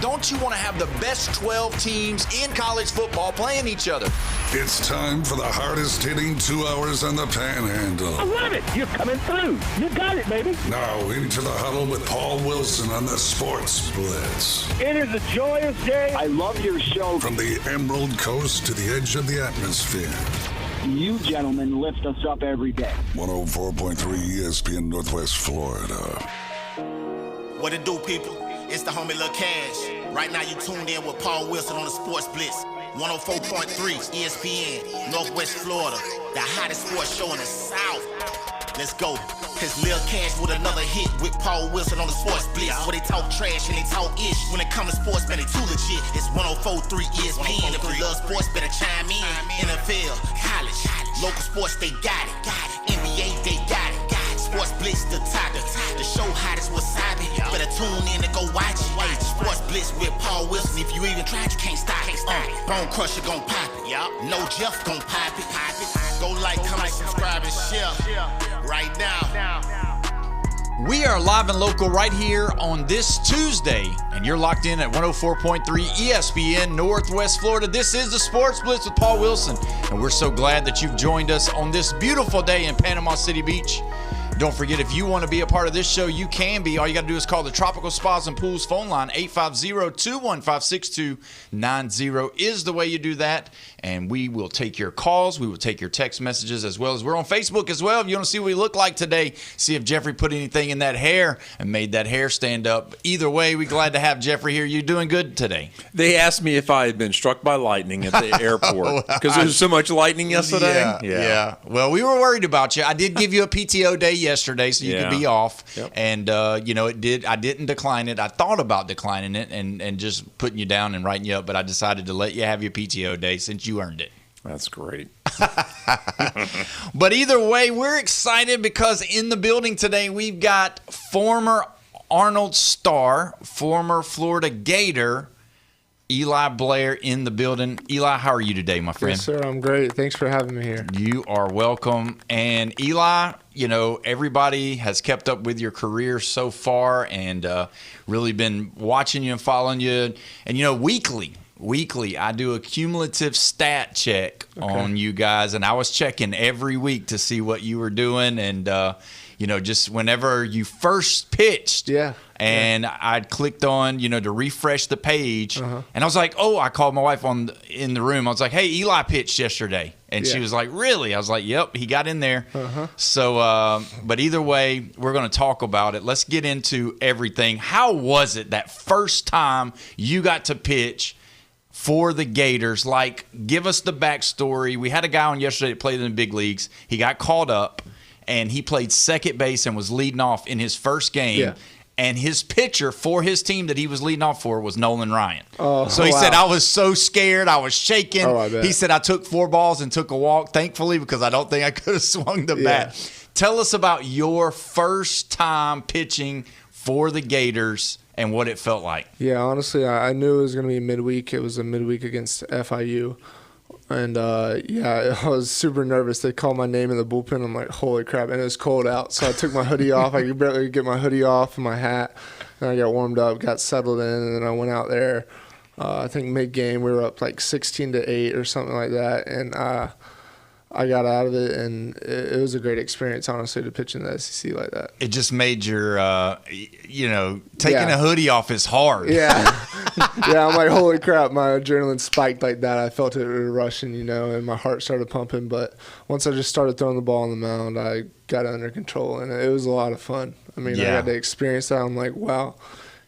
don't you want to have the best 12 teams in college football playing each other? It's time for the hardest hitting 2 hours on the Panhandle. I love it. You're coming through. You got it, baby. Now into the huddle with Paul Wilson on the Sports Blitz. It is a joyous day. I love your show. From the Emerald Coast to the edge of the atmosphere. You gentlemen lift us up every day. 104.3 ESPN Northwest Florida. What it do, people? It's the homie Lil Cash. Right now you tuned in with Paul Wilson on the Sports Blitz. 104.3 ESPN, Northwest Florida. The hottest sports show in the South. Let's go. Cause Lil Cash with another hit with Paul Wilson on the Sports Blitz. Where they talk trash and they talk ish. When it comes to sports, man, they too legit. It's 104.3 ESPN. If you love sports, better chime in. NFL, college, local sports, they got it. NBA, they got it. Sports Blitz, the top. The show hottest wasabi. Better tune in and go watch it. Sports Blitz with Paul Wilson. If you even tried, you can't stop it. Bone Crusher gon' pop it. No Jeff gon' pop it. Go like, comment, subscribe, and share right now. We are live and local right here on this Tuesday, and you're locked in at 104.3 ESPN Northwest Florida. This is the Sports Blitz with Paul Wilson, and we're so glad that you've joined us on this beautiful day in Panama City Beach. Don't forget, if you want to be a part of this show, you can be. All you got to do is call the Tropical Spas and Pools phone line. 850-215-6290 is the way you do that. And we will take your calls. We will take your text messages, as well as we're on Facebook as well. If you want to see what we look like today, see if Jeffrey put anything in that hair and made that hair stand up. Either way, we're glad to have Jeffrey here. You doing good today? They asked me if I had been struck by lightning at the airport because there was so much lightning yesterday. Yeah. Well, we were worried about you. I did give you a PTO day yesterday so you could be off. Yep. And, I didn't decline it. I thought about declining it and just putting you down and writing you up, but I decided to let you have your PTO day since you earned it. That's great. But either way, we're excited because in the building today, we've got former Arnold Star, former Florida Gator, Eli Blair in the building. Eli, how are you today, my friend? Yes, sir. I'm great. Thanks for having me here. You are welcome. And Eli, everybody has kept up with your career so far and really been watching you and following you. And, weekly, I do a cumulative stat check on you guys. And I was checking every week to see what you were doing. And, just whenever you first pitched. Yeah. And I clicked on, to refresh the page. And I was like, I called my wife in the room. I was like, hey, Eli pitched yesterday. And she was like, really? I was like, yep, he got in there. So, but either way, we're going to talk about it. Let's get into everything. How was it that first time you got to pitch for the Gators? Like, give us the backstory. We had a guy on yesterday that played in the big leagues. He got called up, and he played second base and was leading off in his first game. Yeah. And his pitcher for his team that he was leading off for was Nolan Ryan. So he said, I was so scared. I was shaking. I bet. He said, I took 4 balls and took a walk, thankfully, because I don't think I could have swung the bat. Tell us about your first time pitching for the Gators and what it felt like. Yeah, honestly, I knew it was going to be midweek. It was a midweek against FIU. And, I was super nervous. They called my name in the bullpen. I'm like, holy crap. And it was cold out. So I took my hoodie off. I could barely get my hoodie off and my hat. And I got warmed up, got settled in, and then I went out there. I think mid-game we were up like 16-8 or something like that. And I got out of it, and it was a great experience, honestly, to pitch in the SEC like that. It just made your, taking a hoodie off is hard. Yeah. I'm like, holy crap, my adrenaline spiked like that. I felt it rushing, and my heart started pumping. But once I just started throwing the ball on the mound, I got it under control, and it was a lot of fun. I mean, I got to experience that. I'm like, wow.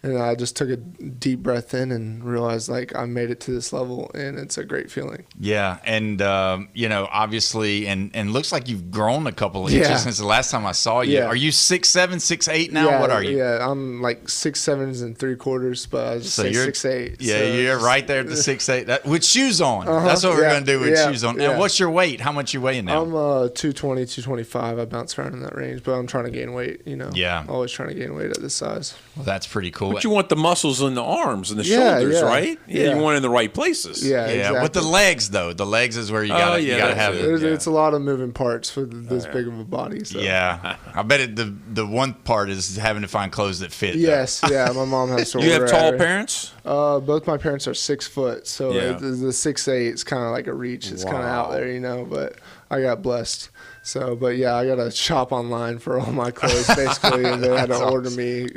And I just took a deep breath in and realized, like, I made it to this level, and it's a great feeling. Yeah, and, obviously, and looks like you've grown a couple of inches since the last time I saw you. Yeah. Are you 6'7", 6'8" now? What are you? Yeah, I'm like 6'7" 3/4", but I just say 6'8". Yeah, so you're right there at the 6'8". With shoes on. That's what we're going to do with shoes on. Yeah. And what's your weight? How much you weighing now? I'm 220, 225. I bounce around in that range, but I'm trying to gain weight, Yeah. Always trying to gain weight at this size. Well, that's pretty cool. But you want the muscles in the arms and the Yeah, shoulders, yeah. right? Yeah. You want it in the right places. Yeah, Yeah, exactly. with the legs, though. The legs is where you got to have it. It's a lot of moving parts for this big of a body. So. Yeah. I bet the one part is having to find clothes that fit. Yes, yeah. My mom has to You have order tall at- parents? Both my parents are 6 foot, so Yeah. the 6'8" is kind of like a reach. It's kind of out there, but I got blessed. So, but yeah, I got to shop online for all my clothes basically, and they had to order me.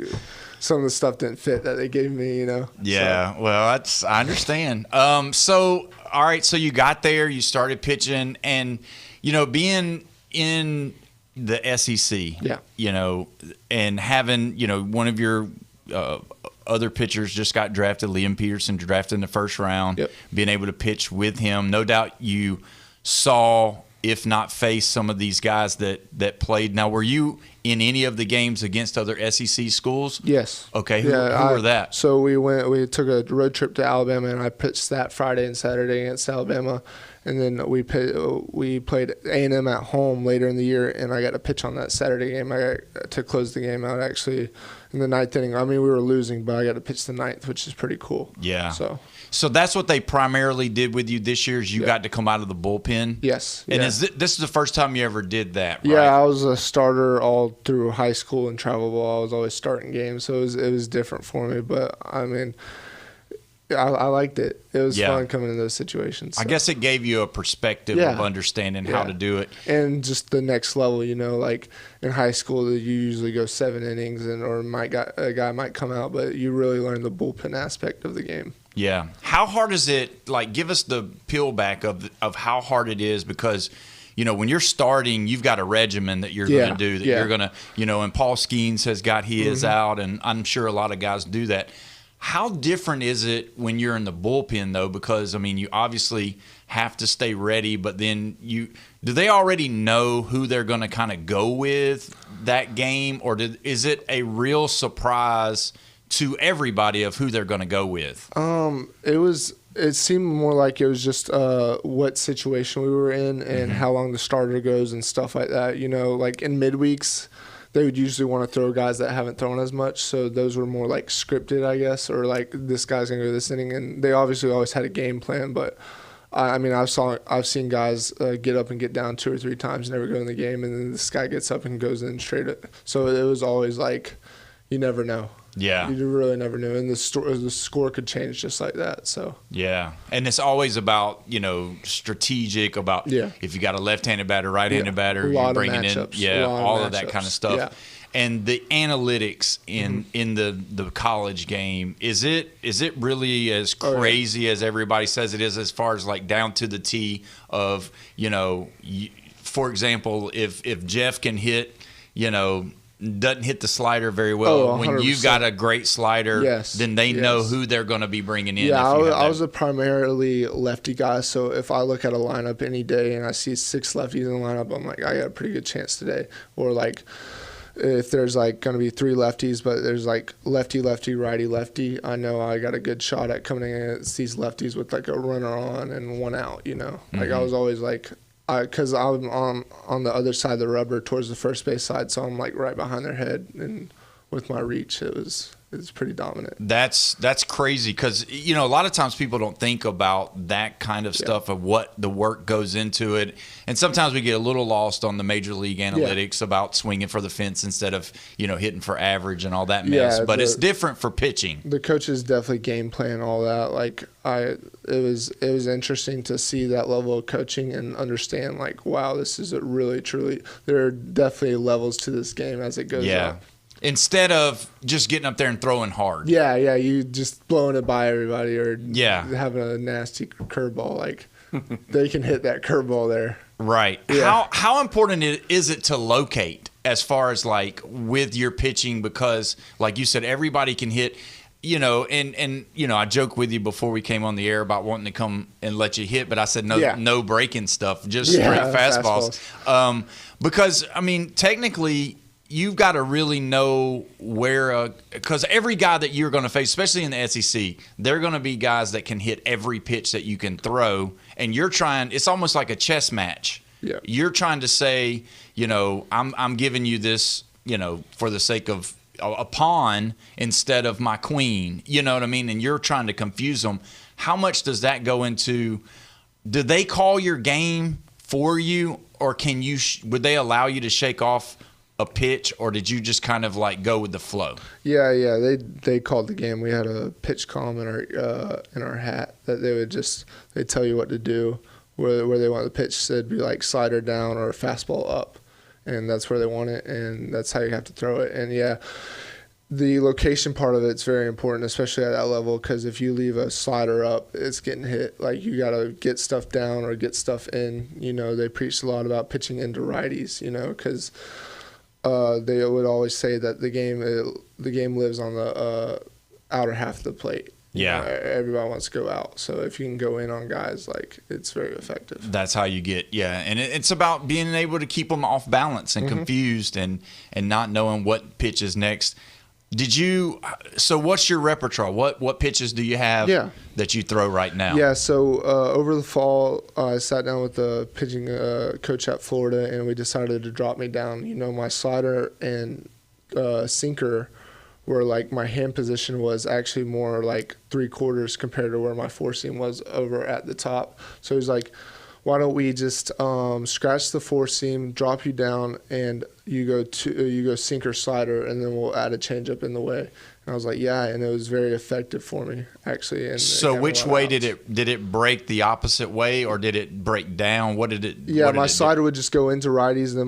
Some of the stuff didn't fit that they gave me, Yeah, So. well, I understand. So, all right, so you got there, you started pitching, and being in the SEC, and having one of your other pitchers just got drafted, Liam Peterson, drafted in the first round. Yep. Being able to pitch with him, no doubt you saw, if not faced, some of these guys that played. Now, were you in any of the games against other SEC schools? Yes. Okay. Who were that? So we took a road trip to Alabama, and I pitched that Friday and Saturday against Alabama, and then we played A&M at home later in the year, and I got to pitch on that Saturday game. I got to close the game out actually in the ninth inning. I mean, we were losing, but I got to pitch the ninth, which is pretty cool. Yeah. So that's what they primarily did with you this year. Is you got to come out of the bullpen? Yes. And yeah. this is the first time you ever did that, right? Yeah, I was a starter all through high school and travel ball. I was always starting games, so it was different for me. But I mean, I liked it. It was fun coming in those situations. So. I guess it gave you a perspective of understanding how to do it. And just the next level, like in high school, you usually go 7 innings, or a guy might come out, but you really learn the bullpen aspect of the game. Yeah. How hard is it? Like, give us the peel back of how hard it is, because when you're starting, you've got a regimen that you're going to do, that you're going to, and Paul Skeens has got his out, and I'm sure a lot of guys do that. How different is it when you're in the bullpen, though? Because, I mean, you obviously have to stay ready, but then do they already know who they're going to kind of go with that game, or is it a real surprise to everybody of who they're going to go with? It seemed more like it was just what situation we were in and how long the starter goes and stuff like that. Like in midweeks, they would usually want to throw guys that haven't thrown as much, so those were more like scripted, I guess, or like this guy's gonna go this inning, and they obviously always had a game plan. But I mean, I've seen guys get up and get down 2 or 3 times, never go in the game, and then this guy gets up and goes in straight. So it was always like, you never know. Yeah. You really never knew. And the score could change just like that. So yeah. And it's always about, strategic, about if you got a left-handed batter, right-handed batter, you're bringing in all of that kind of stuff. Yeah. And the analytics in the college game, is it really as crazy as everybody says it is, as far as like down to the T of, for example, if Jeff can hit, doesn't hit the slider very well. When you've got a great slider, then they know who they're going to be bringing in. Yeah, I was a primarily lefty guy, so if I look at a lineup any day and I see 6 lefties in the lineup, I'm like, I got a pretty good chance today. Or like if there's like going to be 3 lefties, but there's like lefty, lefty, righty, lefty, I know I got a good shot at coming against these lefties with like a runner on and 1 out, Like I was always like, because I'm on the other side of the rubber towards the first base side, so I'm like right behind their head, and with my reach, it's pretty dominant. That's crazy, because a lot of times people don't think about that kind of stuff, of what the work goes into it, and sometimes we get a little lost on the major league analytics about swinging for the fence instead of hitting for average and all that mess. But it's different for pitching. The coaches definitely game plan all that. Like it was interesting to see that level of coaching and understand like, wow, this is a really truly, there are definitely levels to this game as it goes up. Instead of just getting up there and throwing hard. Yeah, you just blowing it by everybody, or having a nasty curveball. Like they can hit that curveball there. Right. Yeah. How important is it to locate as far as like with your pitching? Because like you said, everybody can hit. And I joked with you before we came on the air about wanting to come and let you hit, but I said no breaking stuff, just straight fastballs. Because I mean, technically, you've got to really know where because every guy that you're going to face, especially in the SEC, they're going to be guys that can hit every pitch that you can throw, and you're trying. It's almost like a chess match. Yeah. You're trying to say, I'm giving you this, for the sake of a pawn instead of my queen. You know what I mean? And you're trying to confuse them. How much does that go into? Do they call your game for you, or can you? Would they allow you to shake off a pitch, or did you just kind of like go with the flow? Yeah. They called the game. We had a pitch column in our hat that they'd tell you what to do, where they want the pitch. It'd be like slider down or fastball up, and that's where they want it, and that's how you have to throw it. And yeah, the location part of it's very important, especially at that level, because if you leave a slider up, it's getting hit. Like, you got to get stuff down or get stuff in. They preach a lot about pitching into righties, because they would always say that the game lives on the outer half of the plate. Yeah. Everybody wants to go out. So if you can go in on guys, like, it's very effective. That's how you get, and it's about being able to keep them off balance and confused and not knowing what pitch is next. So what's your repertoire? What pitches do you have that you throw right now? Yeah, so over the fall, I sat down with the pitching coach at Florida, and we decided to drop me down. My slider and sinker were like, my hand position was actually more like 3/4 compared to where my four seam was over at the top. So he was like, why don't we just scratch the four seam, drop you down, and you go sinker slider, and then we'll add a changeup in the way. And I was like, yeah, and it was very effective for me, actually. And so which way did it break the opposite way, or did it break down? What did it? Yeah, my slider would just go into righties, and then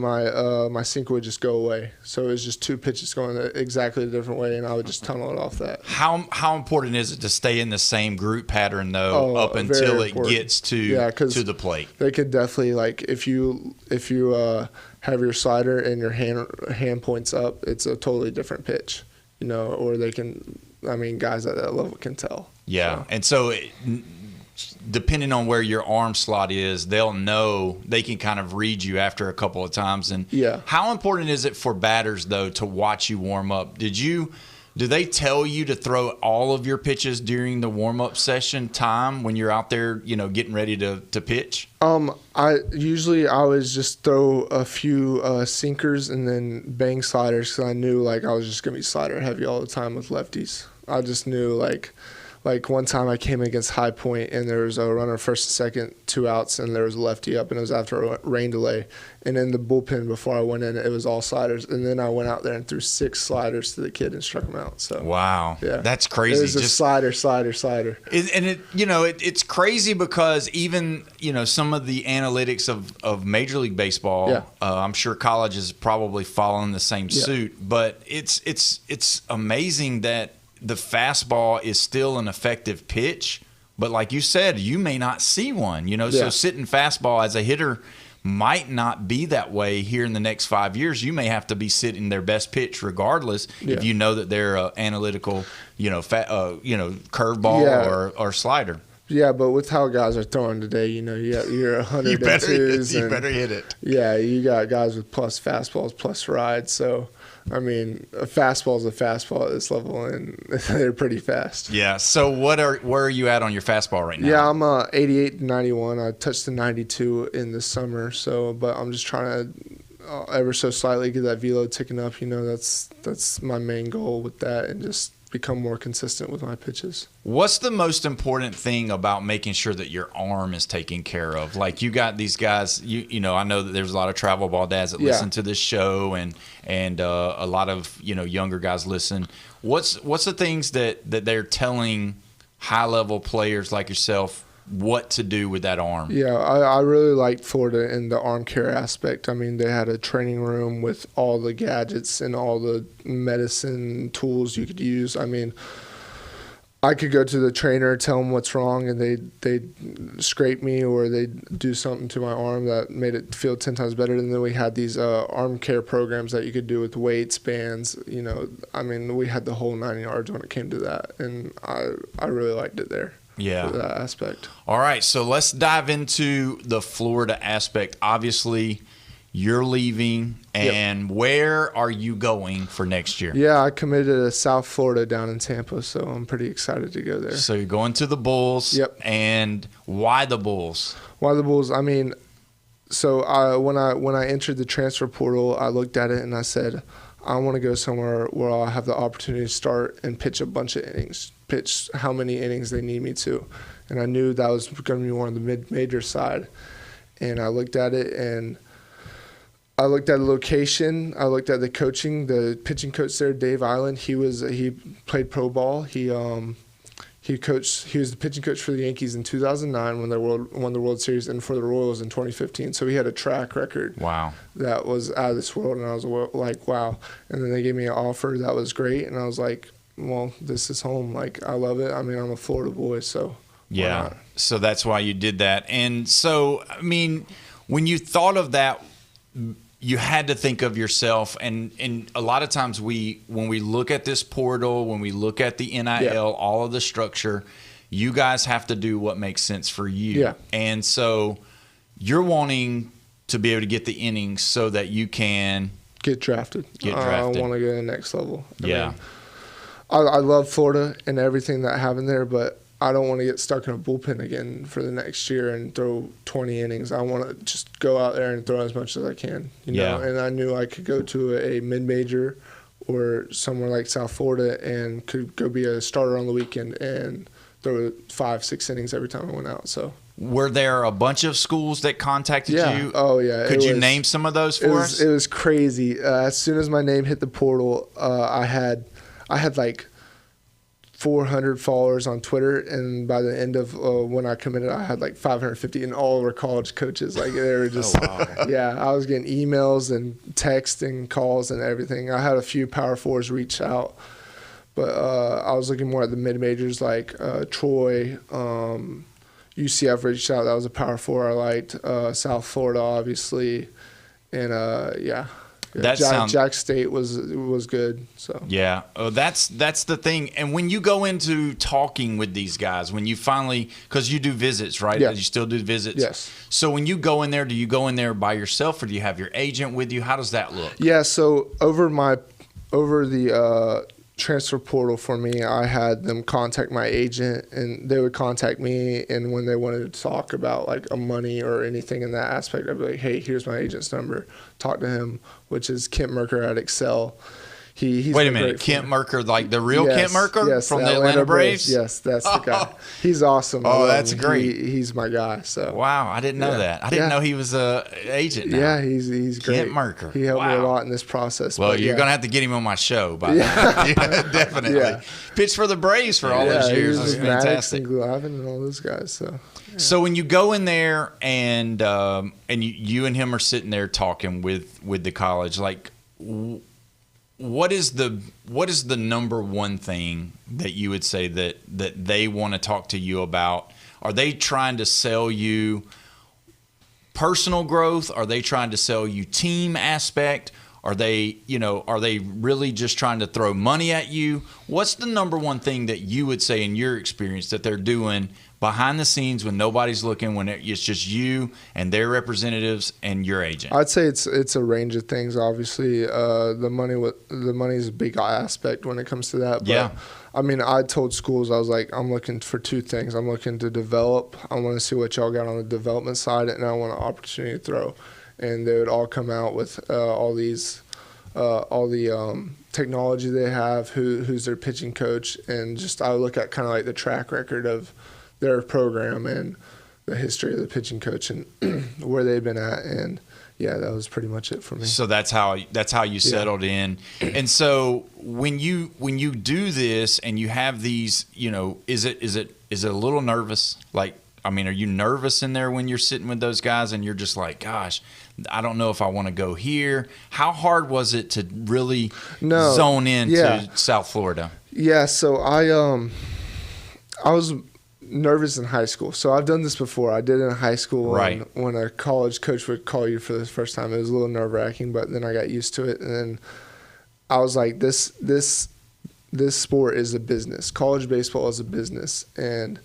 my sinker would just go away. So it was just two pitches going exactly a different way, and I would just tunnel it off that. How important is it to stay in the same group pattern though, up until it gets to the plate? They could definitely, like, if you have your slider and your hand points up, it's a totally different pitch. Or they can, guys at that level can tell. Yeah. So. And so depending on where your arm slot is, they'll know, they can kind of read you after a couple of times. And how important is it for batters, though, to watch you warm up? Do they tell you to throw all of your pitches during the warm-up session time when you're out there, getting ready to pitch? I always just throw a few sinkers and then bang sliders, because I knew I was just gonna be slider heavy all the time with lefties. I just knew like one time I came against High Point, and there was a runner first and second, 2 outs, and there was a lefty up, and it was after a rain delay. And in the bullpen before I went in, it was all sliders. And then I went out there and threw 6 sliders to the kid and struck him out. So wow, yeah, that's crazy. It was just slider. And it's crazy because even some of the analytics of Major League Baseball, I'm sure college is probably following the same suit. But it's amazing that the fastball is still an effective pitch, but like you said, you may not see one, so sitting fastball as a hitter might not be that way here in the next 5 years. You may have to be sitting their best pitch regardless if you know that they're analytical, curveball or slider. Yeah, but with how guys are throwing today, you're 102s. You better hit it. Yeah, you got guys with plus fastballs, plus rides, so a fastball is a fastball at this level, and they're pretty fast. Yeah. So where are you at on your fastball right now? Yeah, I'm 88 to 91. I touched the 92 in the summer. But I'm just trying to ever so slightly get that velo ticking up. That's my main goal with that, and just become more consistent with my pitches. What's the most important thing about making sure that your arm is taken care of? Like, you got these guys, I know that there's a lot of travel ball dads that listen to this show, and a lot of younger guys listen. What's the things that they're telling high level players like yourself what to do with that arm? Yeah, I really liked Florida in the arm care aspect. They had a training room with all the gadgets and all the medicine tools you could use. I could go to the trainer, tell them what's wrong, and they'd scrape me, or they'd do something to my arm that made it feel 10 times better. And then we had these arm care programs that you could do with weights, bands. We had the whole 9 yards when it came to that, and I really liked it there. Yeah. For that aspect. All right, so let's dive into the Florida aspect. Obviously, you're leaving, and where are you going for next year? Yeah, I committed to South Florida down in Tampa, so I'm pretty excited to go there. So you're going to the Bulls. Yep. And why the Bulls? Why the Bulls? So when I entered the transfer portal, I looked at it and I said, I want to go somewhere where I'll have the opportunity to start and pitch a bunch of innings, pitch how many innings they need me to. And I knew that was going to be more on the mid-major side. And I looked at it, and I looked at the location. I looked at the coaching. The pitching coach there, Dave Island, he played pro ball. He was the pitching coach for the Yankees in 2009 when they won the World Series, and for the Royals in 2015. So he had a track record. Wow. That was out of this world, and I was like, wow. And then they gave me an offer that was great, and I was like, well, this is home. Like, I love it. I mean, I'm a Florida boy, so yeah. Why not? So that's why you did that. And so, I mean, when you thought of that, you had to think of yourself, and a lot of times when we look at this portal, when we look at the NIL, all of the structure, you guys have to do what makes sense for you. Yeah. And so you're wanting to be able to get the innings so that you can get drafted. I want to go to the next level. I mean, I love Florida and everything that happened there, but I don't want to get stuck in a bullpen again for the next year and throw 20 innings. I want to just go out there and throw as much as I can, you know. And I knew I could go to a mid-major or somewhere like South Florida and could go be a starter on the weekend and throw 5-6 innings every time I went out. So, were there a bunch of schools that contacted you? Oh yeah. Could you name some of those for us? It was crazy. As soon as my name hit the portal, I had like 400 followers on Twitter, and by the end of when I committed, I had like 550, and all were college coaches. Like, they were just, I was getting emails and texts and calls and everything. I had a few Power Fours reach out, but I was looking more at the mid majors like Troy, UCF reached out. That was a Power Four I liked. South Florida, obviously, and Jack State was good. So yeah, that's the thing. And when you go into talking with these guys, when you finally, because you do visits, right? Yeah. You still do visits. Yes. So when you go in there, do you go in there by yourself, or do you have your agent with you? How does that look? Yeah. So over the transfer portal for me, I had them contact my agent, and they would contact me. And when they wanted to talk about like a money or anything in that aspect, I'd be like, hey, here's my agent's number. Talk to him, which is Kent Merker at Excel. He's Wait a minute, Kent Merker, like the real Kent Merker from the Atlanta Braves? Yes, that's the guy. He's awesome. Oh, that's great. He's my guy. So wow, I didn't know that. I didn't know he was a agent now. Yeah, he's great. Kent Merker. He helped me a lot in this process. Well, you're gonna have to get him on my show. Definitely. Yeah. Pitched for the Braves for all those years. That's fantastic. And Glavine and all those guys. So. Yeah. So when you go in there and you and him are sitting there talking with the college, like, what is the number one thing that you would say that they want to talk to you about? Are they trying to sell you personal growth? Are they trying to sell you team aspect? Are they really just trying to throw money at you? What's the number one thing that you would say in your experience that they're doing behind the scenes when nobody's looking, when it's just you and their representatives and your agent? I'd say it's a range of things. Obviously, the money is a big aspect when it comes to that. But, yeah. I mean, I told schools, I was like, I'm looking for two things. I'm looking to develop. I want to see what y'all got on the development side, and I want an opportunity to throw. And they would all come out with all the technology they have, who's their pitching coach, and just I look at kind of like the track record of their program and the history of the pitching coach and where they've been at, and yeah, that was pretty much it for me. So that's how you settled in. And so when you do this and you have these, is it a little nervous? Like, I mean, are you nervous in there when you're sitting with those guys and you're just like, gosh, I don't know if I want to go here? How hard was it to really zone into South Florida? Yeah, so I was nervous in high school. So I've done this before. I did it in high school. Right. When a college coach would call you for the first time, it was a little nerve-wracking, but then I got used to it. And then I was like, this sport is a business. College baseball is a business. And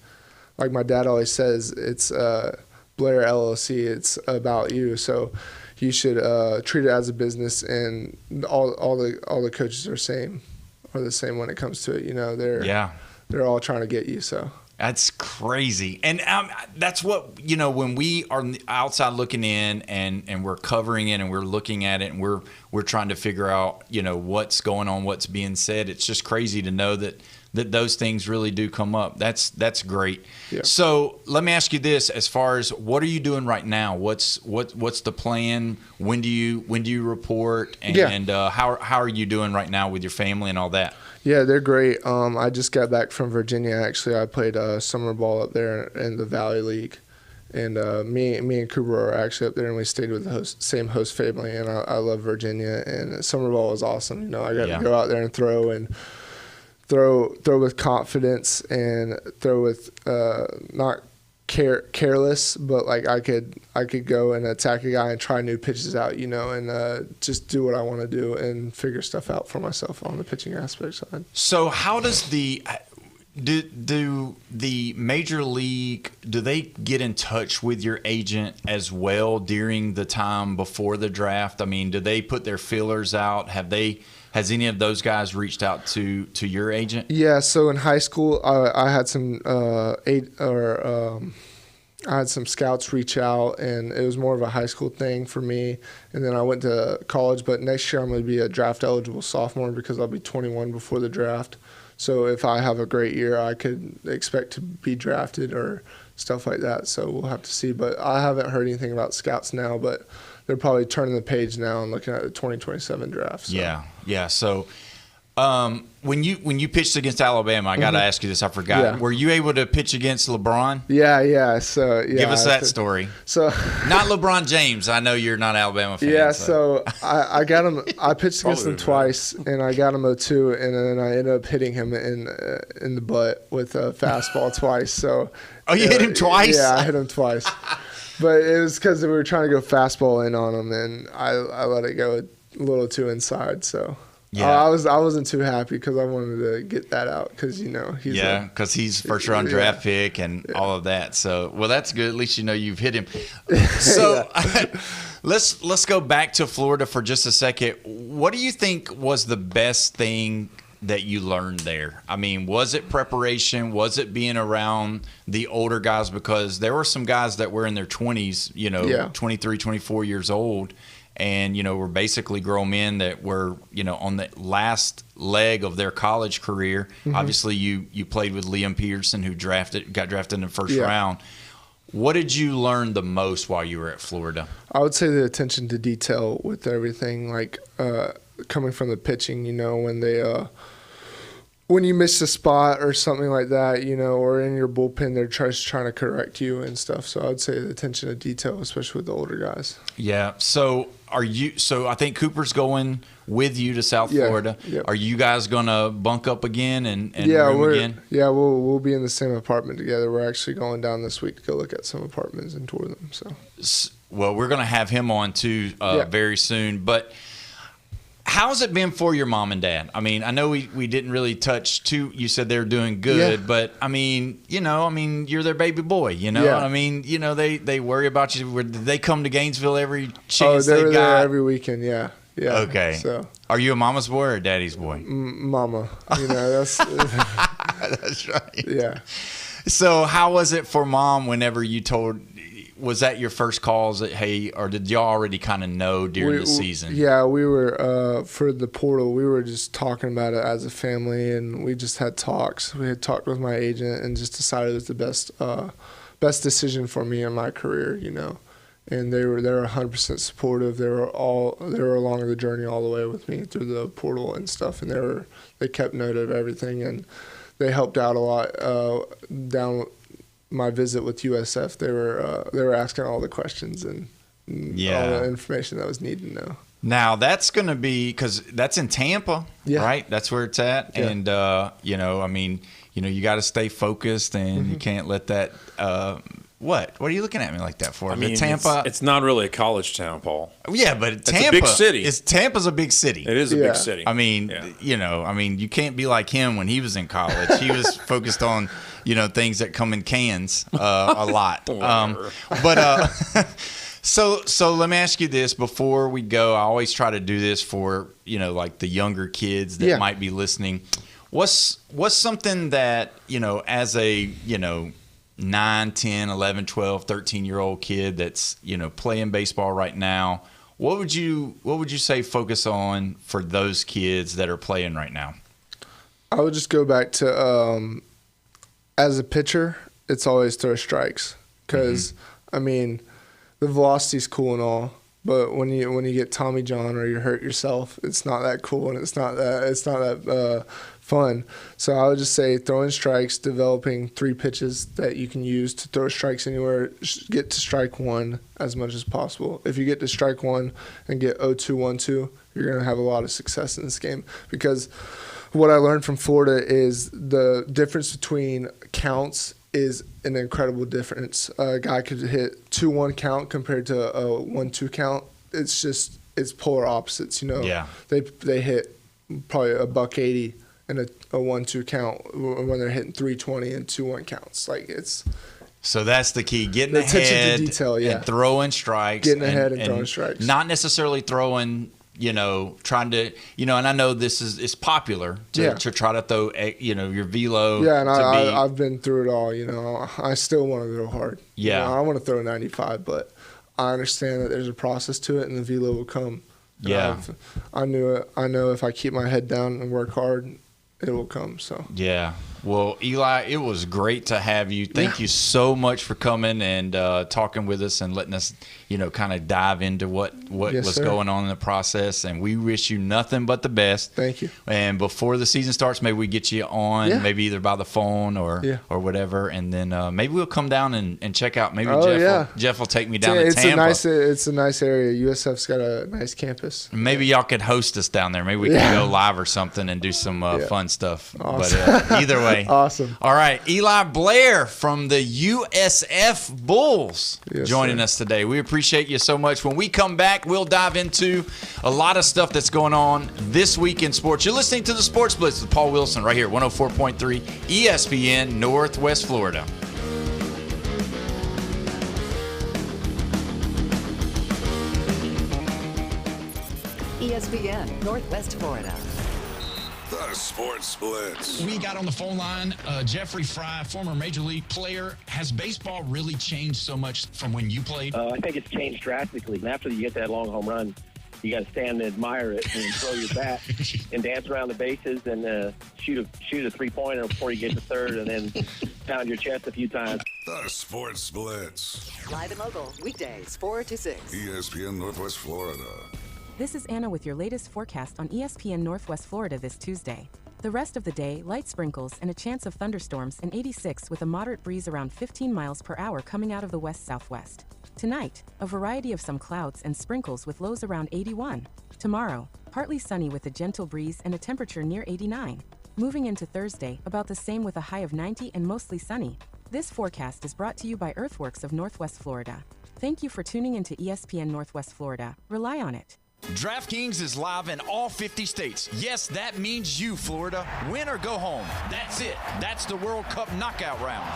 like my dad always says, it's Blair LLC. It's about you. So you should treat it as a business. And all the coaches are the same when it comes to it. They're all trying to get you. So that's crazy. And that's what, when we are outside looking in and we're covering it and we're looking at it and we're trying to figure out, what's going on, what's being said. It's just crazy to know that that those things really do come up. That's great. Yeah. So let me ask you this: as far as what are you doing right now? What's the plan? When do you report? And how are you doing right now with your family and all that? Yeah, they're great. I just got back from Virginia. Actually, I played summer ball up there in the Valley League, and me and Cooper are actually up there, and we stayed with the same host family. And I love Virginia, and summer ball was awesome. You know, I got to go out there and throw with confidence and throw with not careless, but like I could go and attack a guy and try new pitches out, you know, and just do what I want to do and figure stuff out for myself on the pitching aspect side. So how does do the major league, do they get in touch with your agent as well during the time before the draft? I mean, do they put their feelers out? Has any of those guys reached out to your agent? Yeah, so in high school, I had some I had some scouts reach out, and it was more of a high school thing for me. And then I went to college, but next year I'm going to be a draft eligible sophomore because I'll be 21 before the draft. So if I have a great year, I could expect to be drafted or stuff like that. So we'll have to see. But I haven't heard anything about scouts now, but they're probably turning the page now and looking at the 2027 draft. So. Yeah. So when you pitched against Alabama, I got to ask you this. I forgot. Yeah. Were you able to pitch against LeBron? Yeah. So yeah. Give us that story. So not LeBron James. I know you're not an Alabama fan. Yeah. So I got him. I pitched against him twice, and I got him 0-2, and then I ended up hitting him in the butt with a fastball twice. So. Oh, you hit him twice? Yeah, I hit him twice. But it was because we were trying to go fastball in on him, and I let it go a little too inside. So yeah, I wasn't too happy because I wanted to get that out because he's because he's first round draft pick and all of that. So well, that's good. At least you've hit him. So let's go back to Florida for just a second. What do you think was the best thing that you learned there? I mean, was it preparation? Was it being around the older guys? Because there were some guys that were in their 20s, 23, 24 years old, and, were basically grown men that were, on the last leg of their college career. Mm-hmm. Obviously, you played with Liam Peterson, who got drafted in the first round. What did you learn the most while you were at Florida? I would say the attention to detail with everything, like coming from the pitching, when you miss a spot or something like that, or in your bullpen, they're just trying to correct you and stuff. So I'd say the attention to detail, especially with the older guys. Yeah. So I think Cooper's going with you to South Florida. Yeah. Are you guys going to bunk up again and room again? Yeah, we'll be in the same apartment together. We're actually going down this week to go look at some apartments and tour them. So. Well, we're going to have him on too very soon. But how's it been for your mom and dad? I mean, I know we didn't really touch too. You said they're doing good, but I mean, you're their baby boy. I mean, they worry about you. Did they come to Gainesville every chance they got? There every weekend. Yeah. Okay. So, are you a mama's boy or a daddy's boy? Mama. That's that's right. Yeah. So, how was it for mom whenever you told? Was that your first calls that, hey, or did y'all already kind of know during the season? Yeah, we were, for the portal, we were just talking about it as a family, and we just had talks. We had talked with my agent and just decided it was the best decision for me in my career, And they were 100% supportive. They were along the journey all the way with me through the portal and stuff, and they kept note of everything, and they helped out a lot down my visit with USF. They were asking all the questions and all the information that was needed to know. Now that's going to be because that's in Tampa, right? That's where it's at, and you got to stay focused, and you can't let that. What are you looking at me like that for? I mean, Tampa. It's not really a college town, Paul. Yeah, but Tampa, it's a big city. Tampa's a big city. It is a big city. I mean, you can't be like him when he was in college. He was focused on, things that come in cans a lot. So let me ask you this before we go. I always try to do this for, like the younger kids that might be listening. What's something that, as a, 9, 10, 11, 12, 13-year-old kid that's, playing baseball right now, what would you say focus on for those kids that are playing right now? I would just go back to as a pitcher, it's always throw strikes because I mean the velocity's cool and all, but when you get Tommy John or you hurt yourself, it's not that cool and it's not that fun. So I would just say throwing strikes, developing 3 pitches that you can use to throw strikes anywhere. Get to strike 1 as much as possible. If you get to strike 1 and get 0-2, 1-2, you're going to have a lot of success in this game. Because what I learned from Florida is the difference between counts is an incredible difference. A guy could hit 2-1 count compared to a 1-2 count. It's polar opposites, Yeah. They hit probably $180 and a 1-2 count when they're hitting 320 and 2-1 counts. So that's the key: getting ahead to detail, and throwing strikes. Getting ahead and throwing strikes. Not necessarily throwing. Trying to, and I know this is popular to try to throw, your velo. Yeah, and I've been through it all. I still want to throw hard. Yeah, I want to throw 95, but I understand that there's a process to it, and the velo will come. Yeah, I knew it. I know if I keep my head down and work hard, it will come. So yeah. Well, Eli, it was great to have you. Thank you so much for coming and talking with us and letting us, kind of dive into what was going on in the process. And we wish you nothing but the best. Thank you. And before the season starts, maybe we get you on, maybe either by the phone or whatever. And then maybe we'll come down and check out. Maybe Jeff will take me down to Tampa. It's a nice area. USF's got a nice campus. Maybe y'all could host us down there. Maybe we could go live or something and do some fun stuff. Awesome. But either way. Awesome. All right. Eli Blair from the USF Bulls joining us today. We appreciate you so much. When we come back, we'll dive into a lot of stuff that's going on this week in sports. You're listening to the Sports Blitz with Paul Wilson right here at 104.3 ESPN Northwest Florida. ESPN Northwest Florida. The Sports Blitz. We got on the phone line Jeffrey Fry, former Major League player. Has baseball really changed so much from when you played? I think it's changed drastically. And after you get that long home run, you got to stand and admire it and throw your bat and dance around the bases and shoot a three-pointer before you get to third and then pound your chest a few times. The Sports Blitz. Live and local, weekdays 4 to 6. ESPN Northwest Florida. This is Anna with your latest forecast on ESPN Northwest Florida this Tuesday. The rest of the day, light sprinkles and a chance of thunderstorms, and 86 with a moderate breeze around 15 miles per hour coming out of the west-southwest. Tonight, a variety of some clouds and sprinkles with lows around 81. Tomorrow, partly sunny with a gentle breeze and a temperature near 89. Moving into Thursday, about the same with a high of 90 and mostly sunny. This forecast is brought to you by Earthworks of Northwest Florida. Thank you for tuning into ESPN Northwest Florida. Rely on it. DraftKings is live in all 50 states. Yes, that means you, Florida. Win or go home. That's it. That's the World Cup knockout round.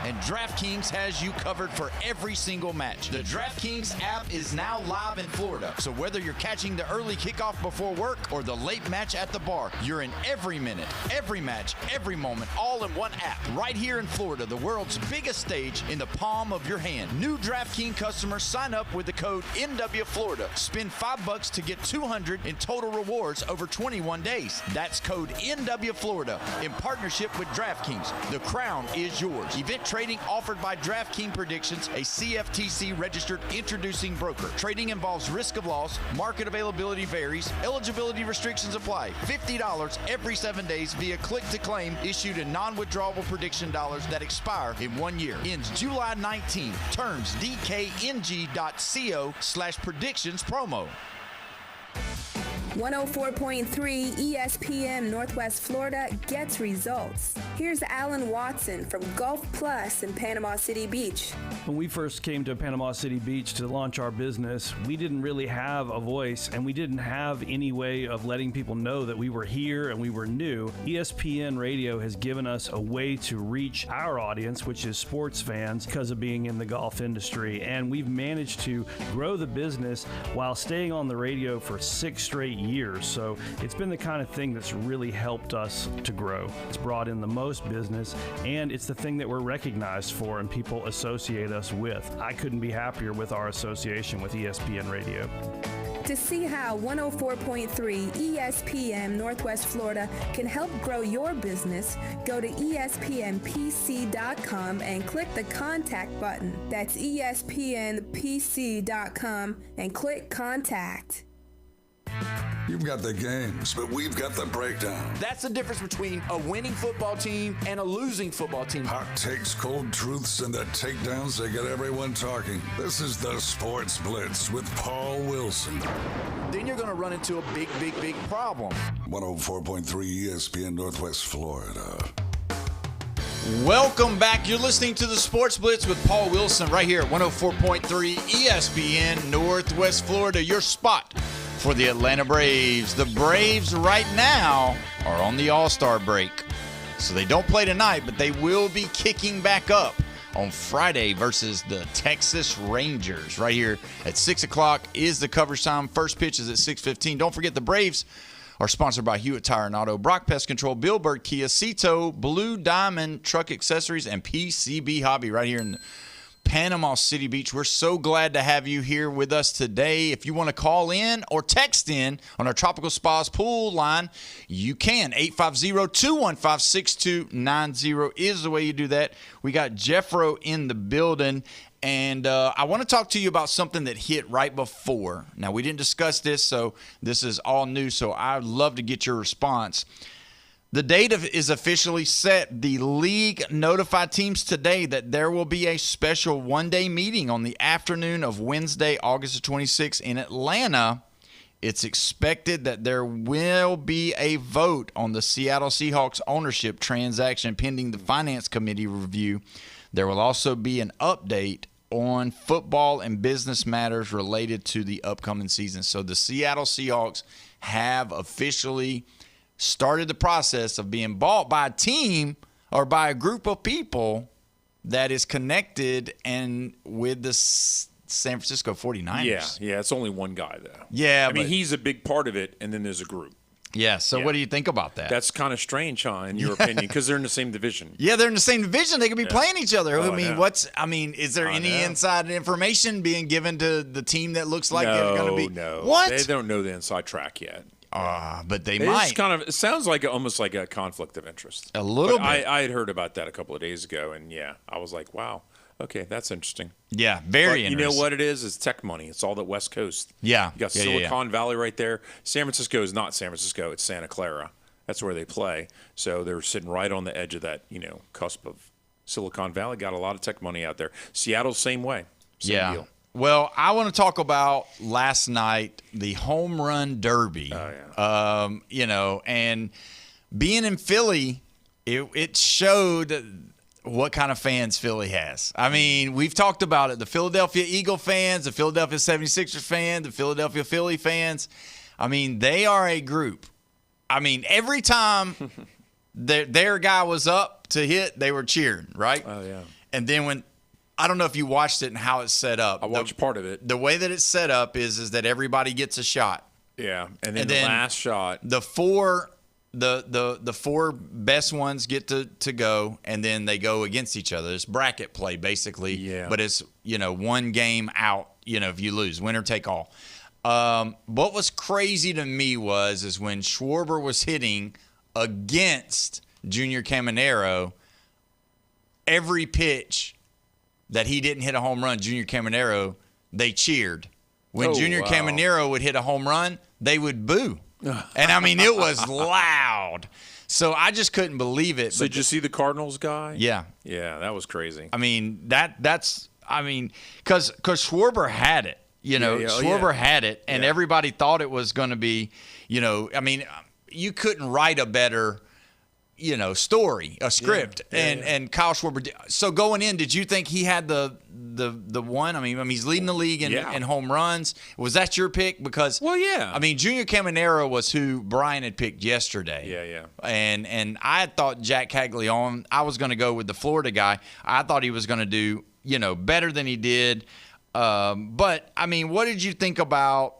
And DraftKings has you covered for every single match. The DraftKings app is now live in Florida. So whether you're catching the early kickoff before work or the late match at the bar, you're in every minute, every match, every moment, all in one app. Right here in Florida, the world's biggest stage in the palm of your hand. New DraftKings customers sign up with the code NWFlorida. Spend $5 to get $200 in total rewards over 21 days. That's code NWFlorida in partnership with DraftKings. The crown is yours. Event trading offered by DraftKings Predictions, a CFTC registered introducing broker. Trading involves risk of loss. Market availability varies. Eligibility restrictions apply. $50 every 7 days via click to claim, issued in non-withdrawable prediction dollars that expire in 1 year. Ends July 19. Terms dkng.co/predictions promo. 104.3 ESPN Northwest Florida gets results. Here's Alan Watson from Gulf Plus in Panama City Beach. When we first came to Panama City Beach to launch our business, we didn't really have a voice and we didn't have any way of letting people know that we were here and we were new. ESPN Radio has given us a way to reach our audience, which is sports fans, because of being in the golf industry. And we've managed to grow the business while staying on the radio for 6 straight years. So it's been the kind of thing that's really helped us to grow. It's brought in the most business, and it's the thing that we're recognized for and people associate us with. I couldn't be happier with our association with ESPN Radio. To see how 104.3 ESPN Northwest Florida can help grow your business, go to espnpc.com and click the contact button. That's espnpc.com and click contact. You've got the games, but we've got the breakdown. That's the difference between a winning football team and a losing football team. Hot takes, cold truths, and the takedowns that get everyone talking. This is the Sports Blitz with Paul Wilson. Then you're going to run into a big problem. 104.3 ESPN Northwest Florida. Welcome back. You're listening to the Sports Blitz with Paul Wilson right here at 104.3 ESPN Northwest Florida, your spot for the Atlanta Braves. The Braves right now are on the All-Star break, so they don't play tonight, but they will be kicking back up on Friday versus the Texas Rangers. Right here at 6 o'clock is the coverage time. First pitch is at 6:15. Don't forget the Braves are sponsored by Hewitt Tire and Auto, Brock Pest Control, Billbird Kia, Cito, Blue Diamond Truck Accessories, and PCB Hobby right here in Panama City Beach. We're so glad to have you here with us today. If you want to call in or text in on our Tropical Spas pool line, you can. 850-215-6290 is the way you do that. We got Jeffro in the building. And I want to talk to you about something that hit right before. Now, we didn't discuss this, so this is all new, so I'd love to get your response. The date is officially set. The league notified teams today that there will be a special one-day meeting on the afternoon of Wednesday, August 26th in Atlanta. It's expected that there will be a vote on the Seattle Seahawks ownership transaction pending the Finance Committee review. There will also be an update on football and business matters related to the upcoming season. So the Seattle Seahawks have officially started the process of being bought by a team or by a group of people that is connected and with the San Francisco 49ers. Yeah, it's only one guy, though. Yeah, I mean, he's a big part of it, and then there's a group. Yeah, so what do you think about that? That's kind of strange, huh, in your opinion, because they're in the same division. Yeah, they're in the same division. They could be playing each other. Oh, I mean, is there any inside information being given to the team that looks like they're going to be? No, what? They don't know the inside track yet. But they It's might. it sounds like almost like a conflict of interest. A little bit. I had heard about that a couple of days ago, and I was like, wow, okay, that's interesting. Yeah, very interesting. You know what it is? It's tech money. It's all the West Coast. Yeah. You got Silicon Valley right there. San Francisco is not San Francisco. It's Santa Clara. That's where they play. So they're sitting right on the edge of that, cusp of Silicon Valley. Got a lot of tech money out there. Seattle, same way. Same deal. Well, I want to talk about last night, the home run derby. Oh, yeah. And being in Philly, it showed what kind of fans Philly has. I mean, we've talked about it. The Philadelphia Eagle fans, the Philadelphia 76ers fans, the Philadelphia Philly fans. I mean, they are a group. I mean, every time their guy was up to hit, they were cheering, right? Oh, yeah. And then when – I don't know if you watched it and how it's set up. I watched part of it. The way that it's set up is that everybody gets a shot. Yeah, and then the last shot. The four best ones get to go, and then they go against each other. It's bracket play basically. Yeah. But it's one game out. If you lose, winner take all. What was crazy to me is when Schwarber was hitting against Junior Caminero, every pitch that he didn't hit a home run, Junior Caminero, they cheered. When Junior Caminero would hit a home run, they would boo. And, I mean, it was loud. So I just couldn't believe it. So did you see the Cardinals guy? Yeah. Yeah, that was crazy. I mean, because Schwarber had it. Schwarber had it, and everybody thought it was going to be, you couldn't write a better – story, a script, and Kyle Schwarber. So going in, did you think he had the one? I mean, he's leading the league in home runs. Was that your pick? Because Junior Caminero was who Brian had picked yesterday. Yeah. And I had thought Jack Caglione. I was going to go with the Florida guy. I thought he was going to do better than he did. But I mean, what did you think about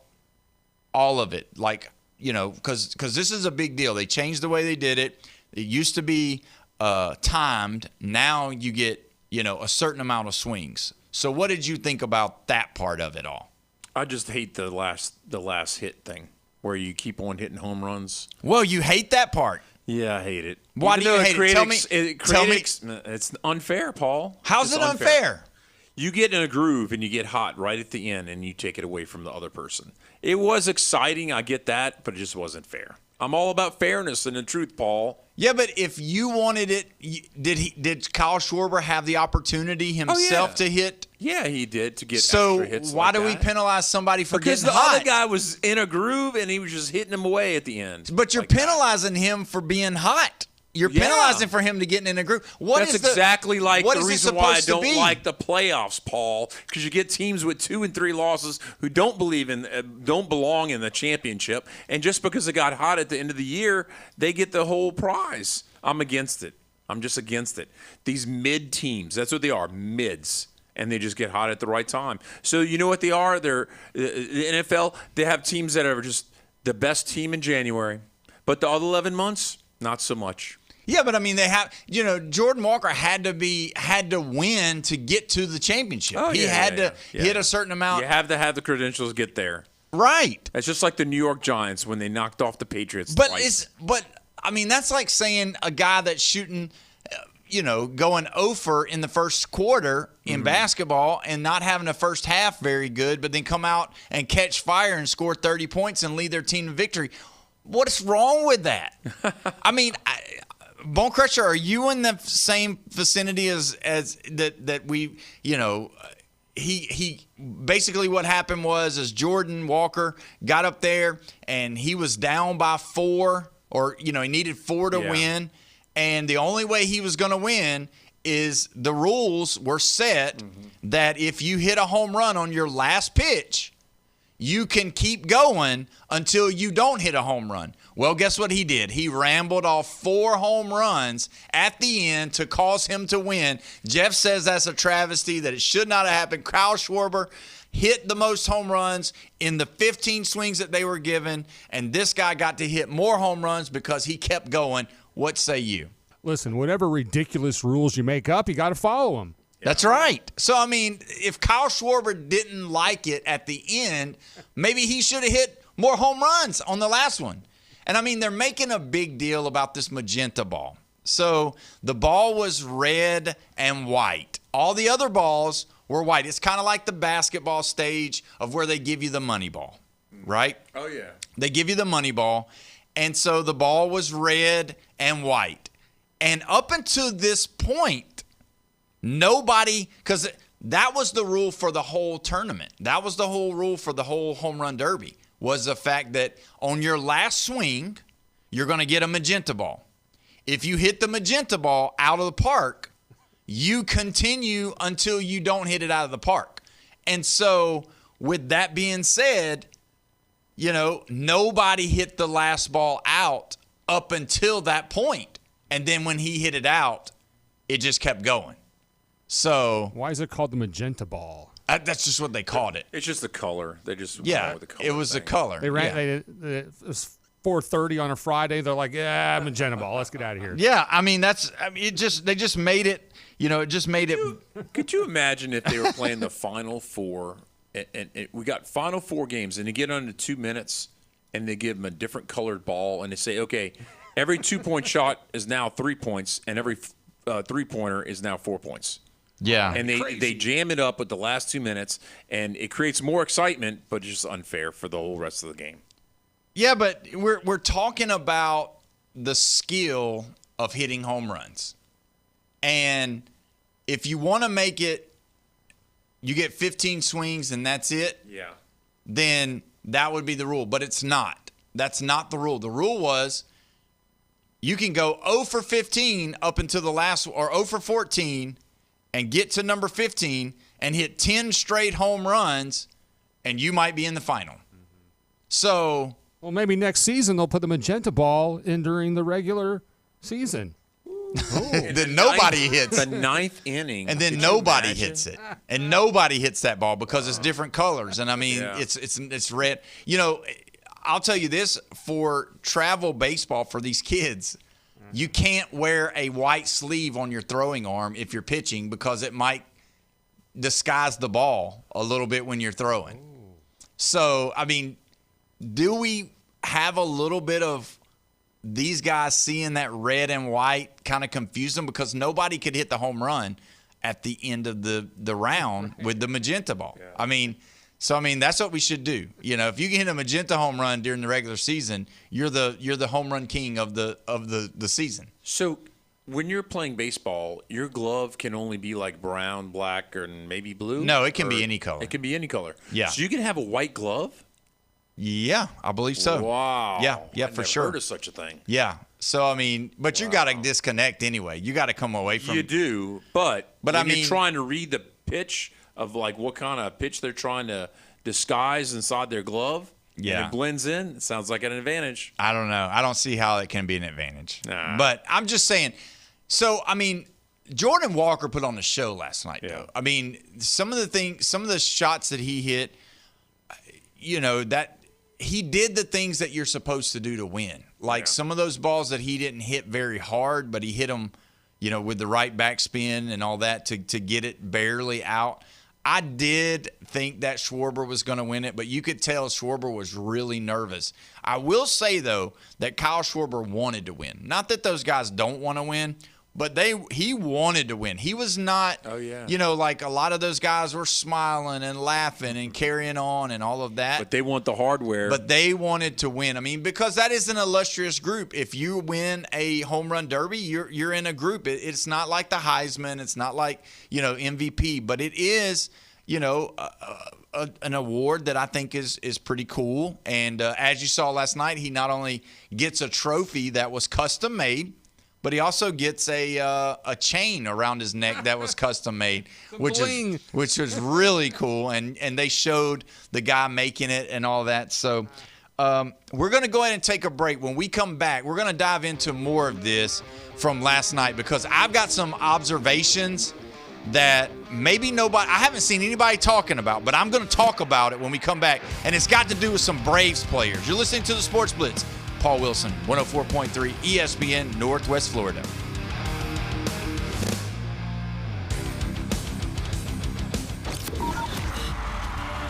all of it? Like because this is a big deal. They changed the way they did it. It used to be timed. Now you get, a certain amount of swings. So what did you think about that part of it all? I just hate the last hit thing where you keep on hitting home runs. Well, you hate that part. Yeah, I hate it. Why do you hate it? Tell me. It's unfair, Paul. How's it unfair? You get in a groove and you get hot right at the end and you take it away from the other person. It was exciting, I get that, but it just wasn't fair. I'm all about fairness and the truth, Paul. Yeah, but if you wanted it, did Kyle Schwarber have the opportunity himself to hit? Yeah, he did to get extra hits. So why do we penalize somebody for because getting the hot? other guy was in a groove and he was just hitting him away at the end. But you're penalizing him for being hot. You're penalizing for him to getting in a groove. That's exactly like the reason why I don't like the playoffs, Paul, because you get teams with 2 and 3 losses who don't belong in the championship, and just because they got hot at the end of the year, they get the whole prize. I'm against it. I'm just against it. These mid teams, that's what they are, mids, and they just get hot at the right time. So you know what they are? They're the NFL. They have teams that are just the best team in January, but the other 11 months, not so much. Yeah, but I mean, they have, Jordan Walker had to win to get to the championship. He had to hit a certain amount. You have to have the credentials to get there. Right. It's just like the New York Giants when they knocked off the Patriots. But I mean, that's like saying a guy that's shooting, going over in the first quarter in basketball and not having the first half very good, but then come out and catch fire and score 30 points and lead their team to victory. What's wrong with that? I mean, Bone Crusher, are you in the same vicinity as that we, he basically what happened was Jordan Walker got up there and he was down by 4 or, he needed 4 to win. And the only way he was going to win is the rules were set that if you hit a home run on your last pitch, you can keep going until you don't hit a home run. Well, guess what he did? He rambled off 4 home runs at the end to cause him to win. Jeff says that's a travesty, that it should not have happened. Kyle Schwarber hit the most home runs in the 15 swings that they were given, and this guy got to hit more home runs because he kept going. What say you? Listen, whatever ridiculous rules you make up, you got to follow them. That's right. So, I mean, if Kyle Schwarber didn't like it at the end, maybe he should have hit more home runs on the last one. And, I mean, they're making a big deal about this magenta ball. So the ball was red and white. All the other balls were white. It's kind of like the basketball stage of where they give you the money ball, right? Oh, yeah. They give you the money ball. And so the ball was red and white. And up until this point, nobody, because that was the rule for the whole tournament. That was the whole rule for the whole home run derby, was the fact that on your last swing, you're going to get a magenta ball. If you hit the magenta ball out of the park, you continue until you don't hit it out of the park. And so with that being said, nobody hit the last ball out up until that point. And then when he hit it out, it just kept going. So why is it called the magenta ball? That's just what they called it. It's just the color. They just with the color it was thing. the color. They ran. It was 4:30 on a Friday. They're like, magenta ball. Let's get out of here. Yeah, I mean they just made it. It just made it. Could you imagine if they were playing the Final Four and we got Final Four games and they get under 2 minutes and they give them a different colored ball and they say, okay, every 2-point shot is now 3 points and every 3-pointer is now 4 points. Yeah. And they jam it up with the last 2 minutes, and it creates more excitement, but it's just unfair for the whole rest of the game. Yeah, but we're talking about the skill of hitting home runs. And if you want to make it, you get 15 swings and that's it. Yeah. Then that would be the rule, but it's not. That's not the rule. The rule was you can go 0 for 15 up until the last, or 0 for 14 and get to number 15 and hit 10 straight home runs, and you might be in the final. So, well, maybe next season they'll put the magenta ball in during the regular season. Then nobody hits the ninth inning, and then nobody hits it, and nobody hits that ball because it's different colors. And I mean, it's red. I'll tell you this: for travel baseball for these kids, you can't wear a white sleeve on your throwing arm if you're pitching because it might disguise the ball a little bit when you're throwing. So, I mean, do we have a little bit of these guys seeing that red and white kind of confuse them? Because nobody could hit the home run at the end of the round with the magenta ball. Yeah. I mean, that's what we should do. You know, if you can hit a magenta home run during the regular season, you're the home run king of the season. So when you're playing baseball, your glove can only be like brown, black, or maybe blue? No, it can be any color. It can be any color. Yeah. So you can have a white glove? Yeah, I believe so. Wow. Yeah, for sure. I've never heard of such a thing. Yeah. So, I mean, but you got to disconnect anyway. You got to come away from. You do, but I mean, you're trying to read the pitch of like what kind of pitch they're trying to disguise inside their glove. Yeah. And it blends in. It sounds like an advantage. I don't know. I don't see how it can be an advantage. Nah. But I'm just saying. So, I mean, Jordan Walker put on the show last night, though. I mean, some of the shots that he hit, you know, that he did the things that you're supposed to do to win. Like some of those balls that he didn't hit very hard, but he hit them, you know, with the right backspin and all that to get it barely out. I did think that Schwarber was going to win it, but you could tell Schwarber was really nervous. I will say, though, that Kyle Schwarber wanted to win. Not that those guys don't want to win, but he wanted to win. He was not, you know, like a lot of those guys were smiling and laughing and carrying on and all of that. But they want the hardware. But they wanted to win. I mean, because that is an illustrious group. If you win a home run derby, you're in a group. It's not like the Heisman. It's not like, you know, MVP. But it is, you know, an award that I think is pretty cool. And as you saw last night, he not only gets a trophy that was custom made, but he also gets a chain around his neck that was custom made, which was really cool. And they showed the guy making it and all that. So we're going to go ahead and take a break. When we come back, we're going to dive into more of this from last night because I've got some observations that maybe I haven't seen anybody talking about, but I'm going to talk about it when we come back. And it's got to do with some Braves players. You're listening to the Sports Blitz. Paul Wilson, 104.3 ESPN, Northwest Florida.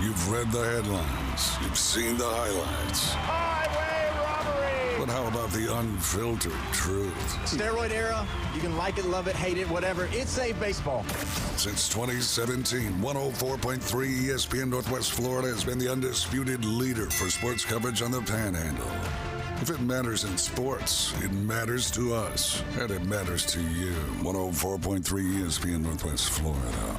You've read the headlines. You've seen the highlights. Highway robbery! But how about the unfiltered truth? Steroid era, you can like it, love it, hate it, whatever. It's safe baseball. Since 2017, 104.3 ESPN Northwest Florida has been the undisputed leader for sports coverage on the Panhandle. If it matters in sports, it matters to us, and it matters to you. 104.3 ESPN Northwest Florida.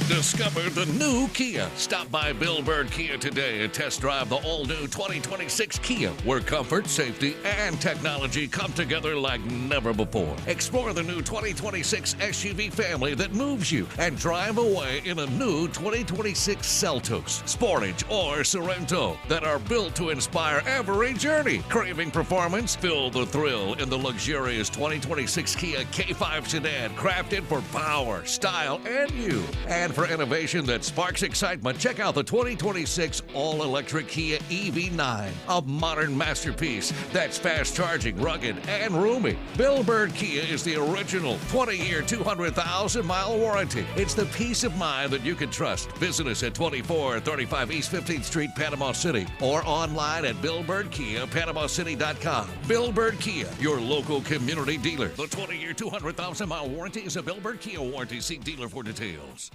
Discover the new Kia. Stop by Bill Bird Kia today and test drive the all-new 2026 Kia, where comfort, safety, and technology come together like never before. Explore the new 2026 SUV family that moves you and drive away in a new 2026 Seltos, Sportage, or Sorrento that are built to inspire every journey. Craving performance? Feel the thrill in the luxurious 2026 Kia K5 sedan, crafted for power, style, and you. And for innovation that sparks excitement, check out the 2026 all-electric Kia EV9, a modern masterpiece that's fast-charging, rugged, and roomy. Bill Bird Kia is the original 20-year, 200,000-mile warranty. It's the peace of mind that you can trust. Visit us at 2435 East 15th Street, Panama City, or online at BillBirdKia.PanamaCity.com. Bill Bird Kia, your local community dealer. The 20-year, 200,000-mile warranty is a Bill Bird Kia warranty. See dealer for details.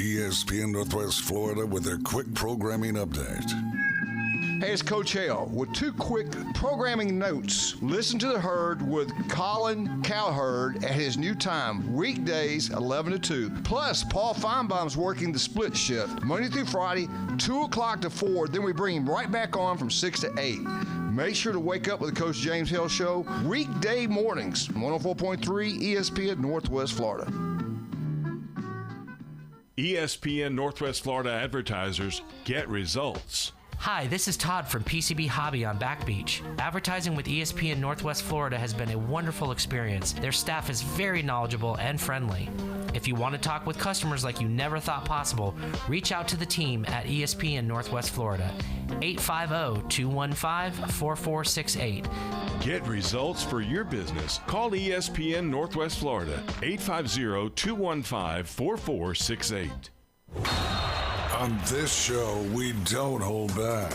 ESPN Northwest Florida with their quick programming update. Hey, it's Coach Hale with two quick programming notes. Listen to The Herd with Colin Cowherd at his new time, weekdays 11 to 2. Plus, Paul Feinbaum's working the split shift, Monday through Friday, 2 o'clock to 4. Then we bring him right back on from 6 to 8. Make sure to wake up with the Coach James Hale Show, weekday mornings, 104.3 ESPN Northwest Florida. ESPN Northwest Florida advertisers get results. Hi, this is Todd from PCB Hobby on Back Beach. Advertising with ESPN Northwest Florida has been a wonderful experience. Their staff is very knowledgeable and friendly. If you want to talk with customers like you never thought possible, reach out to the team at ESPN Northwest Florida, 850-215-4468. Get results for your business. Call ESPN Northwest Florida, 850-215-4468. On this show, we don't hold back.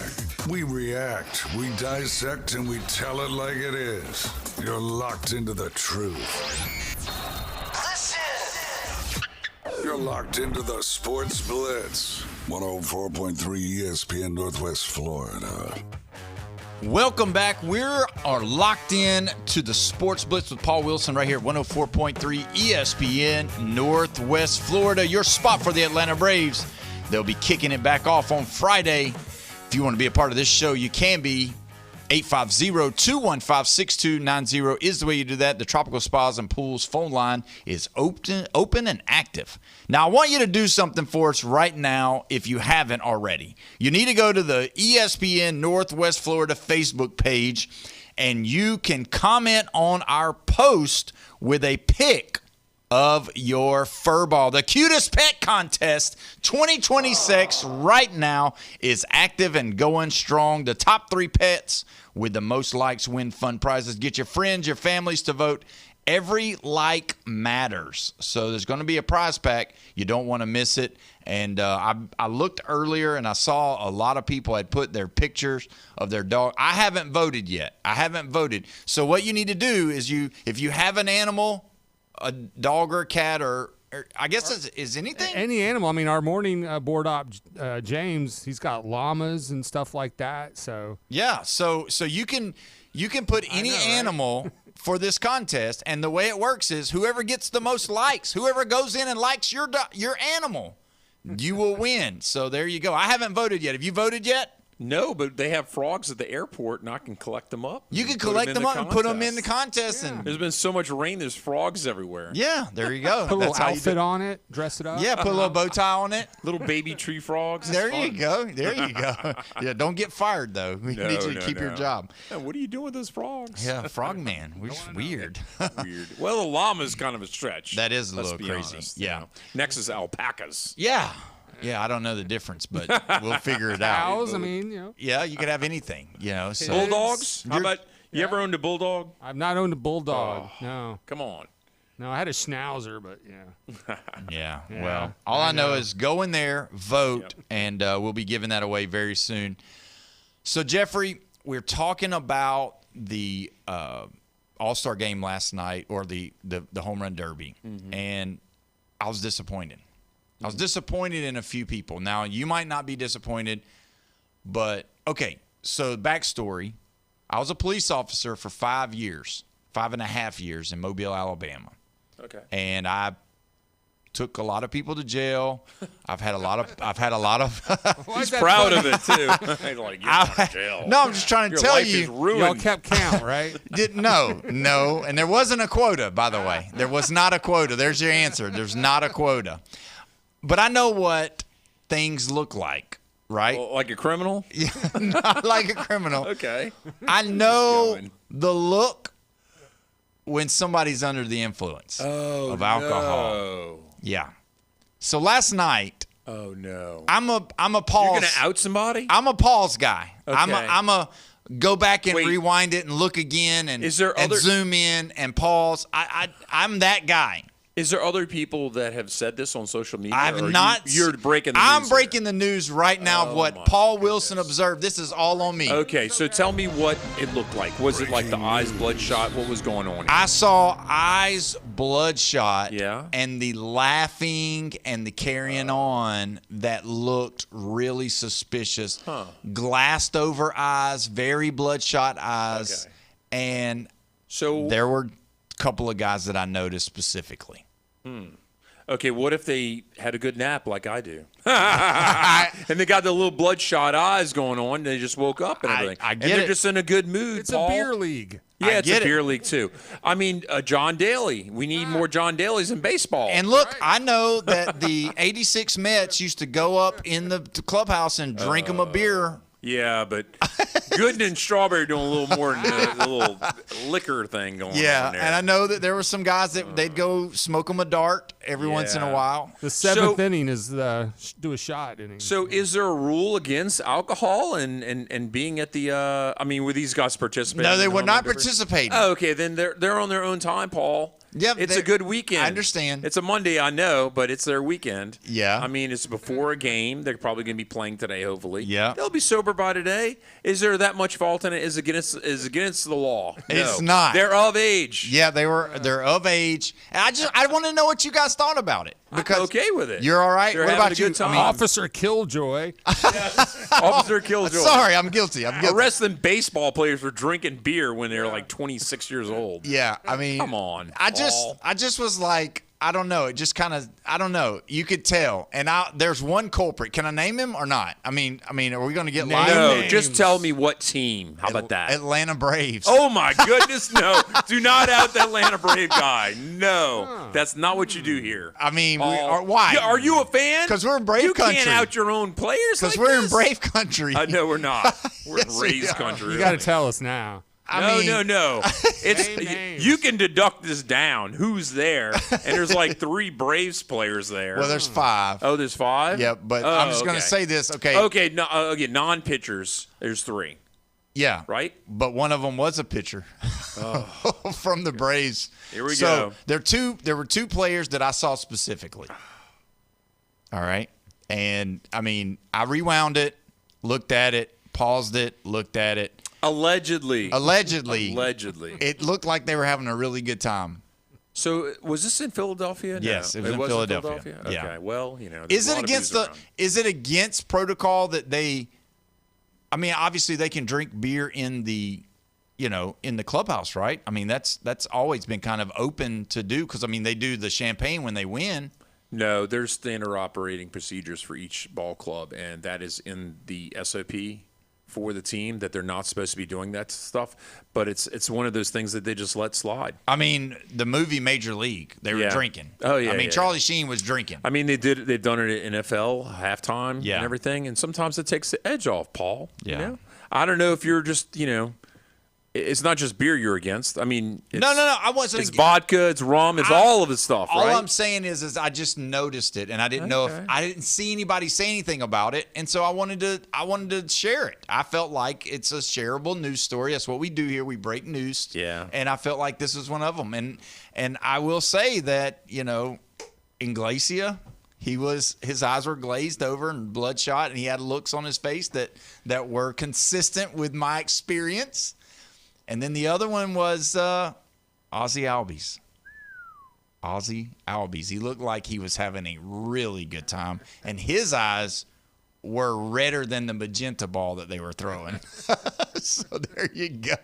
We react, we dissect, and we tell it like it is. You're locked into the truth. Listen! You're locked into the Sports Blitz. 104.3 ESPN Northwest Florida. Welcome back. We are locked in to the Sports Blitz with Paul Wilson right here at 104.3 ESPN Northwest Florida. Your spot for the Atlanta Braves. They'll be kicking it back off on Friday. If you want to be a part of this show, you can be. 850-215-6290 is the way you do that. The Tropical Spas and Pools phone line is open and active. Now, I want you to do something for us right now if you haven't already. You need to go to the ESPN Northwest Florida Facebook page, and you can comment on our post with a pic of your fur ball. The Cutest Pet Contest 2026 right now is active and going strong. The top 3 pets with the most likes win fun prizes. Get your friends, your families to vote. Every like matters. So there's going to be a prize pack. You don't want to miss it. And I looked earlier and I saw a lot of people had put their pictures of their dog. I haven't voted yet. So what you need to do is if you have an animal, a dog or a cat or I guess is anything? Any animal. I mean, our morning board op, James, he's got llamas and stuff like that. So yeah, so you can put any animal for this contest, and the way it works is whoever gets the most likes, whoever goes in and likes your animal, you will win. So there you go. I haven't voted yet. Have you voted yet? No, but they have frogs at the airport, and I can collect them up. You can collect them up and put them in the contest. Yeah. There's been so much rain, there's frogs everywhere. Yeah, there you go. Put a little outfit on it, dress it up. Yeah, put a little bow tie on it. Little baby tree frogs. There you go. Yeah, don't get fired, though. We need you to keep your job. Yeah, what are you doing with those frogs? Yeah, frogman. Weird. Weird. Well, a llama's kind of a stretch. That is a little crazy. Honest, yeah. You know. Next is alpacas. Yeah. Yeah, I don't know the difference, but we'll figure it out. Cows, I mean, you know. Yeah, you could have anything, you know. So. Bulldogs? How about you ever owned a bulldog? I've not owned a bulldog. No. Come on. No, I had a schnauzer, but yeah. Yeah. Well, all I know is go in there, vote, and we'll be giving that away very soon. So, Jeffrey, we're talking about the All-Star game last night, or the Home Run Derby, and I was disappointed. I was disappointed in a few people. Now, you might not be disappointed, but, okay, so backstory. I was a police officer for 5.5 years in Mobile, Alabama. Okay. And I took a lot of people to jail. I've had a lot of He's proud of it, too. Like, you're out of jail. No, I'm just trying to tell you. Y'all kept count, right? No. And there wasn't a quota, by the way. There was not a quota. There's your answer. There's not a quota. But I know what things look like, right? Well, like a criminal? Yeah, not like a criminal. Okay. I know the look when somebody's under the influence of alcohol. No. Yeah. So last night. Oh no. I'm a pause. You're gonna out somebody? I'm a pause guy. Okay. I'm a go back and rewind it and look again and zoom in and pause. I'm that guy. Is there other people that have said this on social media? I have not. You're breaking the news. I'm breaking the news right now of what Paul Wilson observed. This is all on me. Okay, so tell me what it looked like. Was it like the eyes bloodshot? What was going on here? I saw eyes bloodshot Yeah. and the laughing and the carrying on that looked really suspicious. Glassed over eyes, very bloodshot eyes. Okay. And so there were a couple of guys that I noticed specifically. Okay, what if they had a good nap like I do? And they got the little bloodshot eyes going on, and they just woke up and everything. I get and they're it. just in a good mood, It's Paul. a beer league. Yeah, it's a beer league, too. I mean, John Daly. We need more John Dalys in baseball. And look, I know that the 86 Mets used to go up in the clubhouse and drink them a beer. Yeah, but Gooden and Strawberry doing a little more than the little liquor thing going on there. And I know that there were some guys that they'd go smoke them a dart every once in a while. The seventh inning is do a shot inning. So is there a rule against alcohol and being at the I mean, were these guys participating? No, they in the were home not run derby? participating. Oh, okay, then they're on their own time, Paul. Yep, it's a good weekend. I understand. It's a Monday, I know, but it's their weekend. Yeah. I mean, it's before a game. They're probably going to be playing today, hopefully. Yeah. They'll be sober by today. Is there that much fault in it? Is against the law? No. It's not. They're of age. Yeah, they're of age. And I want to know what you guys thought about it. Because I'm okay with it. You're all right? They're what having about a you? good time. Officer Killjoy. Officer Killjoy. Sorry, I'm guilty. Arresting baseball players for drinking beer when they're like 26 years old. Yeah, I mean, come on. I just was like, I don't know. It just kind of, I don't know. You could tell. And there's one culprit. Can I name him or not? I mean, are we going to get live No, names? just tell me what team. How about that? Atlanta Braves. Oh, my goodness, no. Do not out the Atlanta Brave guy. No. That's not what you do here. I mean, why? Are you a fan? Because we're in Brave country. You can't out your own players Because like we're this? in Brave country. No, we're not. We're Yes, in we Rays are. country. You got to tell us now. No. It's you can deduct this down. Who's there? And there's like 3 Braves players there. Well, there's 5. Oh, there's 5? Yeah, but I'm just going to say this. Okay. Okay, non-pitchers, there's 3. Yeah. Right? But one of them was a pitcher from the Braves. Here we go. There were 2 players that I saw specifically. All right. And, I mean, I rewound it, looked at it, paused it, looked at it. Allegedly. It looked like they were having a really good time. So was this in Philadelphia? Yes, it was in Philadelphia. Okay, Yeah. well, Is it against protocol that they? I mean, obviously they can drink beer in the clubhouse, right? I mean, that's always been kind of open to do because I mean they do the champagne when they win. No, there's standard operating procedures for each ball club, and that is in the SOP for the team that they're not supposed to be doing that stuff. But it's one of those things that they just let slide. I mean, the movie Major League, they were drinking. Oh yeah. I mean, Charlie Sheen was drinking. I mean, they've done it at NFL halftime and everything, and sometimes it takes the edge off, Paul. Yeah. You know? I don't know if you're just it's not just beer you're against. I mean, No. I wasn't. It's vodka, it's rum, it's all of the stuff, all right? I'm saying is I just noticed it, and I didn't know if I didn't see anybody say anything about it, and so I wanted to share it. I felt like it's a shareable news story. That's what we do here. We break news. Yeah. And I felt like this was one of them, and I will say that Inglacia, his eyes were glazed over and bloodshot, and he had looks on his face that were consistent with my experience. And then the other one was Ozzy Albies. Ozzy Albies. He looked like he was having a really good time. And his eyes were redder than the magenta ball that they were throwing. So there you go.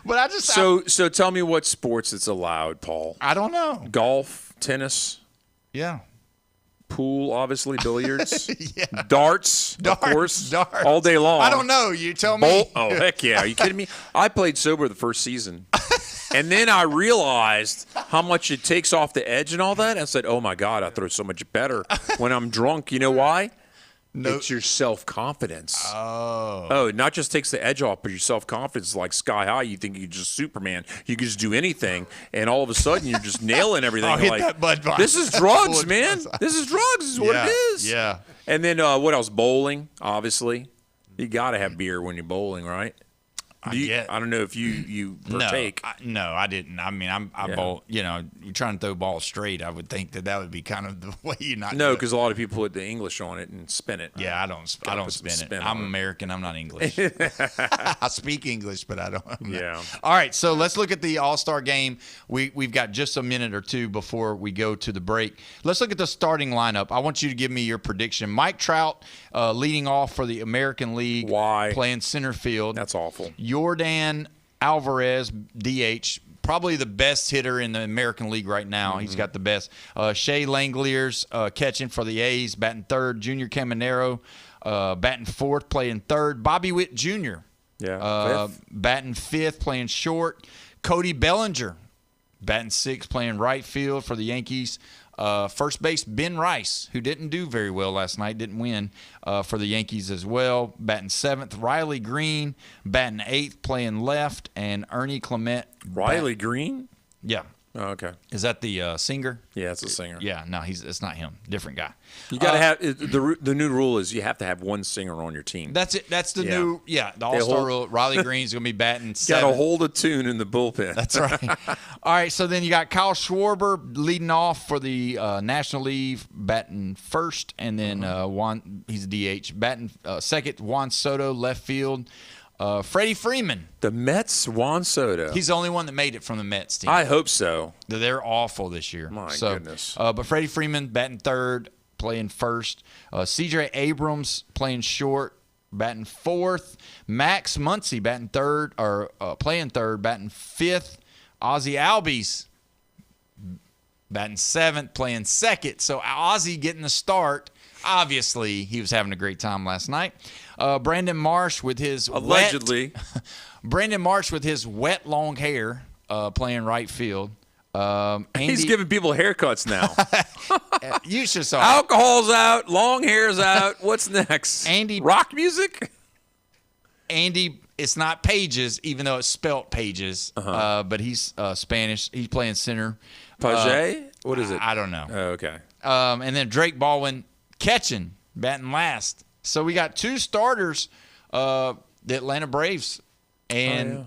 But I just So tell me what sports it's allowed, Paul. I don't know. Golf, tennis, Yeah. pool, obviously, billiards, Yeah. darts, of course, darts. all day long. I don't know. You tell me. Oh, heck yeah. Are you kidding me? I played sober the first season. And then I realized how much it takes off the edge and all that. And I said, oh, my God, I throw so much better when I'm drunk. You know why? No. It's your self-confidence. Oh. Oh, it not just takes the edge off, but your self-confidence is like sky high. You think you're just Superman. You can just do anything, and all of a sudden you're just nailing everything. Oh, hit like, that bud button. this is drugs, man. This is drugs is what it is. Yeah. And then what else? Bowling, obviously. You got to have beer when you're bowling, right? I don't know if you partake. No, I didn't. I mean, I bowl. You're trying to throw balls straight. I would think that would be kind of the way you not. No, because a lot of people put the English on it and spin it. Yeah, I don't spin it. I'm American. I'm not English. I speak English, but I don't. Yeah. All right, so let's look at the All-Star game. We've got just a minute or two before we go to the break. Let's look at the starting lineup. I want you to give me your prediction. Mike Trout leading off for the American League. Why? Playing center field. That's awful. Yordan Alvarez, DH, probably the best hitter in the American League right now. Mm-hmm. He's got the best. Shea Langeliers catching for the A's, batting third. Junior Caminero batting fourth, playing third. Bobby Witt Jr. Batting fifth, playing short. Cody Bellinger batting sixth, playing right field for the Yankees. First base, Ben Rice, who didn't do very well last night, didn't win for the Yankees as well. Batting seventh, Riley Green, batting eighth, playing left, and Ernie Clement. Riley Green? Yeah. Oh, okay. Is that the singer? Yeah, it's a singer. Yeah, no, it's not him. Different guy. You got to have the new rule is you have to have one singer on your team. That's it. That's the new the All-Star rule. Riley Green's going to be batting 7. Got to hold a tune in the bullpen. That's right. All right, so then you got Kyle Schwarber leading off for the National League, batting first, and then he's a DH. Batting second, Juan Soto, left field. Freddie Freeman. The Mets, Juan Soto. He's the only one that made it from the Mets team. I hope so. They're awful this year. My goodness. But Freddie Freeman batting third, playing first. C.J. Abrams playing short, batting fourth. Max Muncy batting third, or playing third, batting fifth. Ozzie Albies batting seventh, playing second. So Ozzie getting the start. Obviously, he was having a great time last night. Brandon Marsh with his Brandon Marsh with his wet long hair playing right field. He's giving people haircuts now. You should saw alcohol's out, long hair's out. What's next? Rock music. Andy, it's not Pages, even though it's spelt Pages. But he's Spanish. He's playing center. Page? What is it? I don't know. Oh, okay. And then Drake Baldwin catching, batting last. So we got 2 starters, the Atlanta Braves, and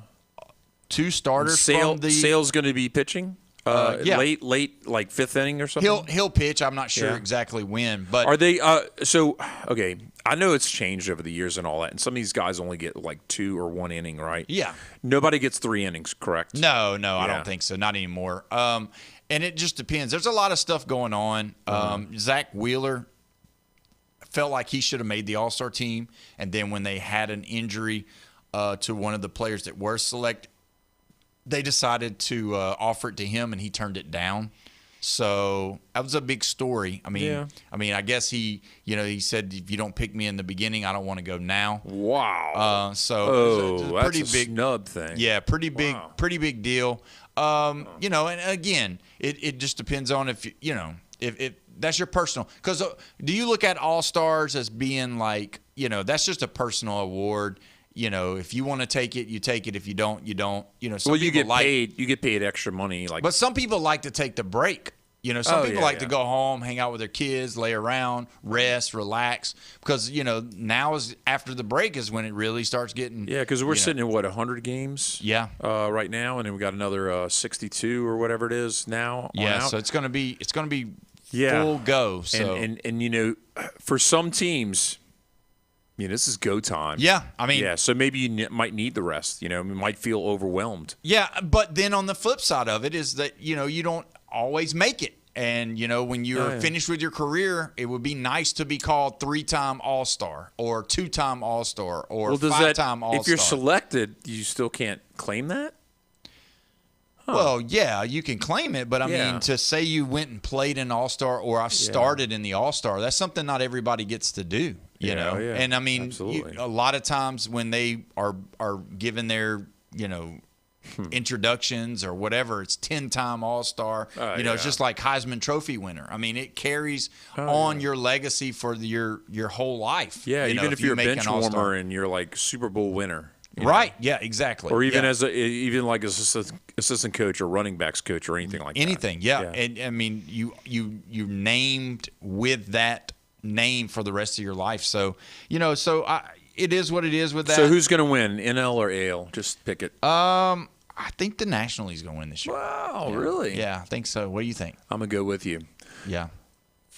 2 starters from the Sale's going to be pitching. Late, like 5th inning or something. He'll pitch. I'm not sure exactly when, but are they? Okay. I know it's changed over the years and all that, and some of these guys only get like 2 or 1 inning, right? Yeah. Nobody gets 3 innings, correct? No, I don't think so. Not anymore. And it just depends. There's a lot of stuff going on. Zach Wheeler felt like he should have made the All-Star team, and then when they had an injury to one of the players that were selected, they decided to offer it to him, and he turned it down. So that was a big story. I mean, I guess he said, if you don't pick me in the beginning, I don't want to go now. Wow. It's a pretty that's a big snub thing. Yeah, pretty big deal. And again, it just depends on if that's your personal. Because do you look at All-Stars as being like, that's just a personal award. If you want to take it, you take it. If you don't, you don't. Some you people get paid extra money. But some people like to take the break. Some people like to go home, hang out with their kids, lay around, rest, relax. Because now is after the break is when it really starts getting. Yeah, because we're sitting in 100 games. Yeah. Right now, and then we got another 62 or whatever it is now. Yeah. So it's gonna be full go. So and for some teams. This is go time. Yeah, I mean, so maybe you might need the rest. You might feel overwhelmed. Yeah, but then on the flip side of it is that you don't always make it, and when you're finished with your career, it would be nice to be called 3-time All-Star or 2-time All-Star or 5-time All-Star. If you're selected, you still can't claim that. Huh. Well, yeah, you can claim it, but I mean, to say you went and played in All-Star or I've started in the All-Star, that's something not everybody gets to do. You know, and I mean, a lot of times when they are given their introductions or whatever, it's 10-time All-Star. It's just like Heisman Trophy winner. I mean, it carries on your legacy for your whole life. Yeah, even if you're a bench warmer and you're like Super Bowl winner. Right. Yeah. Exactly. Or even even like assistant coach or running backs coach or anything like that. Anything. Yeah. And I mean, you named with that name for the rest of your life. So it is what it is with that. So who's going to win, NL or AL? Just pick it. I think the National League's going to win this year. Wow, really? Yeah, I think so. What do you think? I'm going to go with you. Yeah.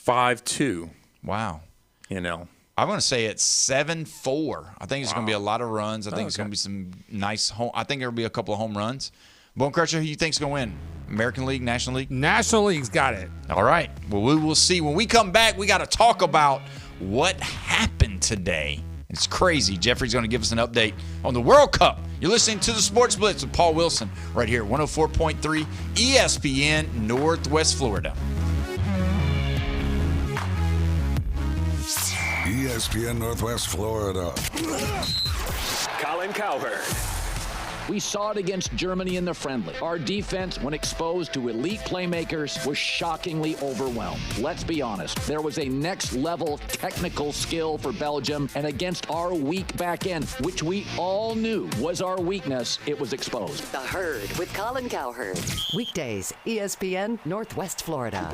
5-2. Wow. NL. I'm going to say it's 7-4. I think it's going to be a lot of runs. I think it's going to be some nice home. I think there will be a couple of home runs. Bone Crusher, who you think's going to win? American League, National League? National League's got it. All right. Well, we will see. When we come back, we got to talk about what happened today. It's crazy. Jeffrey's going to give us an update on the World Cup. You're listening to the Sports Blitz with Paul Wilson right here at 104.3 ESPN Northwest Florida. ESPN Northwest Florida. Colin Cowherd. We saw it against Germany in the friendly. Our defense, when exposed to elite playmakers, was shockingly overwhelmed. Let's be honest. There was a next-level technical skill for Belgium, and against our weak back end, which we all knew was our weakness, it was exposed. The Herd with Colin Cowherd. Weekdays, ESPN Northwest Florida.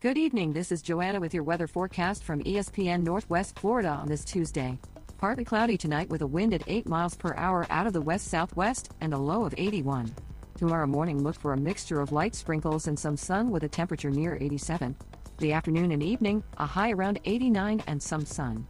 Good evening, this is Joanna with your weather forecast from ESPN Northwest Florida on this Tuesday. Partly cloudy tonight with a wind at 8 miles per hour out of the west-southwest and a low of 81. Tomorrow morning, look for a mixture of light sprinkles and some sun with a temperature near 87. The afternoon and evening, a high around 89 and some sun.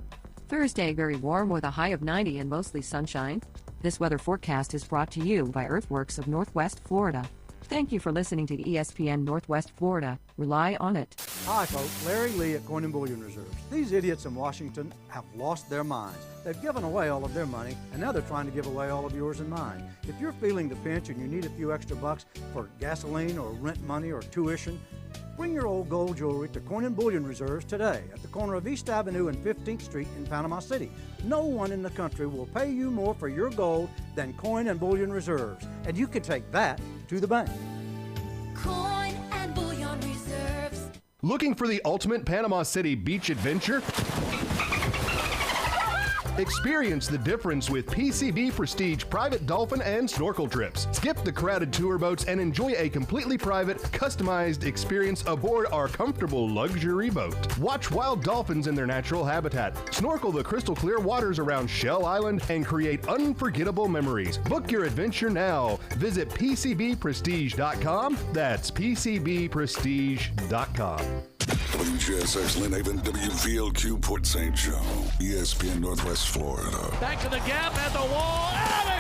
Thursday, very warm with a high of 90 and mostly sunshine. This weather forecast is brought to you by Earthworks of Northwest Florida. Thank you for listening to ESPN Northwest Florida. Rely on it. Hi, folks. Larry Lee at Coin and Bullion Reserves. These idiots in Washington have lost their minds. They've given away all of their money, and now they're trying to give away all of yours and mine. If you're feeling the pinch and you need a few extra bucks for gasoline or rent money or tuition, bring your old gold jewelry to Coin and Bullion Reserves today at the corner of East Avenue and 15th Street in Panama City. No one in the country will pay you more for your gold than Coin and Bullion Reserves, and you can take that to the bank. Coin and Bullion Reserves. Looking for the ultimate Panama City beach adventure? Experience the difference with PCB Prestige private dolphin and snorkel trips. Skip the crowded tour boats and enjoy a completely private, customized experience aboard our comfortable luxury boat. Watch wild dolphins in their natural habitat, snorkel the crystal clear waters around Shell Island, and create unforgettable memories. Book your adventure now. Visit PCBprestige.com. That's PCBprestige.com. WJSX Lynn Haven, WVLQ Port St. Joe, ESPN Northwest Florida. Back to the gap at the wall. Out of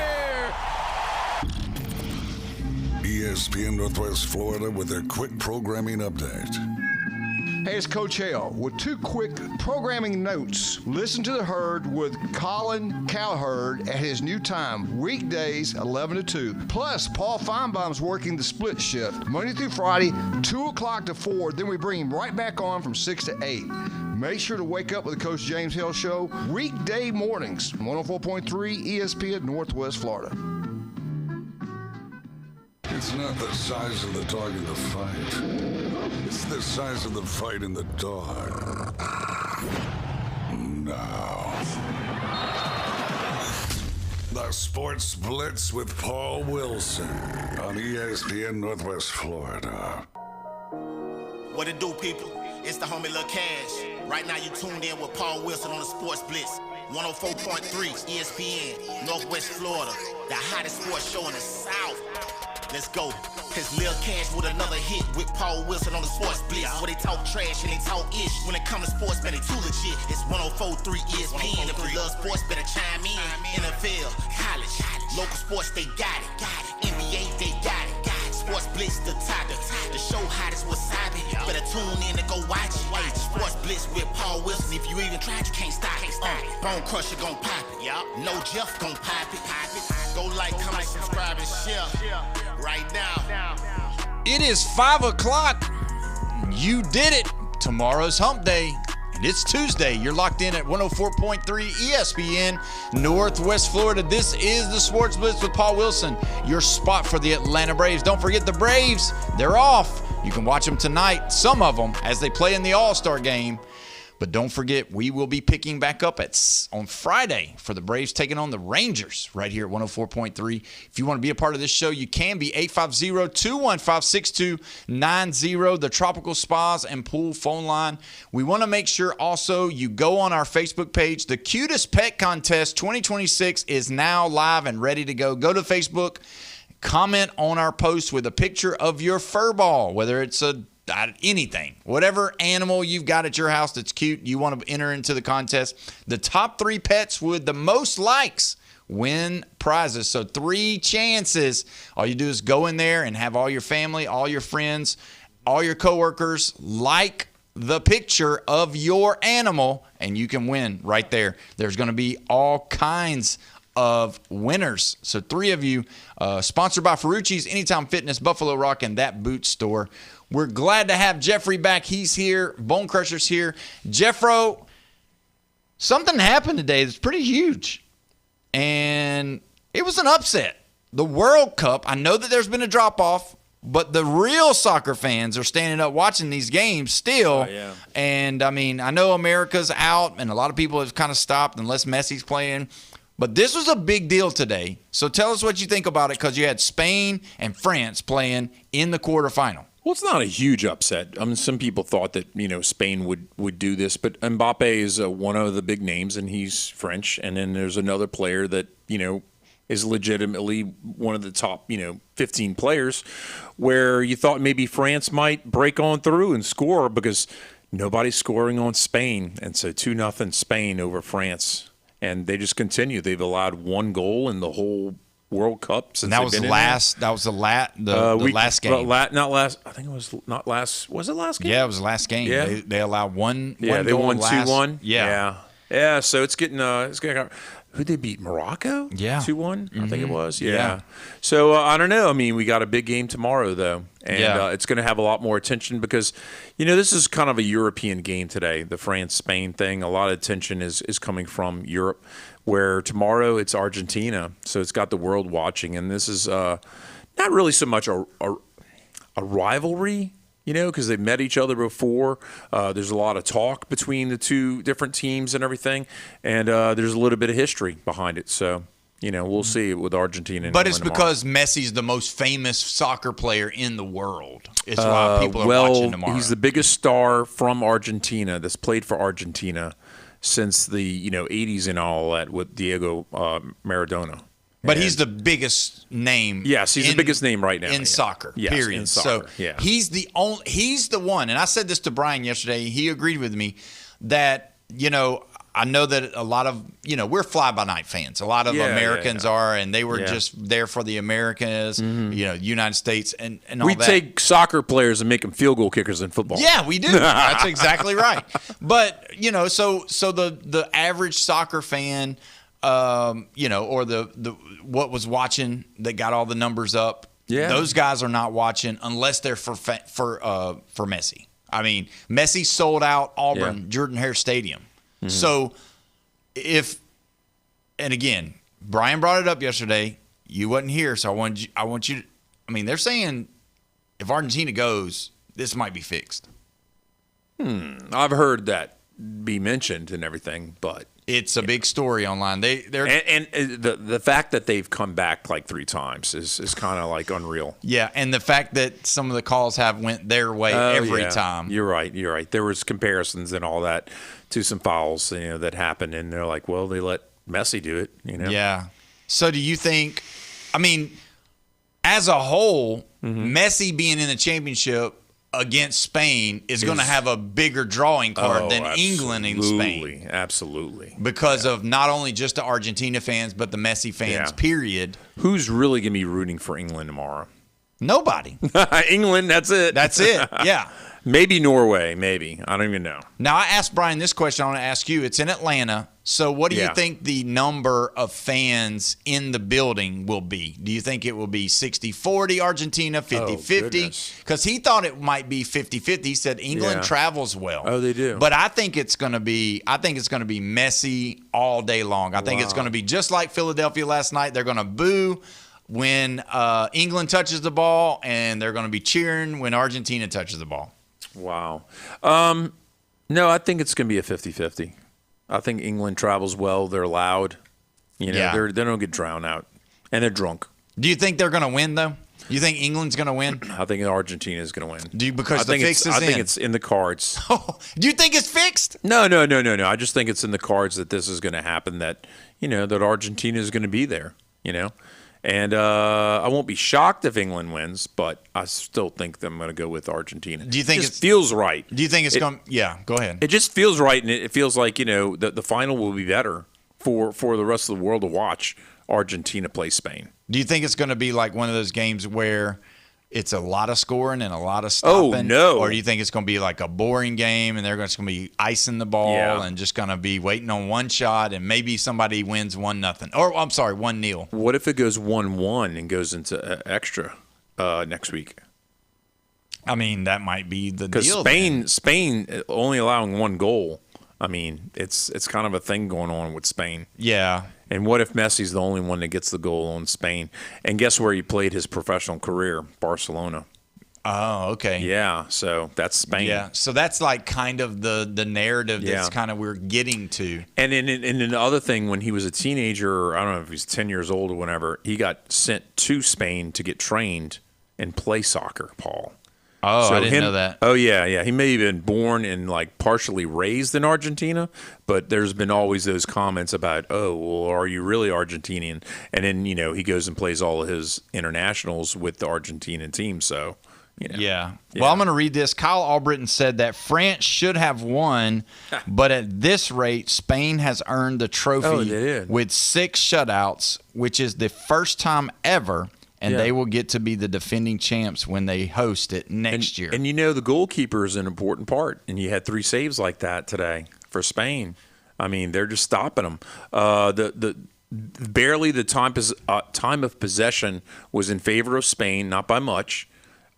here! ESPN Northwest Florida with their quick programming update. Hey, it's Coach Hale with two quick programming notes. Listen to The Herd with Colin Cowherd at his new time, weekdays 11 to 2. Plus, Paul Feinbaum's working the split shift, Monday through Friday, 2 o'clock to 4. Then we bring him right back on from 6 to 8. Make sure to wake up with the Coach James Hill Show weekday mornings, 104.3 ESPN Northwest Florida. It's not the size of the dog in the fight. It's the size of the fight in the dog. Now, the Sports Blitz with Paul Wilson on ESPN Northwest Florida. What it do, people? It's the homie Lil Cash. Right now you tuned in with Paul Wilson on the Sports Blitz. 104.3 ESPN Northwest Florida. The hottest sports show in the South. Let's go. It's Lil Cash with another hit with Paul Wilson on the Sports Blitz. Where they talk trash and they talk ish. When it comes to sports, man, they too legit. It's 104.3 ESPN. If you love sports, better chime in. NFL, college, local sports, they got it. NBA, they got it. Sports Blitz, the topic. The show hottest wasabi. Better tune in and go watch it. Hey, Sports Blitz with Paul Wilson. If you even tried, you can't stop it. Bone Crusher gon' pop it. No Jeff gon' pop it. Go like, comment, subscribe, and share. Right now. It is 5 o'clock. You did it. Tomorrow's hump day. And it's Tuesday. You're locked in at 104.3 ESPN Northwest Florida. This is the Sports Blitz with Paul Wilson, your spot for the Atlanta Braves. Don't forget the Braves. They're off. You can watch them tonight, some of them, as they play in the All-Star game. But don't forget, we will be picking back up on Friday for the Braves taking on the Rangers right here at 104.3. If you want to be a part of this show, you can be 850-215-6290, the Tropical Spas and Pool phone line. We want to make sure also you go on our Facebook page. The Cutest Pet Contest 2026 is now live and ready to go. Go to Facebook, comment on our post with a picture of your fur ball, whether it's anything, whatever animal you've got at your house that's cute, you want to enter into the contest. The top 3 pets with the most likes win prizes. So 3 chances. All you do is go in there and have all your family, all your friends, all your coworkers like the picture of your animal, and you can win right there. There's going to be all kinds of winners. So 3 of you, sponsored by Ferrucci's, Anytime Fitness, Buffalo Rock, and That Boot Store. We're glad to have Jeffrey back. He's here. Bone Crusher's here. Jeffro, something happened today that's pretty huge. and it was an upset. The World Cup, I know that there's been a drop-off, but the real soccer fans are standing up watching these games still. Oh, yeah. And, I mean, I know America's out, and a lot of people have kind of stopped unless Messi's playing. But this was a big deal today. So tell us what you think about it, because you had Spain and France playing in the quarterfinal. Well, it's not a huge upset. I mean, some people thought that, Spain would do this, but Mbappe is one of the big names, and he's French. And then there's another player that, is legitimately one of the top, 15 players, where you thought maybe France might break on through and score because nobody's scoring on Spain. And so 2-0 Spain over France. And they just continue. They've allowed one goal in the whole World Cup since that was the last. That was the last game. Not last. I think it was not last. Was it last game? Yeah, it was the last game. Yeah. They allowed one. Yeah, they won 2-1. Yeah. Yeah. So it's getting. Who'd they beat? Morocco? Yeah. 2-1, I think it was. Yeah. Yeah. So I don't know. I mean, we got a big game tomorrow, though. And Yeah. It's going to have a lot more attention because, this is kind of a European game today, the France-Spain thing. A lot of attention is coming from Europe, where tomorrow it's Argentina. So it's got the world watching. And this is not really so much a rivalry, because they've met each other before. There's a lot of talk between the two different teams and everything, and there's a little bit of history behind it. So, we'll see with Argentina. And But it's England because Messi's the most famous soccer player in the world. It's why people are watching tomorrow. He's the biggest star from Argentina that's played for Argentina since the 80s and all that with Diego Maradona. But he's the biggest name. Yes, he's the biggest name right now in soccer. Yes, period. in soccer. So he's the one. And I said this to Brian yesterday. He agreed with me that I know that a lot of we're fly-by-night fans. A lot of Americans are, and they were just there for the Americas. United States and all we that. take soccer players and make them field goal kickers in football. Yeah, we do. That's exactly right. But so the average soccer fan. Or the what was watching that got all the numbers up. Yeah, those guys are not watching unless they're for Messi. I mean, Messi sold out Auburn Jordan-Hare Stadium. Mm-hmm. So and again, Brian brought it up yesterday. You wasn't here, so I want you to. I mean, they're saying if Argentina goes, this might be fixed. I've heard that be mentioned and everything, but. It's a big story online. They're and the fact that they've come back like 3 times is kind of like unreal. Yeah, and the fact that some of the calls have went their way every time. You're right. There was comparisons and all that to some fouls that happened, and they're like, well, they let Messi do it. Yeah. So do you think? I mean, as a whole, Messi being in the championship against Spain is going to have a bigger drawing card than England and Spain. Absolutely. Because of not only just the Argentina fans, but the Messi fans, period. Who's really going to be rooting for England tomorrow? Nobody. England, that's it. That's it, yeah. Maybe Norway, maybe. I don't even know. Now, I asked Brian this question. I want to ask you. It's in Atlanta. So what do you think the number of fans in the building will be? Do you think it will be 60-40 Argentina, 50-50? Because he thought it might be 50-50. He said England travels well. Oh, they do. But I think it's going to be Messi all day long. I think it's going to be just like Philadelphia last night. They're going to boo when England touches the ball, and they're going to be cheering when Argentina touches the ball. Wow. No, I think it's going to be a 50-50. I think England travels well. They're loud. They don't get drowned out. And they're drunk. Do you think they're going to win, though? You think England's going to win? I think Argentina is going to win. Do you, because the fix is in? I think it's in the cards. Do you think it's fixed? No. I just think it's in the cards that this is going to happen, that Argentina is going to be there, And I won't be shocked if England wins, but I still think I'm going to go with Argentina. Do you think it feels right? Do you think it's going? Yeah, go ahead. It just feels right, and it feels like the final will be better for the rest of the world to watch Argentina play Spain. Do you think it's going to be like one of those games where it's a lot of scoring and a lot of stopping? Oh, no. Or do you think it's going to be like a boring game and they're just going to be icing the ball and just going to be waiting on one shot and maybe somebody wins 1-0? Or, I'm sorry, 1-0. What if it goes 1-1 and goes into extra next week? I mean, that might be the deal. Because Spain only allowing 1 goal. I mean, it's kind of a thing going on with Spain. Yeah. And what if Messi's the only one that gets the goal on Spain? And guess where he played his professional career? Barcelona. Oh, okay. Yeah, so that's Spain. Yeah, so that's like kind of the narrative that's kind of we're getting to. And then the other thing, when he was a teenager, I don't know if he's 10 years old or whatever, he got sent to Spain to get trained and play soccer, Paul. Oh, so I didn't know that. Oh, yeah. He may have been born and like partially raised in Argentina, but there's been always those comments about, oh, well, are you really Argentinian? And then, he goes and plays all of his internationals with the Argentinian team, so... Yeah. Well, I'm going to read this. Kyle Albritton said that France should have won, but at this rate, Spain has earned the trophy with 6 shutouts, which is the first time ever, and they will get to be the defending champs when they host it next year. And the goalkeeper is an important part, and you had 3 saves like that today for Spain. I mean, they're just stopping them. Barely the time of possession was in favor of Spain, not by much.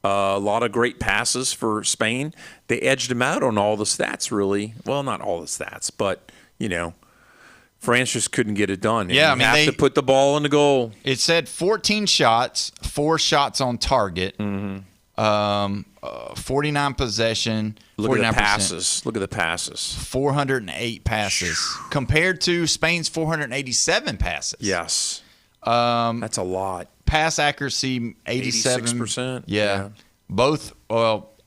A lot of great passes for Spain. They edged them out on all the stats, really. Well, not all the stats, but, France just couldn't get it done. Yeah, you have to put the ball in the goal. It said 14 shots, 4 shots on target, 49 possession, Look at the passes. 408 passes compared to Spain's 487 passes. Yes. That's a lot. Pass accuracy, 86%. Yeah. Both,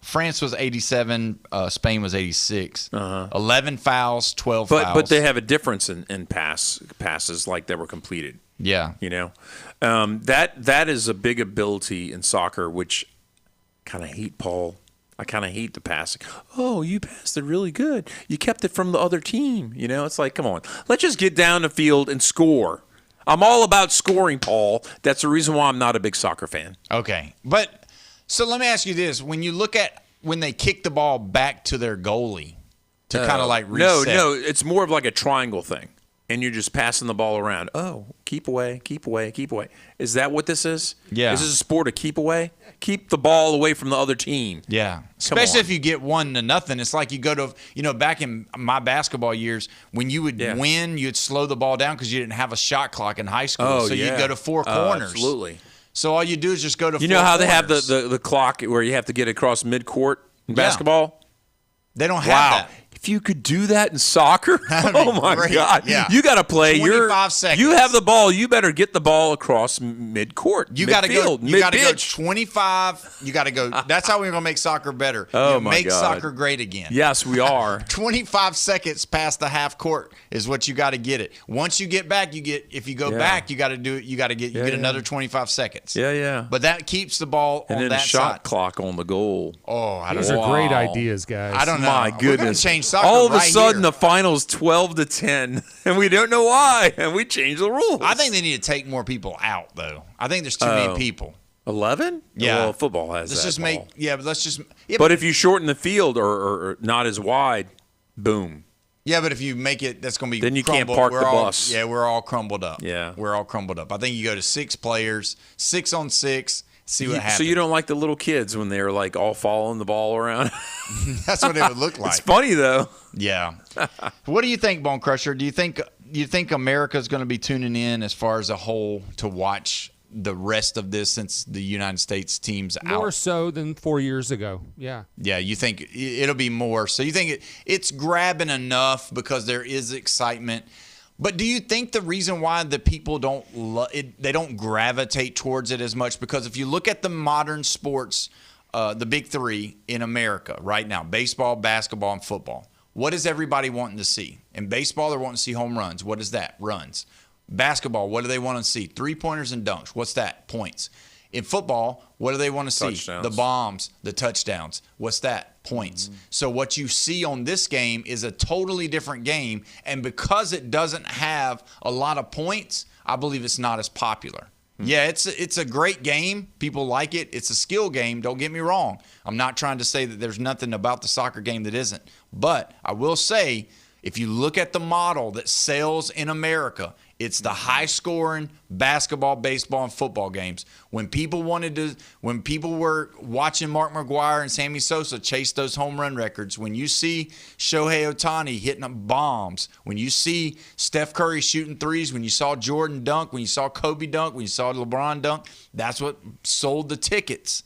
France was 87, Spain was 86. 11 fouls, 12 fouls. But they have a difference in passes like that were completed. Yeah. That is a big ability in soccer, which I kind of hate, Paul. I kind of hate the passing. Oh, you passed it really good. You kept it from the other team. It's like, come on. Let's just get down the field and score. I'm all about scoring, Paul. That's the reason why I'm not a big soccer fan. Okay. But so let me ask you this. When you look at when they kick the ball back to their goalie to kind of like reset. No. It's more of like a triangle thing. And you're just passing the ball around. Oh, keep away, keep away, keep away. Is that what this is? Yeah. Is this a sport of keep away? Keep the ball away from the other team. Yeah. Especially if you get 1-0. It's like you go to, back in my basketball years, when you would win, you'd slow the ball down because you didn't have a shot clock in high school. Oh, so you'd go to 4 corners. Absolutely. So all you do is just go to 4 corners. You know how they have the clock where you have to get across midcourt in basketball? They don't have that. If you could do that in soccer, oh my God! Yeah. You got to play. 25 seconds. You have the ball. You better get the ball across midcourt. You got to go. You got to go 25. You got to go. That's how we're gonna make soccer better. Oh my make God. soccer great again. Yes, we are. 25 seconds past the half court is what you got to get it. Once you get back, if you go back, you got to do it. You got to get another 25 seconds. Yeah. But that keeps the ball and on then that a shot side. clock on the goal. Oh, I don't These know. are great ideas, guys. I don't know. My We're gonna goodness. change soccer All of a right sudden, here. the final's 12-10, and we don't know why, and we changed the rules. I think they need to take more people out, though. I think there's too many people. 11? Yeah. Well, football has Let's that. just make. Paul. Yeah, but let's just. Yeah, But if you shorten the field or not as wide, boom. Yeah, but if you make it, that's going to be Then you can't crumbled. park We're the all- bus. Yeah, we're all crumbled up. Yeah. We're all crumbled up. I think you go to 6 players, 6 on 6, see what happens. So you don't like the little kids when they're like all following the ball around? That's what it would look like. It's funny though. Yeah. What do you think, Bone Crusher? Do you think America's going to be tuning in as far as a whole to watch the rest of this since the United States team's out? More so than 4 years ago. Yeah. Yeah, you think it'll be more. So you think it's grabbing enough because there is excitement. But do you think the reason why the people they don't gravitate towards it as much? Because if you look at the modern sports, the big 3 in America right now, baseball, basketball, and football, what is everybody wanting to see? In baseball, they're wanting to see home runs. What is that? Runs. Basketball, what do they want to see? 3-pointers and dunks. What's that? Points. In football, what do they want to see? Touchdowns. The bombs, the touchdowns. What's that? Points. So what you see on this game is a totally different game, and because it doesn't have a lot of points, I believe it's not as popular. Yeah, it's a great game. People like it. It's a skill game. Don't get me wrong. I'm not trying to say that there's nothing about the soccer game that isn't. But I will say, if you look at the model that sells in America, It's the high-scoring basketball, baseball, and football games. When people were watching Mark McGwire and Sammy Sosa chase those home run records, when you see Shohei Ohtani hitting up bombs, when you see Steph Curry shooting threes, when you saw Jordan dunk, when you saw Kobe dunk, when you saw LeBron dunk, that's what sold the tickets.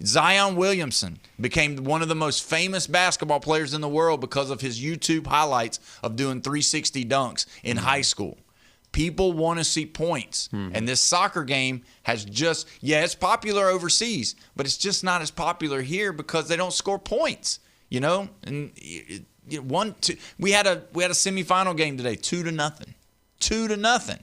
Zion Williamson became one of the most famous basketball players in the world because of his YouTube highlights of doing 360 dunks in high school. People want to see points. And this soccer game has just, it's popular overseas, but it's just not as popular here because they don't score points, you know? And we had a semifinal game today, 2-0. 2-0.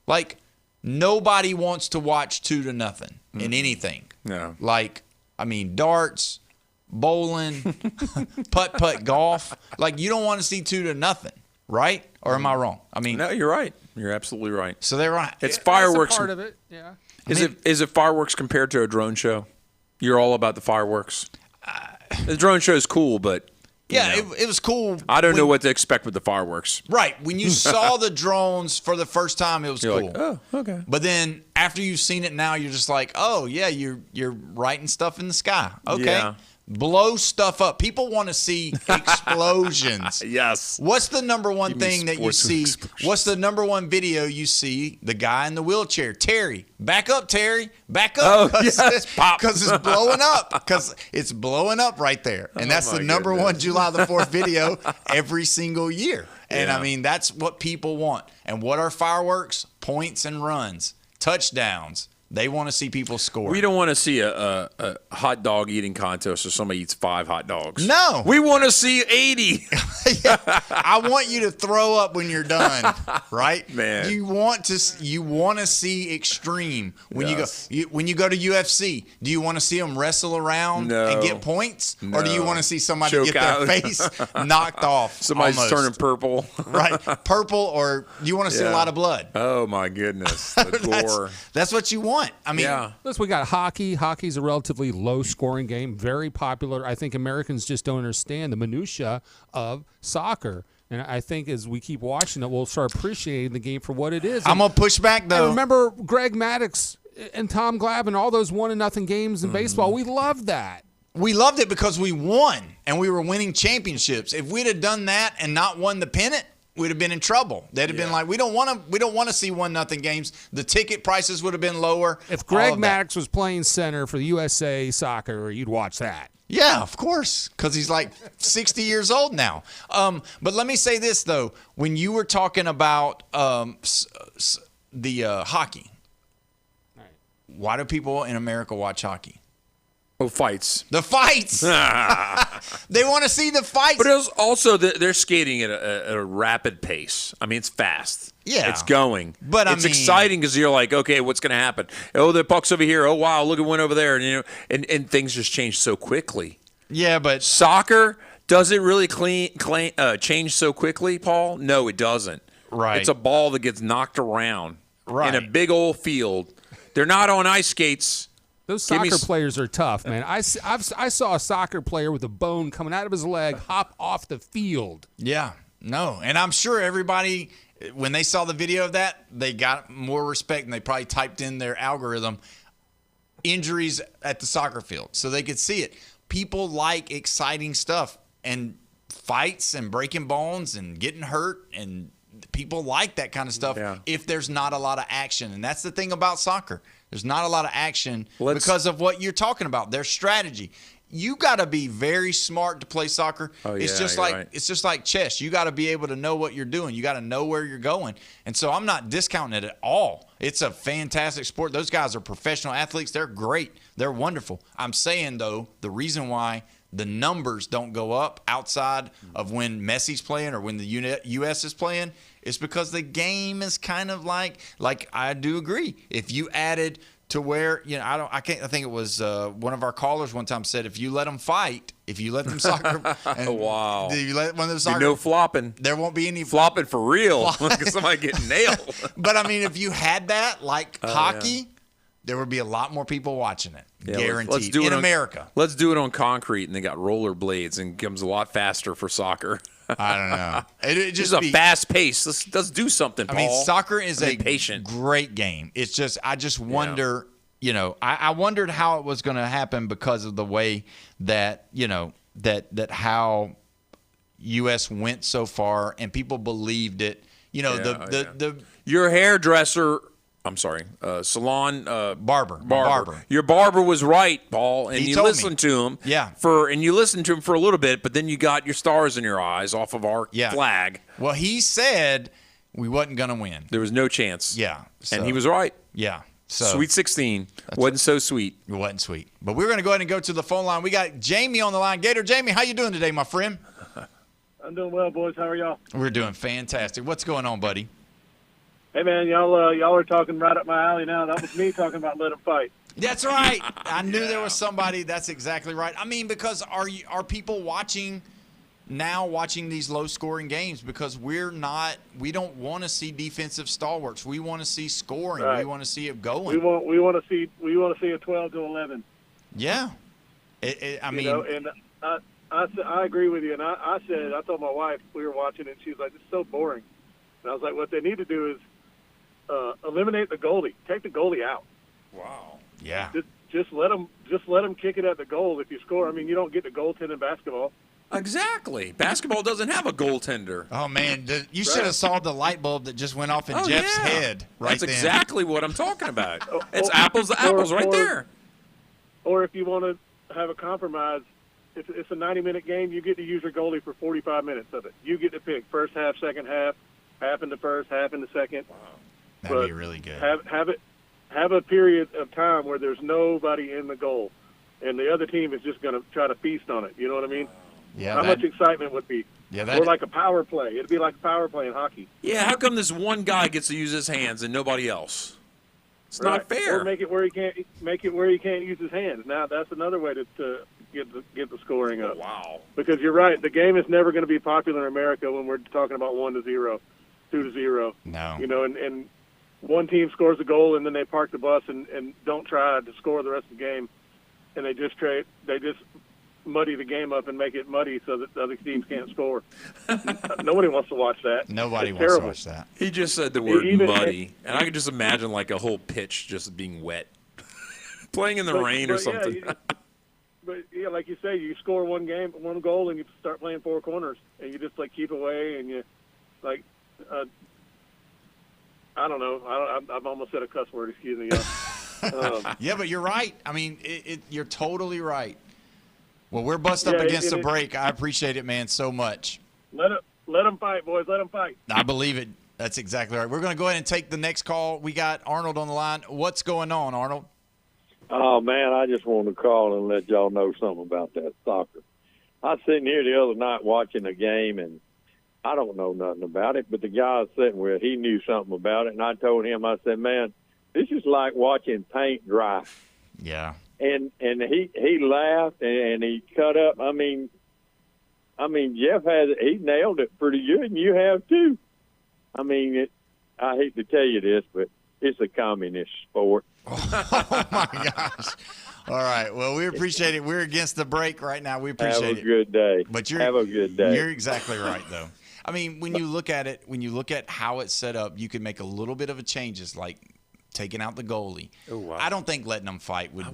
Like, nobody wants to watch 2-0 in anything. No. Like, I mean, darts, bowling, putt-putt golf. Like, you don't want to see 2-0, right? Or am I wrong? I mean, no, you're right. You're absolutely right. So they're right. It's fireworks. That's a part of it, yeah. Is it fireworks compared to a drone show? You're all about the fireworks. The drone show is cool, but it was cool. I don't know what to expect with the fireworks. Right. When you saw the drones for the first time, it was You're cool. like, oh, okay. But then after you've seen it now, you're just like, oh, yeah, you're writing stuff in the sky. Okay. Yeah. Blow stuff up. People want to see explosions. Yes. What's the number one Give me thing that you sports see? explosions. What's the number one video you see? The guy in the wheelchair. Terry. Back up, Terry. Back up. Oh, yes. Pop. Because it's blowing up. Because it's blowing up right there. And that's the number one July the 4th video every single year. And, I mean, that's what people want. And what are fireworks? Points and runs. Touchdowns. They want to see people score. We don't want to see a hot dog eating contest where somebody eats 5 hot dogs. No. We want to see 80. I want you to throw up when you're done, right? Man. You want to see extreme. When you go to UFC, do you want to see them wrestle around and get points? Or do you want to see somebody Choke get out. their face knocked off? Somebody's almost? turning purple. Right. Purple, or do you want to see a lot of blood? Oh, my goodness. The gore. That's what you want. I mean, listen, we got hockey. Hockey's a relatively low-scoring game, very popular. I think Americans just don't understand the minutia of soccer. And I think as we keep watching it, we'll start appreciating the game for what it is. I'm going to push back, though. I remember Greg Maddux and Tom Glabb and all those 1-0 games in baseball. We loved that. We loved it because we won, and we were winning championships. If we'd have done that and not won the pennant, we'd have been in trouble. They'd have been like, we don't want to see 1-0 games. The ticket prices would have been lower. If Greg Maddux was playing center for the USA Soccer, you'd watch that. Yeah, of course, because he's like 60 years old now. But let me say this, though. When you were talking about the hockey, why do people in America watch hockey? Oh, fights. The fights. They want to see the fights. But it's also they're skating at a rapid pace. I mean, it's fast. Yeah. It's going. But it's exciting because you're like, okay, what's going to happen? Oh, the puck's over here. Oh, wow, look at one over there. And, and things just change so quickly. Yeah, but soccer, does it really change so quickly, Paul? No, it doesn't. Right. It's a ball that gets knocked around in a big old field. They're not on ice skates. Those soccer players are tough, man. I saw a soccer player with a bone coming out of his leg hop off the field. Yeah, no. And I'm sure everybody, when they saw the video of that, they got more respect, and they probably typed in their algorithm, injuries at the soccer field, so they could see it. People like exciting stuff, and fights and breaking bones and getting hurt, and people like that kind of stuff if there's not a lot of action. And that's the thing about soccer. There's not a lot of action because of what you're talking about, their strategy. You got to be very smart to play soccer. It's just like chess. You got to be able to know what you're doing. You got to know where you're going. And so I'm not discounting it at all. It's a fantastic sport. Those guys are professional athletes. They're great. They're wonderful. I'm saying, though, the reason why the numbers don't go up outside of when Messi's playing or when the U.S. is playing is because the game is kind of like I do agree. If you added to where, I think it was one of our callers one time said, if you let them fight, if you let them soccer, and wow, you let one of them soccer, no flopping. There won't be any flopping for real. Somebody getting nailed. But I mean, if you had that like hockey, there would be a lot more people watching it. Guaranteed. Let's do it in America. Let's do it on concrete, and they got roller blades, and it becomes a lot faster for soccer. I don't know. It just a fast pace. Let's do something, Paul. I mean, soccer is a patient. great game. It's just I just wonder, I wondered how it was going to happen because of the way that, that how U.S. went so far and people believed it. Your hairdresser. I'm sorry, salon barber. Your barber was right, Paul, and He you told listened to him. Yeah. And you listened to him for a little bit, but then you got your stars in your eyes off of our flag. Well, he said we wasn't going to win. There was no chance. Yeah. And he was right. Yeah. So Sweet 16 wasn't so sweet. It wasn't sweet. But we're going to go ahead and go to the phone line. We got Jamie on the line. Gator Jamie, how you doing today, my friend? I'm doing well, boys. How are y'all? We're doing fantastic. What's going on, buddy? Hey, man, y'all are talking right up my alley now. That was me talking about let them fight. That's right. I knew there was somebody. That's exactly right. I mean, because are people watching these low-scoring games because we don't want to see defensive stalwarts. We want to see scoring. Right. We want to see it going. We want to see a 12-11. Yeah. And I agree with you. And I told my wife, we were watching it, and she was like, "This is so boring." And I was like, "What they need to do is eliminate the goalie. Take the goalie out." Wow. Yeah. Just let them kick it at the goal if you score. I mean, you don't get the goaltender in basketball. Exactly. Basketball doesn't have a goaltender. Oh, man. You should have saw the light bulb that just went off in Jeff's head right That's then. exactly what I'm talking about. It's apples to apples right there. Or if you want to have a compromise, if it's a 90-minute game, you get to use your goalie for 45 minutes of it. You get to pick first half, second half, half in the first, half in the second. Wow. That'd be really good. Have a period of time where there's nobody in the goal, and the other team is just going to try to feast on it. You know what I mean? Yeah. How much excitement would be? Yeah. Or like a power play. It'd be like a power play in hockey. Yeah. How come this one guy gets to use his hands and nobody else? It's not fair. Or make it where he can't use his hands. Now that's another way to get the scoring up. Wow. Because you're right, the game is never going to be popular in America when we're talking about 1-0, 2-0. No. And one team scores a goal and then they park the bus and don't try to score the rest of the game, and they just muddy the game up and make it muddy so that the other teams can't score. Nobody wants to watch that. Nobody it's wants terrible. to watch that. He just said the word muddy, and I could just imagine like a whole pitch just being wet, playing in the rain or something. But yeah, like you say, you score one goal, and you start playing four corners, and you just like keep away, and you like, I don't know. I've almost said a cuss word. Excuse me. Yeah, but you're right. I mean, you're totally right. Well, we're bust up against the break. I appreciate it, man, so much. Let them fight, boys. Let them fight. I believe it. That's exactly right. We're going to go ahead and take the next call. We got Arnold on the line. What's going on, Arnold? Oh, man, I just wanted to call and let y'all know something about that soccer. I was sitting here the other night watching a game, and I don't know nothing about it, but the guy I was sitting with, he knew something about it, and I told him, I said, man, this is like watching paint dry. Yeah. And he laughed and he cut up. I mean, Jeff he nailed it pretty good, and you have too. I mean, I hate to tell you this, but it's a communist sport. Oh my gosh! All right. Well, we appreciate it. We're against the break right now. We appreciate it. Have a good day. But have a good day. You're exactly right, though. I mean, when you look at it, when you look at how it's set up, you can make a little bit of a changes, like taking out the goalie. Oh, wow. I don't think letting them fight would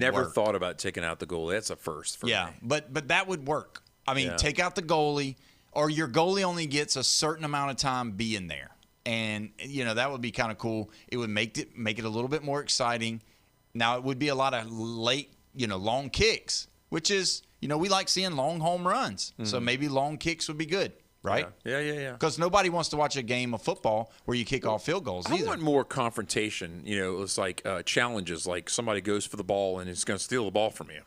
never work. thought about taking out the goalie. That's a first for me. But that would work. I mean, take out the goalie, or your goalie only gets a certain amount of time being there. And, that would be kind of cool. It would make it a little bit more exciting. Now, it would be a lot of late, long kicks, which is, we like seeing long home runs. Mm-hmm. So maybe long kicks would be good, right? Yeah. Because nobody wants to watch a game of football where you kick off field goals either. I want more confrontation. It's like challenges, like somebody goes for the ball and is going to steal the ball from you.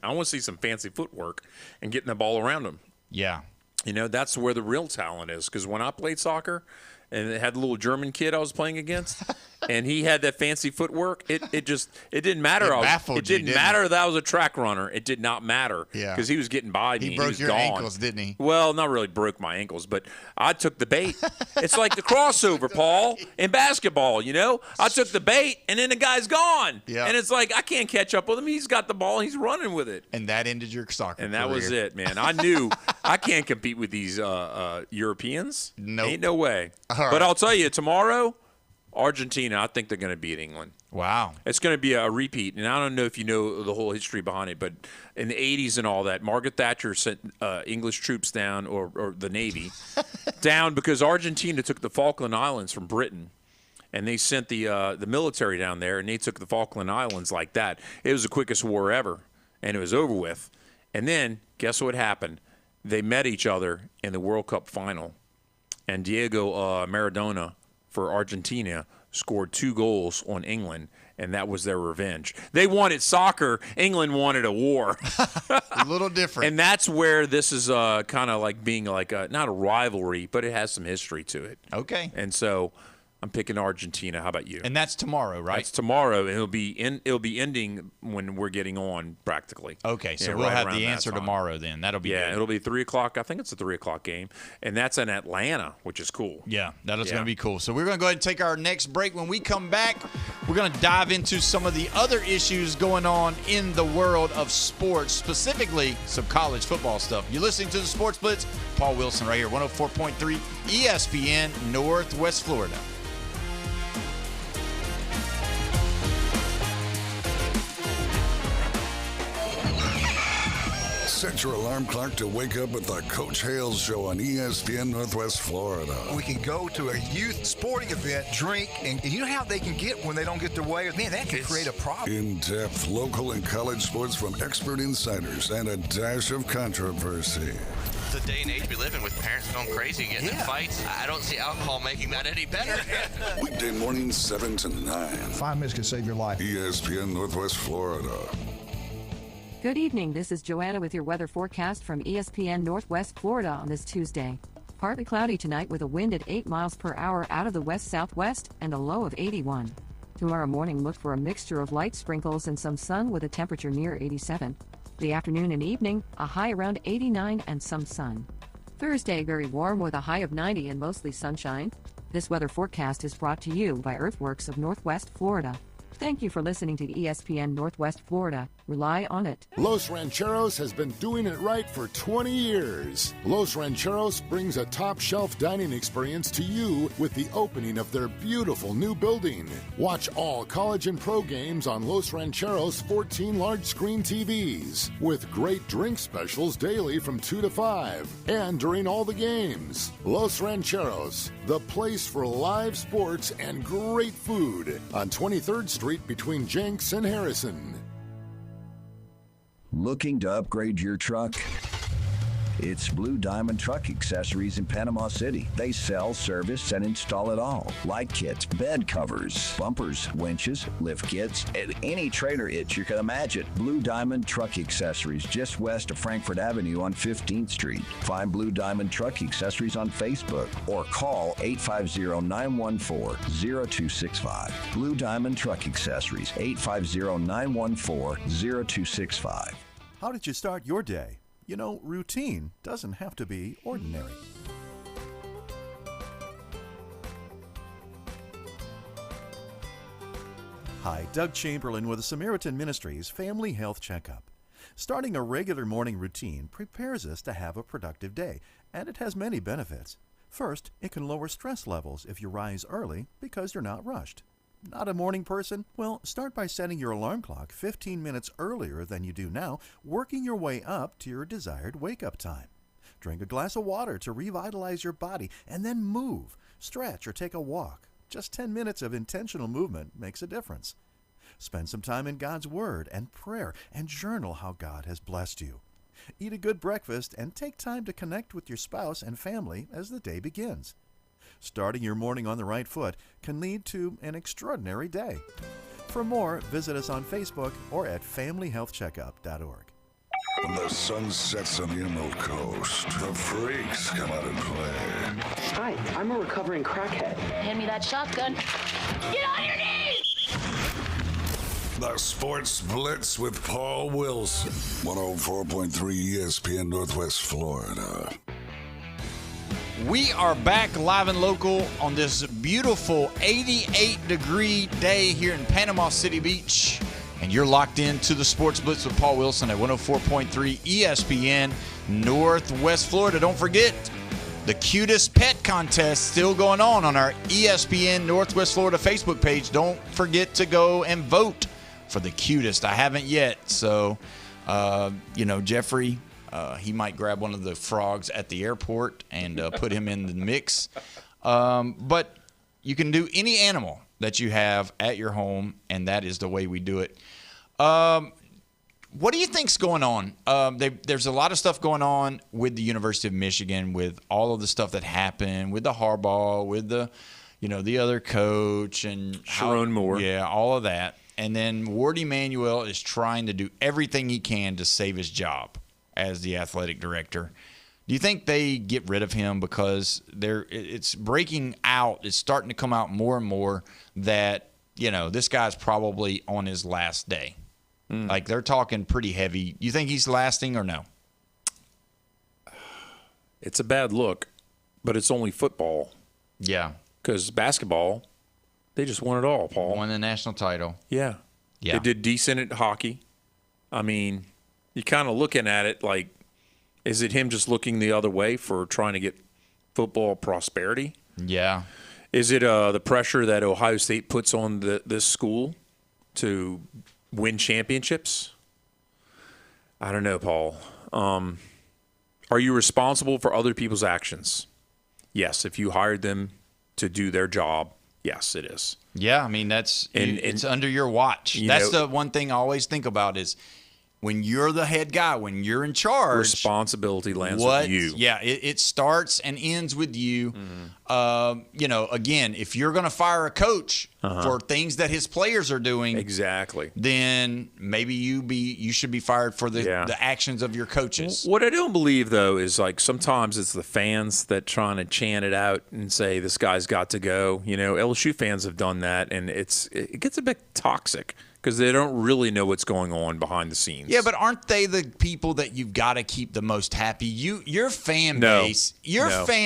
I want to see some fancy footwork and getting the ball around them. Yeah. That's where the real talent is. Because when I played soccer, and it had a little German kid I was playing against, and he had that fancy footwork. It didn't matter. It didn't matter that I was a track runner. It did not matter. Yeah. Because he was getting by me. He broke was your gone. ankles, didn't he? Well, not really broke my ankles, but I took the bait. It's like the crossover, Paul, in basketball. I took the bait, and then the guy's gone. Yeah. And it's like I can't catch up with him. He's got the ball. He's running with it. And that ended your soccer And that career. was it, man. I knew I can't compete with these Europeans. Nope. Ain't no way. All right. But I'll tell you, tomorrow, Argentina, I think they're going to beat England. Wow. It's going to be a repeat. And I don't know if you know the whole history behind it, but in the 80s and all that, Margaret Thatcher sent English troops down, or the Navy, down because Argentina took the Falkland Islands from Britain. And they sent the military down there, and they took the Falkland Islands like that. It was the quickest war ever, and it was over with. And then, guess what happened? They met each other in the World Cup final, and Diego Maradona for Argentina scored 2 goals on England, and that was their revenge. They wanted soccer. England wanted a war. A little different. And that's where this is kind of like being like not a rivalry, but it has some history to it. Okay. And so I'm picking Argentina. How about you? And that's tomorrow, right? That's tomorrow, and it'll be ending when we're getting on practically. Okay, so Yeah, we'll right have around the that answer time. tomorrow then. That'll be good. It'll be 3 o'clock. I think it's a 3 o'clock game, and that's in Atlanta, which is cool. Yeah, that is going to be cool. So we're going to go ahead and take our next break. When we come back, we're going to dive into some of the other issues going on in the world of sports, specifically some college football stuff. You're listening to the Sports Blitz. Paul Wilson right here, 104.3 ESPN, Northwest Florida. Set your alarm clock to wake up with the Coach Hales Show on ESPN Northwest Florida. We can go to a youth sporting event, drink, and you know how they can get when they don't get their way? Man, that can create a problem. In-depth local and college sports from expert insiders and a dash of controversy. The day and age we live in with parents going crazy and getting in fights, I don't see alcohol making that any better. Weekday mornings 7 to 9. 5 minutes can save your life. ESPN Northwest Florida. Good evening. This is Joanna with your weather forecast from ESPN Northwest Florida on this Tuesday. Partly cloudy tonight with a wind at 8 miles per hour out of the west-southwest and a low of 81. Tomorrow morning, look for a mixture of light sprinkles and some sun with a temperature near 87. The afternoon and evening, a high around 89 and some sun. Thursday, very warm with a high of 90 and mostly sunshine. This weather forecast is brought to you by Earthworks of Northwest Florida. Thank you for listening to ESPN Northwest Florida. Rely on it. Los Rancheros has been doing it right for 20 years. Los Rancheros brings a top-shelf dining experience to you with the opening of their beautiful new building. Watch all college and pro games on Los Rancheros' 14 large-screen TVs with great drink specials daily from 2 to 5 and during all the games. Los Rancheros, the place for live sports and great food on 23rd Street between Jenks and Harrison. Looking to upgrade your truck? It's Blue Diamond Truck Accessories in Panama City. They sell, service, and install it all. Light kits, bed covers, bumpers, winches, lift kits, and any trailer hitch you can imagine. Blue Diamond Truck Accessories, just west of Frankfort Avenue on 15th Street. Find Blue Diamond Truck Accessories on Facebook or call 850-914-0265. Blue Diamond Truck Accessories, 850-914-0265. How did you start your day? You know, routine doesn't have to be ordinary. Hi, Doug Chamberlain with the Samaritan Ministries Family Health Checkup. Starting a regular morning routine prepares us to have a productive day, and it has many benefits. First, it can lower stress levels if you rise early because you're not rushed. Not a morning person? Well, start by setting your alarm clock 15 minutes earlier than you do now, working your way up to your desired wake-up time. Drink a glass of water to revitalize your body, and then move, stretch, or take a walk. Just 10 minutes of intentional movement makes a difference. Spend some time in God's Word and prayer, and journal how God has blessed you. Eat a good breakfast and take time to connect with your spouse and family as the day begins. Starting your morning on the right foot can lead to an extraordinary day. For more, visit us on Facebook or at familyhealthcheckup.org. When the sun sets on the Emerald Coast, the freaks come out and play. Hi, I'm a recovering crackhead. Hand me that shotgun. Get on your knees! The Sports Blitz with Paul Wilson. 104.3 ESPN Northwest Florida. We are back live and local on this beautiful 88-degree day here in Panama City Beach. And you're locked in to the Sports Blitz with Paul Wilson at 104.3 ESPN Northwest Florida. Don't forget, the cutest pet contest still going on our ESPN Northwest Florida Facebook page. Don't forget to go and vote for the cutest. I haven't yet, so Jeffrey, he might grab one of the frogs at the airport and put him in the mix. But you can do any animal that you have at your home, and that is the way we do it. What do you think's going on? There's a lot of stuff going on with the University of Michigan, with all of the stuff that happened with the Harbaugh, with the other coach and Sharon Moore. Yeah, all of that. And then Ward Emanuel is trying to do everything he can to save his job as the athletic director. Do you think they get rid of him because it's breaking out? It's starting to come out more and more that this guy's probably on his last day. Like, they're talking pretty heavy. You think he's lasting or no? It's a bad look, but it's only football. Yeah. Because basketball, they just won it all, Paul. Won the national title. Yeah. They did decent at hockey. I mean, you're kind of looking at it like, is it him just looking the other way for trying to get football prosperity? Yeah. Is it the pressure that Ohio State puts on this school to win championships? I don't know, Paul. Are you responsible for other people's actions? Yes. If you hired them to do their job, yes, it is. Yeah, I mean, it's under your watch. That's the one thing I always think about is when you're the head guy, when you're in charge, responsibility lands with you. Yeah, it starts and ends with you. Again, if you're going to fire a coach for things that his players are doing, exactly, then maybe you should be fired for the actions of your coaches. What I don't believe, though, is like sometimes it's the fans that trying to chant it out and say this guy's got to go. LSU fans have done that, and it gets a bit toxic. Because they don't really know what's going on behind the scenes. Yeah, but aren't they the people that you've got to keep the most happy? Your fan base,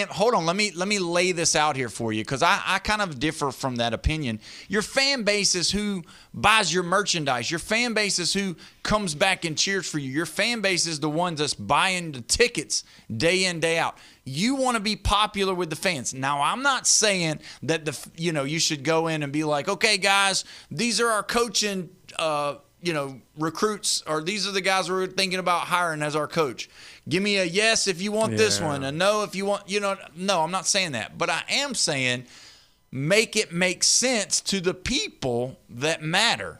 hold on, let me lay this out here for you, because I kind of differ from that opinion. Your fan base is who buys your merchandise. Your fan base is who comes back and cheers for you. Your fan base is the ones that's buying the tickets day in, day out. You want to be popular with the fans. Now, I'm not saying that you should go in and be like, okay, guys, these are our coaching, recruits, or these are the guys we're thinking about hiring as our coach. Give me a yes if you want this one, a no if you want, no, I'm not saying that. But I am saying make it make sense to the people that matter.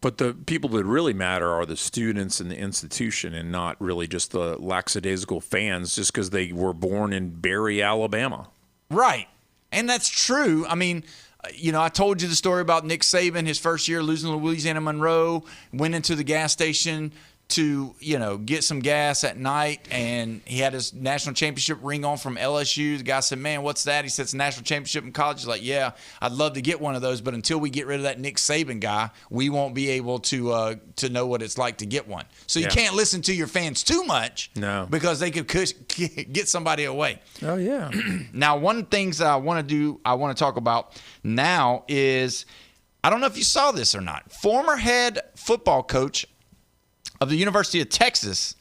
But the people that really matter are the students and the institution, and not really just the lackadaisical fans just because they were born in Barry, Alabama. Right. And that's true. I mean, I told you the story about Nick Saban, his first year losing to Louisiana Monroe, went into the gas station to, get some gas at night, and he had his national championship ring on from LSU. The guy said, man, what's that? He said, it's a national championship in college. He's like, yeah, I'd love to get one of those, but until we get rid of that Nick Saban guy, we won't be able to know what it's like to get one. So you can't listen to your fans too much, because they could get somebody away. Oh, yeah. Now, one of the things I want to talk about now is, I don't know if you saw this or not, former head football coach of the University of Texas,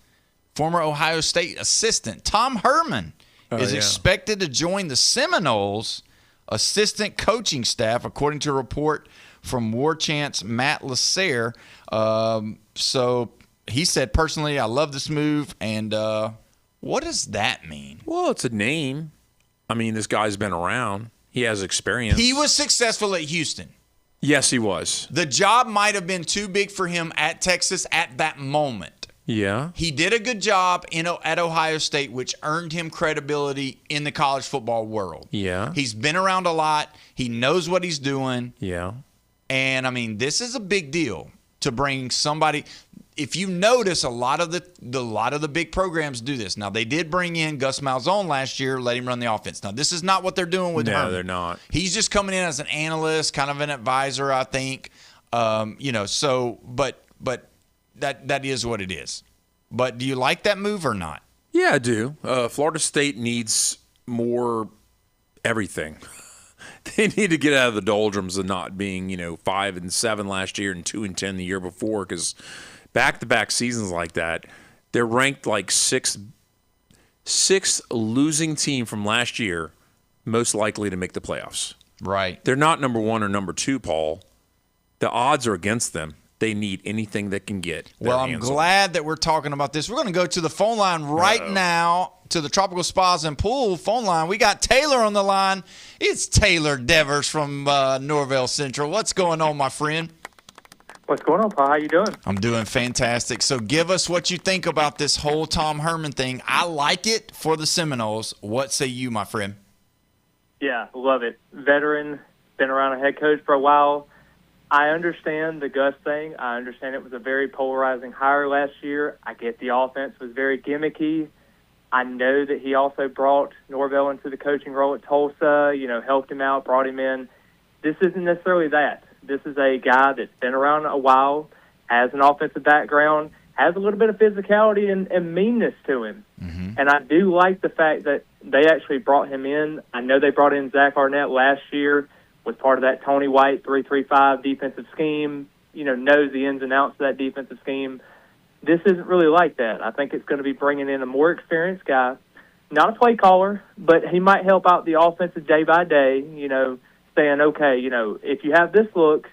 former Ohio State assistant, Tom Herman, is expected to join the Seminoles assistant coaching staff, according to a report from War Chant's Matt Lasser. So he said, personally, I love this move. And what does that mean? Well, it's a name. I mean, this guy's been around. He has experience. He was successful at Houston. Yes, he was. The job might have been too big for him at Texas at that moment. Yeah. He did a good job at Ohio State, which earned him credibility in the college football world. Yeah. He's been around a lot. He knows what he's doing. Yeah. And, I mean, this is a big deal to bring somebody. If you notice, a lot of the big programs do this. Now, they did bring in Gus Malzahn last year, let him run the offense. Now, this is not what they're doing with Herman. No, they're not. He's just coming in as an analyst, kind of an advisor, I think. But that is what it is. But do you like that move or not? Yeah, I do. Florida State needs more everything. They need to get out of the doldrums of not being, 5-7 last year and 2-10 the year before, because back-to-back seasons like that, They're ranked like sixth losing team from last year, most likely to make the playoffs. Right. They're not number 1 or number 2, Paul. The odds are against them. They need anything that can get their Well, I'm hands on. glad that we're talking about this. We're going to go to the phone line right now, to the Tropical Spas and Pool phone line. We got Taylor on the line. It's Taylor Devers from Norvell Central. What's going on, my friend? What's going on, Paul? How you doing? I'm doing fantastic. So give us what you think about this whole Tom Herman thing. I like it for the Seminoles. What say you, my friend? Yeah, love it. Veteran, been around a head coach for a while. I understand the Gus thing. I understand it was a very polarizing hire last year. I get the offense was very gimmicky. I know that he also brought Norvell into the coaching role at Tulsa, helped him out, brought him in. This isn't necessarily that. This is a guy that's been around a while, has an offensive background, has a little bit of physicality and meanness to him. Mm-hmm. And I do like the fact that they actually brought him in. I know they brought in Zach Arnett last year, was part of that Tony White 3-3-5 defensive scheme, knows the ins and outs of that defensive scheme. This isn't really like that. I think it's going to be bringing in a more experienced guy, not a play caller, but he might help out the offensive day by day, saying, okay, if you have this look,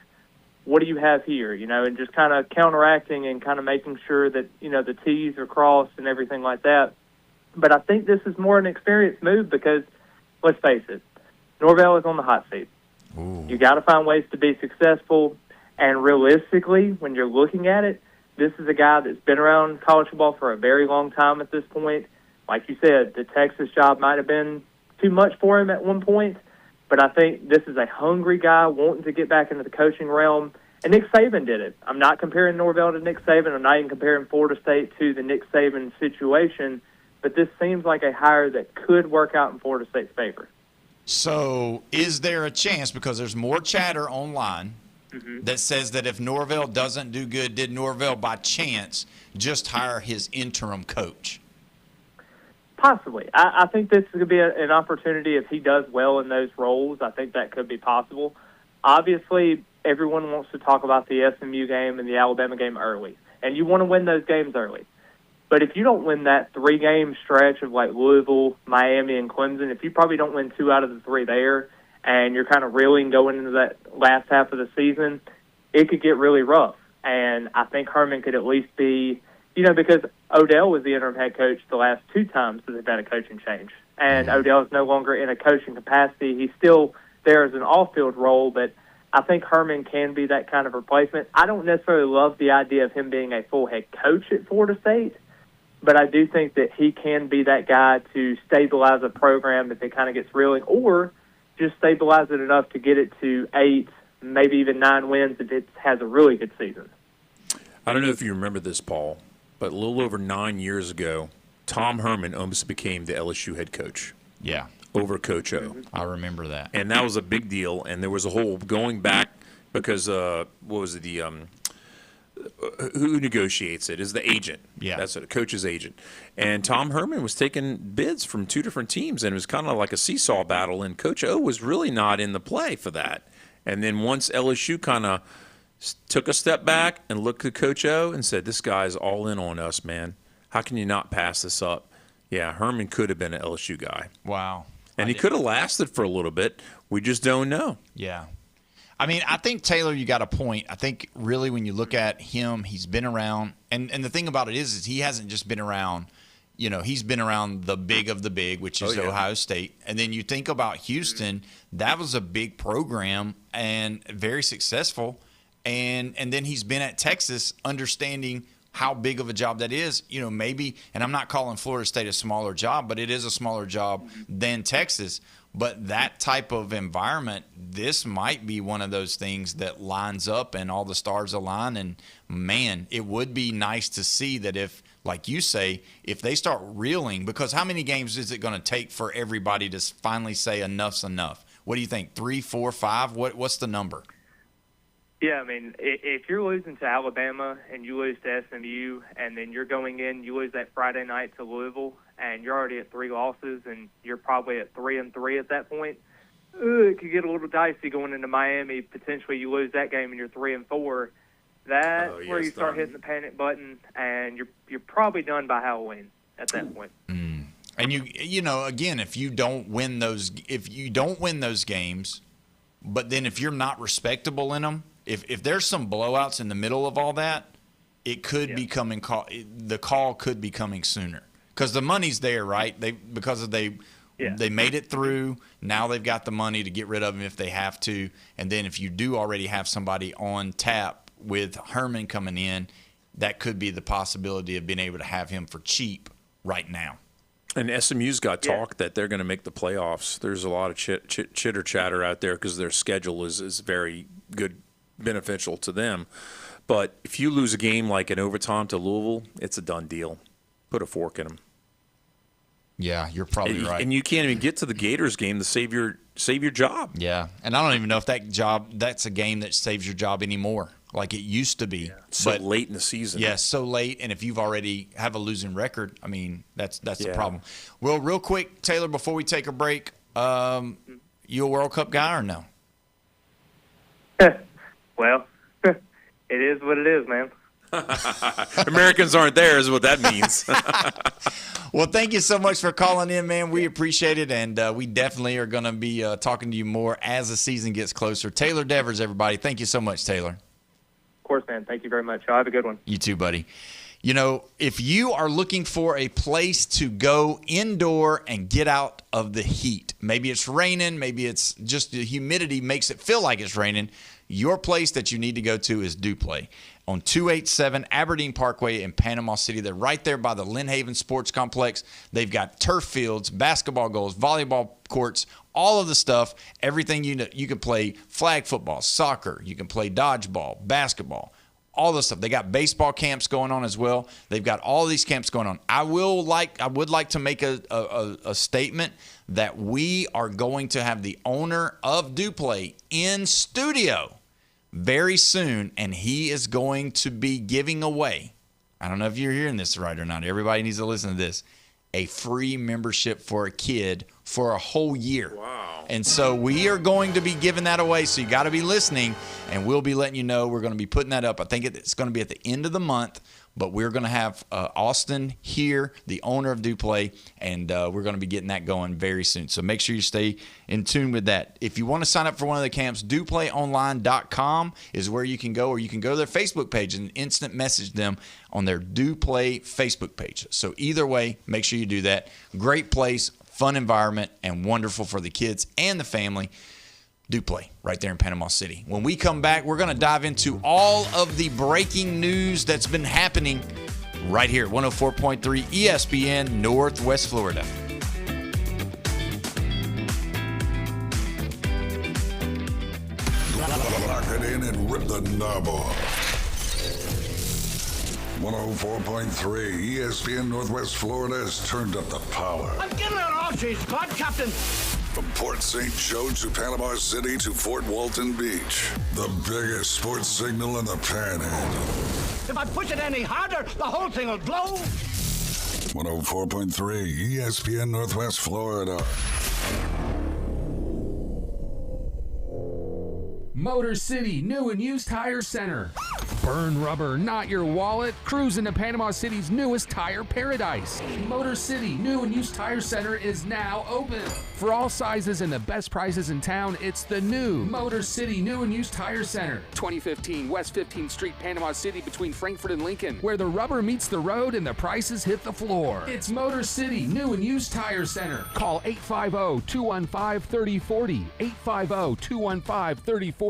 what do you have here, and just kind of counteracting and kind of making sure that, the T's are crossed and everything like that. But I think this is more an experienced move because, let's face it, Norvell is on the hot seat. Ooh. You got to find ways to be successful, and realistically, when you're looking at it, this is a guy that's been around college football for a very long time at this point. Like you said, the Texas job might have been too much for him at one point, but I think this is a hungry guy wanting to get back into the coaching realm, and Nick Saban did it. I'm not comparing Norvell to Nick Saban. I'm not even comparing Florida State to the Nick Saban situation, but this seems like a hire that could work out in Florida State's favor. So is there a chance, because there's more chatter online that says that if Norvell doesn't do good, did Norvell by chance just hire his interim coach? Possibly. I think this could be an opportunity if he does well in those roles. I think that could be possible. Obviously, everyone wants to talk about the SMU game and the Alabama game early, and you want to win those games early. But if you don't win that 3-game stretch of like Louisville, Miami, and Clemson, if you probably don't win 2 out of the 3 there, and you're kind of reeling going into that last half of the season, it could get really rough. And I think Herman could at least be, because Odell was the interim head coach the last 2 times that they've had a coaching change. And Odell is no longer in a coaching capacity. He's still there as an off-field role, but I think Herman can be that kind of replacement. I don't necessarily love the idea of him being a full head coach at Florida State, but I do think that he can be that guy to stabilize a program if it kind of gets reeling, or just stabilize it enough to get it to 8, maybe even 9 wins if it has a really good season. I don't know if you remember this, Paul, but a little over 9 years ago, Tom Herman almost became the LSU head coach. Yeah. Over Coach O. I remember that. And that was a big deal, and there was a whole going back because, what was it, who negotiates it is the agent. Yeah. That's what, a coach's agent. And Tom Herman was taking bids from 2 different teams, and it was kind of like a seesaw battle, and Coach O was really not in the play for that. And then once LSU kind of took a step back and looked at Coach O and said, this guy's all in on us, man. How can you not pass this up? Yeah, Herman could have been an LSU guy. Wow. And he could have lasted for a little bit. We just don't know. Yeah. I mean, I think, Taylor, you got a point. I think really when you look at him, he's been around. And the thing about it is he hasn't just been around, he's been around the big of the big, which is Ohio State. And then you think about Houston, that was a big program and very successful. And then he's been at Texas understanding how big of a job that is, maybe, and I'm not calling Florida State a smaller job, but it is a smaller job than Texas. But that type of environment, this might be one of those things that lines up and all the stars align. And, man, it would be nice to see that if, like you say, if they start reeling, because how many games is it going to take for everybody to finally say enough's enough? What do you think, 3, 4, 5? What's the number? Yeah, I mean, if you're losing to Alabama and you lose to SMU and then you're going in, you lose that Friday night to Louisville, and you're already at 3 losses and you're probably at 3-3 at that point, it could get a little dicey going into Miami. Potentially you lose that game and you're 3-4. That's where you start hitting the panic button, and you're probably done by Halloween at that point. And you know, again, if you don't win those games, but then if you're not respectable in them, if there's some blowouts in the middle of all that, it could be coming. The call could be coming sooner because the money's there, right? They made it through. Now they've got the money to get rid of them if they have to. And then if you do already have somebody on tap with Herman coming in, that could be the possibility of being able to have him for cheap right now. And SMU's got talk that they're going to make the playoffs. There's a lot of chitter chatter out there because their schedule is very good, beneficial to them. But if you lose a game like in overtime to Louisville, it's a done deal. Put a fork in them. Yeah, you're probably right. And you can't even get to the Gators game to save your job. Yeah, and I don't even know if that's a game that saves your job anymore, like it used to be. So late in the season. Yeah, so late, and if you've already have a losing record, I mean, that's the problem. Well, real quick, Taylor, before we take a break, you a World Cup guy or no? Well, it is what it is, man. Americans aren't there is what that means. Well, thank you so much for calling in, man. We appreciate it, and we definitely are going to be talking to you more as the season gets closer. Taylor Devers, everybody. Thank you so much, Taylor. Of course, man. Thank you very much. Y'all have a good one. You too, buddy. You know, if you are looking for a place to go indoor and get out of the heat, maybe it's raining, maybe it's just the humidity makes it feel like it's raining, your place that you need to go to is DuPlay on 287 Aberdeen Parkway in Panama City. They're right there by the Lynn Haven Sports Complex. They've got turf fields, basketball goals, volleyball courts, all of the stuff, everything you know. You can play flag football, soccer, you can play dodgeball, basketball, all this stuff. They got baseball camps going on as well. They've got all these camps going on. I would like to make a statement that we are going to have the owner of DuPlay in studio very soon, and he is going to be giving away, I don't know if you're hearing this right or not, everybody needs to listen to this, a free membership for a kid for a whole year. Wow. And so we are going to be giving that away, so you got to be listening, and we'll be letting you know. We're going to be putting that up. I think it's going to be at the end of the month, but we're going to have Austin here, the owner of DuPlay, and we're going to be getting that going very soon. So make sure you stay in tune with that. If you want to sign up for one of the camps, DuPlayOnline.com is where you can go, or you can go to their Facebook page and instant message them on their DuPlay Facebook page. So either way, make sure you do that. Great place, fun environment, and wonderful for the kids and the family. DuPlay right there in Panama City. When we come back, we're going to dive into all of the breaking news that's been happening right here at 104.3 ESPN Northwest Florida. Lock it in and rip the knob off. 104.3 ESPN Northwest Florida has turned up the power. I'm giving it all she's got, Captain. From Port St. Joe to Panama City to Fort Walton Beach, the biggest sports signal in the Panhandle. If I push it any harder, the whole thing will blow. 104.3 ESPN Northwest Florida. Motor City New and Used Tire Center. Burn rubber, not your wallet. Cruise into Panama City's newest tire paradise. Motor City New and Used Tire Center is now open. For all sizes and the best prices in town, it's the new Motor City New and Used Tire Center. 2015 West 15th Street, Panama City, between Frankfort and Lincoln, where the rubber meets the road and the prices hit the floor. It's Motor City New and Used Tire Center. Call 850-215-3040. 850-215-3040.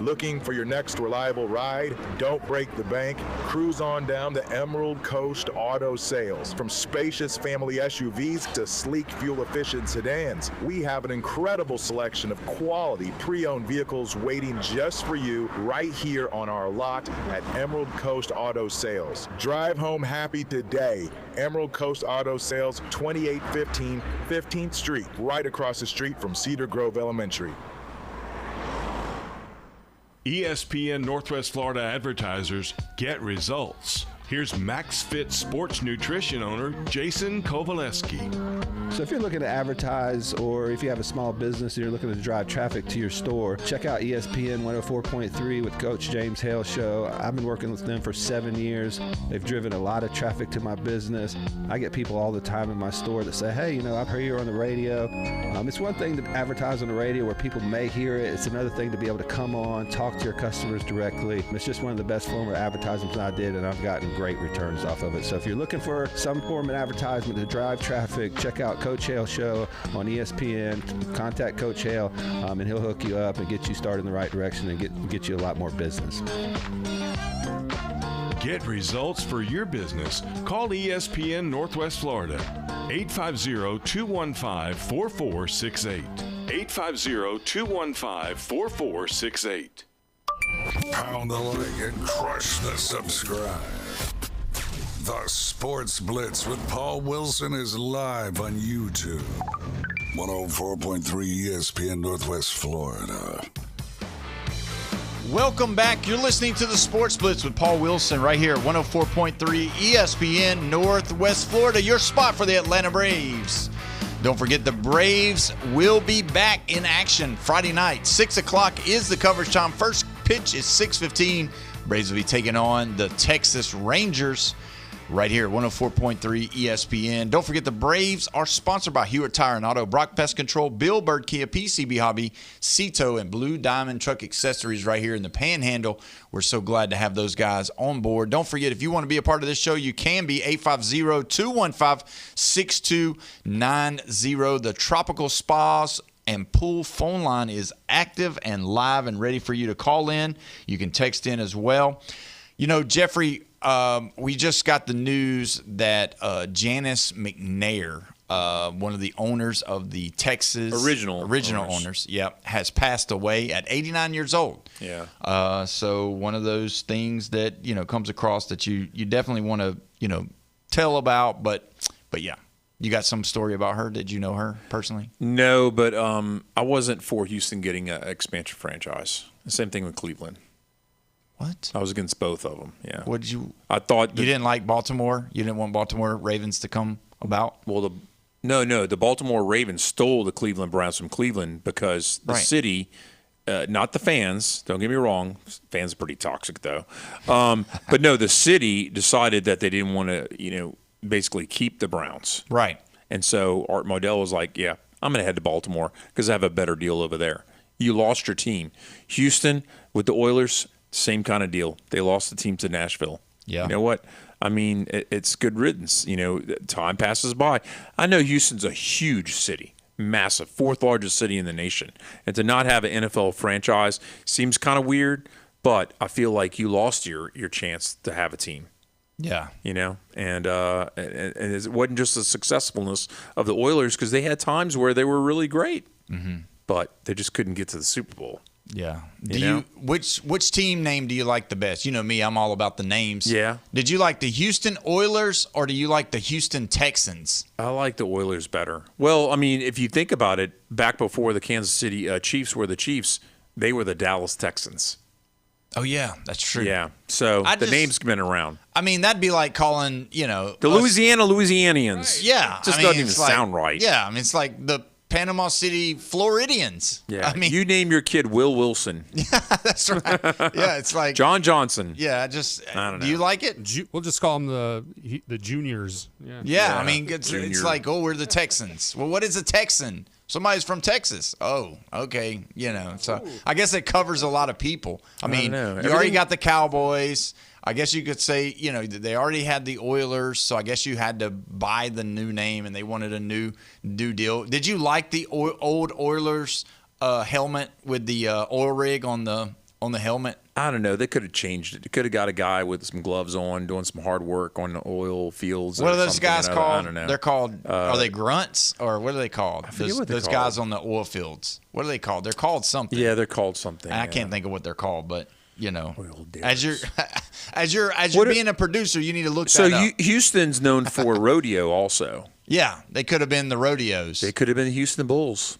Looking for your next reliable ride? Don't break the bank. Cruise on down to Emerald Coast Auto Sales. From spacious family SUVs to sleek fuel-efficient sedans, we have an incredible selection of quality pre-owned vehicles waiting just for you right here on our lot at Emerald Coast Auto Sales. Drive home happy today. Emerald Coast Auto Sales, 2815 15th Street, right across the street from Cedar Grove Elementary. ESPN Northwest Florida advertisers get results. Here's MaxFit Sports Nutrition owner Jason Kowaleski. So if you're looking to advertise, or if you have a small business and you're looking to drive traffic to your store, check out ESPN 104.3 with Coach James Hale Show. I've been working with them for 7 years. They've driven a lot of traffic to my business. I get people all the time in my store that say, hey, I've heard you're on the radio. It's one thing to advertise on the radio where people may hear it. It's another thing to be able to come on, talk to your customers directly. It's just one of the best form of advertisements I did, and I've gotten great returns off of it. So if you're looking for some form of advertisement to drive traffic, check out Coach Hale Show on ESPN. Contact Coach Hale, and he'll hook you up and get you started in the right direction and get you a lot more business. Get results for your business. Call ESPN Northwest Florida, 850-215-4468. 850-215-4468. Pound the like and crush the subscribe. The Sports Blitz with Paul Wilson is live on YouTube. 104.3 ESPN Northwest Florida. Welcome back. You're listening to the Sports Blitz with Paul Wilson right here at 104.3 ESPN Northwest Florida, your spot for the Atlanta Braves. Don't forget the Braves will be back in action Friday night. 6 o'clock is the coverage time. First pitch is 6:15. Braves will be taking on the Texas Rangers right here at 104.3 ESPN. Don't forget the Braves are sponsored by Hewitt Tire and Auto, Brock Pest Control, Bill Bird Kia, PCB Hobby, Cito, and Blue Diamond Truck Accessories right here in the Panhandle. We're so glad to have those guys on board. Don't forget, if you want to be a part of this show, you can be 850-215-6290. The Tropical Spas and Pool phone line is active and live and ready for you to call in. You can text in as well. Jeffrey, we just got the news that Janice McNair, one of the owners of the Texas original owners, has passed away at 89 years old. Yeah. So one of those things that comes across that you definitely want to tell about, but yeah. You got some story about her? Did you know her personally? No, but I wasn't for Houston getting an expansion franchise. The same thing with Cleveland. What? I was against both of them. Yeah. What did you? I thought you didn't like Baltimore. You didn't want Baltimore Ravens to come about. Well, the Baltimore Ravens stole the Cleveland Browns from Cleveland because the city, not the fans. Don't get me wrong. Fans are pretty toxic though. But no, the city decided that they didn't want to, basically keep the Browns. Right. And so Art Modell was like, yeah, I'm going to head to Baltimore because I have a better deal over there. You lost your team. Houston with the Oilers, same kind of deal. They lost the team to Nashville. Yeah. You know what? I mean, it's good riddance. Time passes by. I know Houston's a huge city, massive, fourth largest city in the nation. And to not have an NFL franchise seems kind of weird, but I feel like you lost your chance to have a team. Yeah. And it wasn't just the successfulness of the Oilers because they had times where they were really great, but they just couldn't get to the Super Bowl. Yeah. Which team name do you like the best? You know me, I'm all about the names. Yeah. Did you like the Houston Oilers or do you like the Houston Texans? I like the Oilers better. Well, I mean, if you think about it, back before the Kansas City Chiefs were the Chiefs, they were the Dallas Texans. Oh, yeah, that's true. Yeah, so the name's been around. I mean, that'd be like calling, the Louisianians. Right. Yeah. It just doesn't even sound right. Yeah, I mean, it's like the Panama City Floridians. Yeah, I mean, you name your kid Will Wilson. Yeah, that's right. Yeah, it's like John Johnson. Yeah, I don't know. Do you like it? We'll just call them the juniors. Yeah, I mean, it's like, we're the Texans. Well, what is a Texan? Somebody's from Texas. Oh, okay. So I guess it covers a lot of people. I mean, you already got the Cowboys. I guess you could say, they already had the Oilers, so I guess you had to buy the new name, and they wanted a new deal. Did you like the old Oilers helmet with the oil rig on the helmet? I don't know. They could have changed it. They could have got a guy with some gloves on, doing some hard work on the oil fields. What are those guys called? I don't know. They're called. Are they grunts or what are they called? I forget what they're those called. guys on the oil fields. What are they called? They're called something. Yeah, they're called something. I can't think of what they're called, but as you're being a producer, you need to look that up. So Houston's known for rodeo, also. Yeah, they could have been the rodeos. They could have been the Houston Bulls.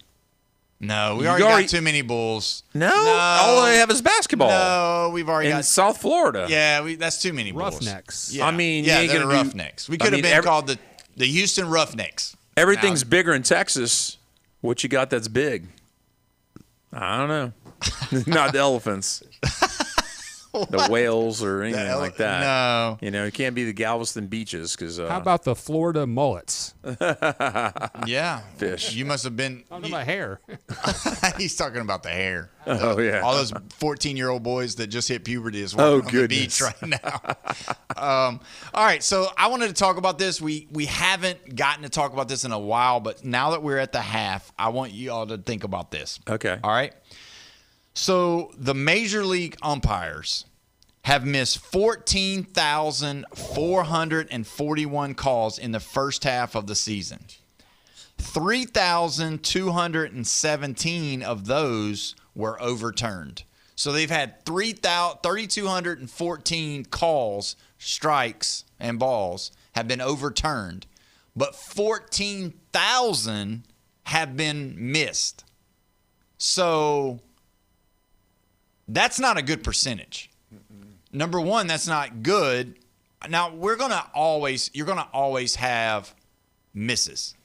No, we already got too many Bulls. No, all they have is basketball. No, we've already got South Florida. Yeah, that's too many Bulls. Roughnecks. Yeah. I mean, yeah, you ain't they're gonna Roughnecks. We could have been called the Houston Roughnecks. Everything's bigger in Texas. What you got that's big? I don't know. Not the elephants. The whales or anything like that. No. It can't be the Galveston beaches. How about the Florida mullets? Yeah. Fish. You must have been. I'm talking about hair. He's talking about the hair. Oh, yeah. All those 14-year-old boys that just hit puberty is Oh, on the goodness. beach right now. All right, so I wanted to talk about this. We haven't gotten to talk about this in a while, but now that we're at the half, I want you all to think about this. Okay. All right? So the Major League umpires have missed 14,441 calls in the first half of the season. 3,217 of those were overturned. So they've had 3,214 calls, strikes, and balls have been overturned, but 14,000 have been missed. So that's not a good percentage. Number one, that's not good. Now, you're going to always have misses.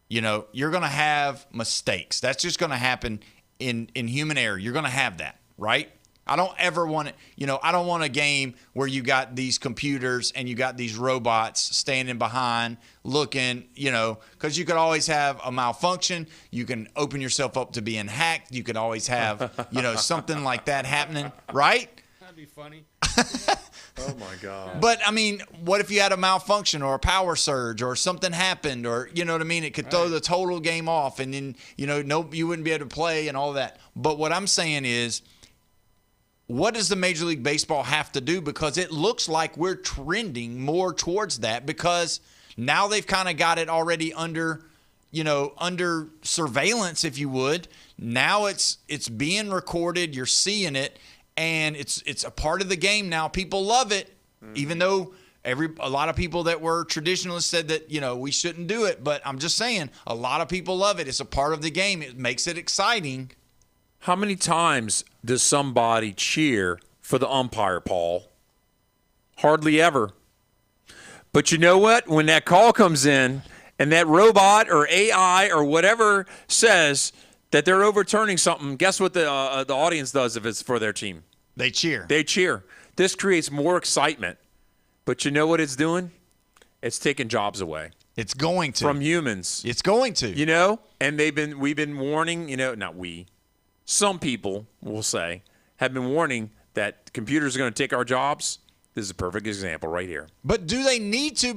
You're going to have mistakes. That's just going to happen in human error. You're going to have that, right? I don't ever want it. I don't want a game where you got these computers and you got these robots standing behind looking, because you could always have a malfunction. You can open yourself up to being hacked. You could always have, something like that happening, right? That'd be funny. Oh, my God. But, I mean, what if you had a malfunction or a power surge or something happened or, you know what I mean? It could throw the total game off and then, you wouldn't be able to play and all that. But what I'm saying is, what does the Major League Baseball have to do? Because it looks like we're trending more towards that because now they've kind of got it already under surveillance, if you would. Now it's being recorded. You're seeing it. And it's a part of the game now. People love it, even though a lot of people that were traditionalists said that, we shouldn't do it. But I'm just saying, a lot of people love it. It's a part of the game. It makes it exciting. How many times does somebody cheer for the umpire, Paul? Hardly ever. But you know what? When that call comes in and that robot or AI or whatever says that they're overturning something, guess what the audience does if it's for their team? They cheer. They cheer. This creates more excitement. But you know what it's doing? It's taking jobs away. It's going to. From humans. It's going to. And we've been warning, not we. Some people, we'll say, have been warning that computers are going to take our jobs. This is a perfect example right here. But do they need to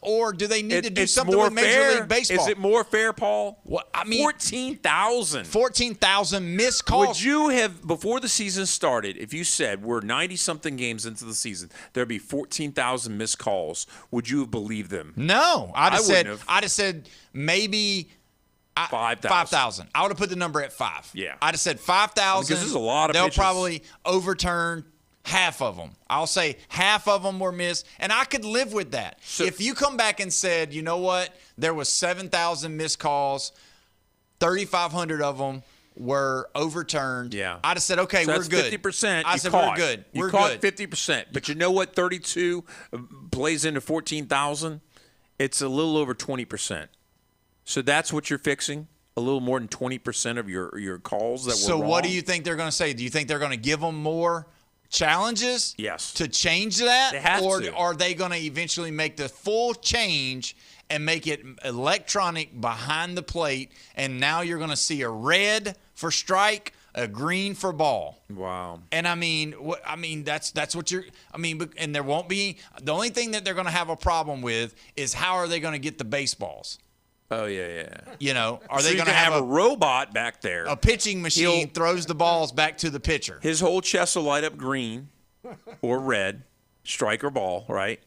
or do they need to do something with Major League Baseball? Is it more fair, Paul? Well, I mean, 14,000. 14,000 missed calls. Would you have, before the season started, if you said we're 90-something games into the season, there'd be 14,000 missed calls, would you have believed them? No. I'd have said maybe 5,000. 5,000. I would have put the number at 5. Yeah. I'd have said 5,000. Because there's a lot of They'll pitches. probably overturn half of them. I'll say half of them were missed, and I could live with that. So, if you come back and said, you know what, there was 7,000 missed calls, 3,500 of them were overturned. Yeah. I'd have said, okay, so we're that's good. 50%. I said, we're good. You caught 50%. But you know what 32 plays into 14,000? It's a little over 20%. So that's what you're fixing? A little more than 20% of your calls that were wrong? So what do you think they're going to say? Do you think they're going to give them more challenges to change that? They have or to. Are they going to eventually make the full change and make it electronic behind the plate, and now you're going to see a red for strike, a green for ball? Wow. And I mean that's what you're – and there won't be – the only thing that they're going to have a problem with is how are they going to get the baseballs? Oh, yeah. Are so they going to have a robot back there? A pitching machine throws the balls back to the pitcher. His whole chest will light up green or red, strike or ball, right?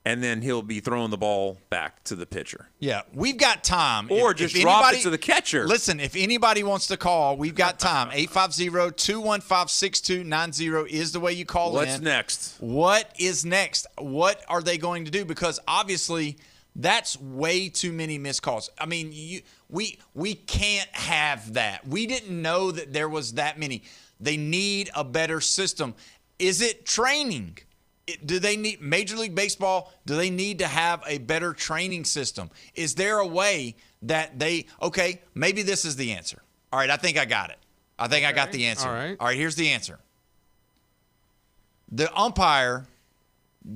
And then he'll be throwing the ball back to the pitcher. Yeah, we've got time. Or just drop it to the catcher. Listen, if anybody wants to call, we've got time. 850-215-6290 is the way you call in. What's next? What is next? What are they going to do? Because obviously That's way too many missed calls. I mean, we can't have that. We didn't know that there was that many. They need a better system. Is it training? Do they need Major League Baseball? Do they need to have a better training system? Is there a way that okay, maybe this is the answer. All right, I think I got it. I think I got the answer. All right, here's the answer. The umpire,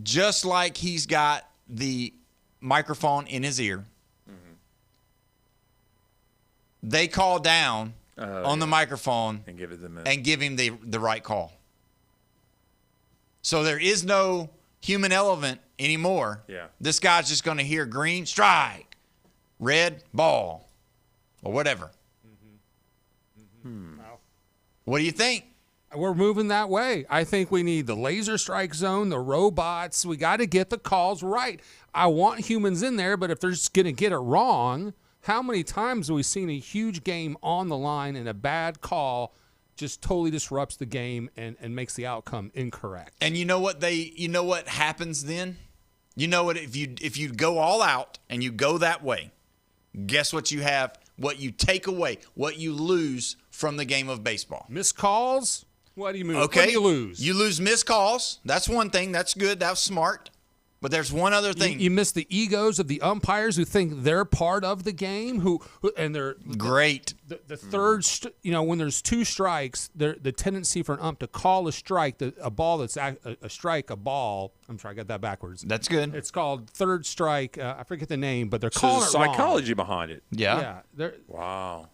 just like he's got the microphone in his ear, they call down on the microphone and give him the right call. So there is no human element anymore. Yeah. This guy's just going to hear green, strike, red, ball, or whatever. What do you think? We're moving that way. I think we need the laser strike zone, the robots. We got to get the calls right. I want humans in there, but if they're just going to get it wrong, how many times have we seen a huge game on the line and a bad call just totally disrupts the game and makes the outcome incorrect? And you know what happens then? You know what, if you go all out and you go that way, guess what you have, what you take away, what you lose from the game of baseball. Missed calls? What do you move? Okay. What do you lose? You lose missed calls. That's one thing. That's good. That's smart. But there's one other thing. You miss the egos of the umpires who think they're part of the game, and they're great. The third, when there's two strikes, the tendency for an ump to call a strike, a ball that's a strike, a ball. I'm sorry, I got that backwards. That's good. It's called third strike. I forget the name, but they're So calling there's it wrong. psychology behind it. Yeah. Wow.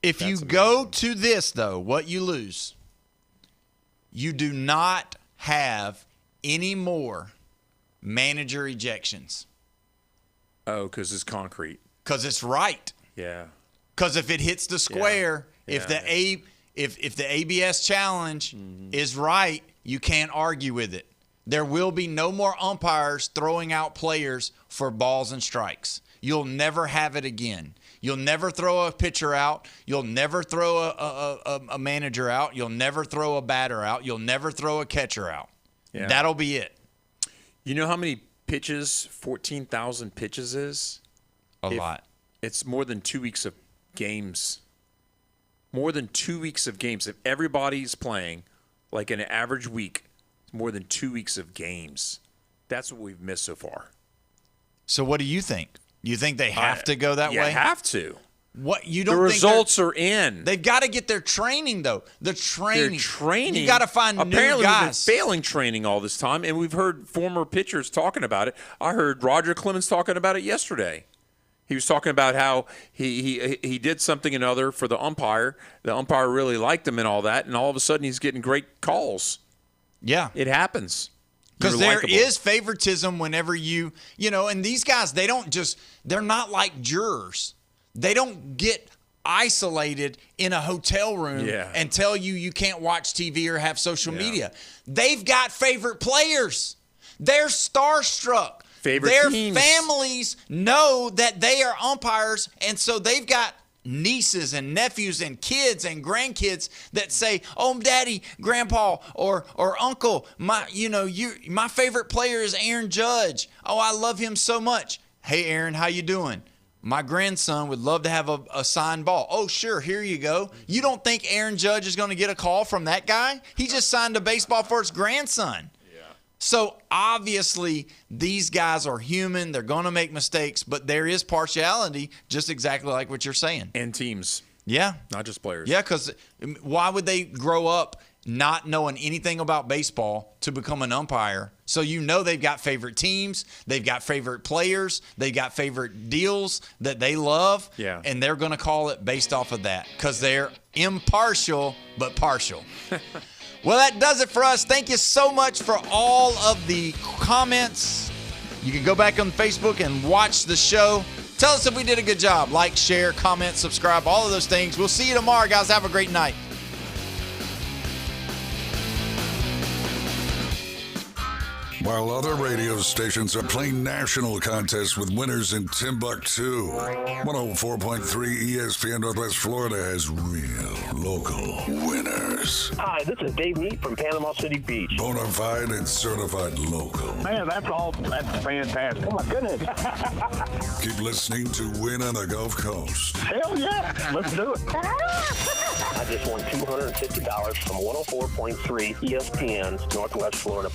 If you go to this, though, what you lose, you do not have any more manager ejections. Oh, because it's concrete. Because it's right. Yeah. Because if it hits the square, if the ABS challenge is right, you can't argue with it. There will be no more umpires throwing out players for balls and strikes. You'll never have it again. You'll never throw a pitcher out. You'll never throw a manager out. You'll never throw a batter out. You'll never throw a catcher out. Yeah. That'll be it. You know how many pitches 14,000 pitches is? A lot. It's more than 2 weeks of games. More than 2 weeks of games. If everybody's playing like an average week, it's more than 2 weeks of games. That's what we've missed so far. So what do you think? You think they have to go that way? You have to. What you don't? The results are in. They've got to get their training though. The training. They're training. You got to find Apparently new guys. We've been failing training all this time, and we've heard former pitchers talking about it. I heard Roger Clemens talking about it yesterday. He was talking about how he did something or another for the umpire. The umpire really liked him and all that, and all of a sudden he's getting great calls. Yeah, it happens. Because there is favoritism whenever and these guys, they're not like jurors. They don't get isolated in a hotel room and tell you can't watch TV or have social media. They've got favorite players. They're starstruck. Their families know that they are umpires, and so they've got nieces and nephews and kids and grandkids that say, "Oh, Daddy, Grandpa, or Uncle, my favorite player is Aaron Judge. Oh, I love him so much. Hey, Aaron, how you doing? My grandson would love to have a signed ball. Oh, sure, here you go. You don't think Aaron Judge is going to get a call from that guy? He just signed a baseball for his grandson." So obviously these guys are human. They're going to make mistakes, but there is partiality, just exactly like what you're saying. And teams. Yeah. Not just players. Yeah, because why would they grow up not knowing anything about baseball to become an umpire? So they've got favorite teams, they've got favorite players, they've got favorite deals that they love, and they're going to call it based off of that because they're impartial but partial. Well, that does it for us. Thank you so much for all of the comments. You can go back on Facebook and watch the show. Tell us if we did a good job. Like, share, comment, subscribe, all of those things. We'll see you tomorrow, guys. Have a great night. While other radio stations are playing national contests with winners in Timbuktu, 104.3 ESPN Northwest Florida has real local winners. Hi, this is Dave Neat from Panama City Beach. Bona fide and certified local. Man, that's fantastic. Oh, my goodness. Keep listening to Win on the Gulf Coast. Hell yeah. Let's do it. I just won $250 from 104.3 ESPN Northwest Florida.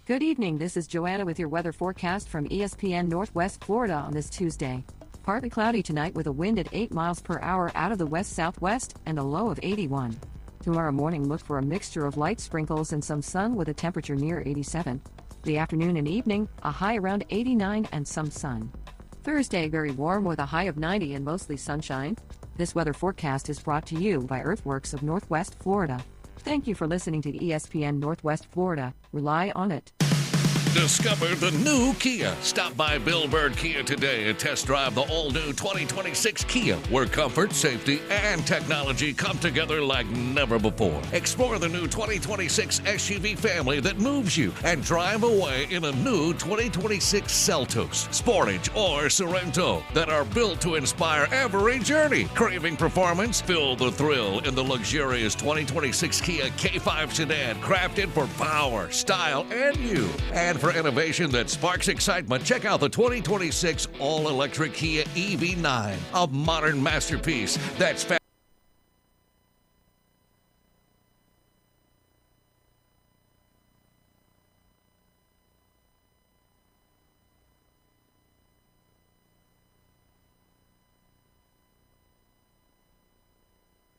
Good evening, this is Joanna with your weather forecast from ESPN Northwest Florida on this Tuesday. Partly cloudy tonight with a wind at 8 miles per hour out of the west-southwest and a low of 81. Tomorrow morning, look for a mixture of light sprinkles and some sun with a temperature near 87. The afternoon and evening, a high around 89 and some sun. Thursday, very warm with a high of 90 and mostly sunshine. This weather forecast is brought to you by Earthworks of Northwest Florida. Thank you for listening to ESPN Northwest Florida. Rely on it. Discover the new Kia. Stop by Bill Bird Kia today and test drive the all-new 2026 Kia, where comfort, safety, and technology come together like never before. Explore the new 2026 SUV family that moves you and drive away in a new 2026 Seltos, Sportage, or Sorento that are built to inspire every journey. Craving performance? Feel the thrill in the luxurious 2026 Kia K5 sedan, crafted for power, style, and you. And for innovation that sparks excitement, check out the 2026 all-electric Kia EV9, a modern masterpiece that's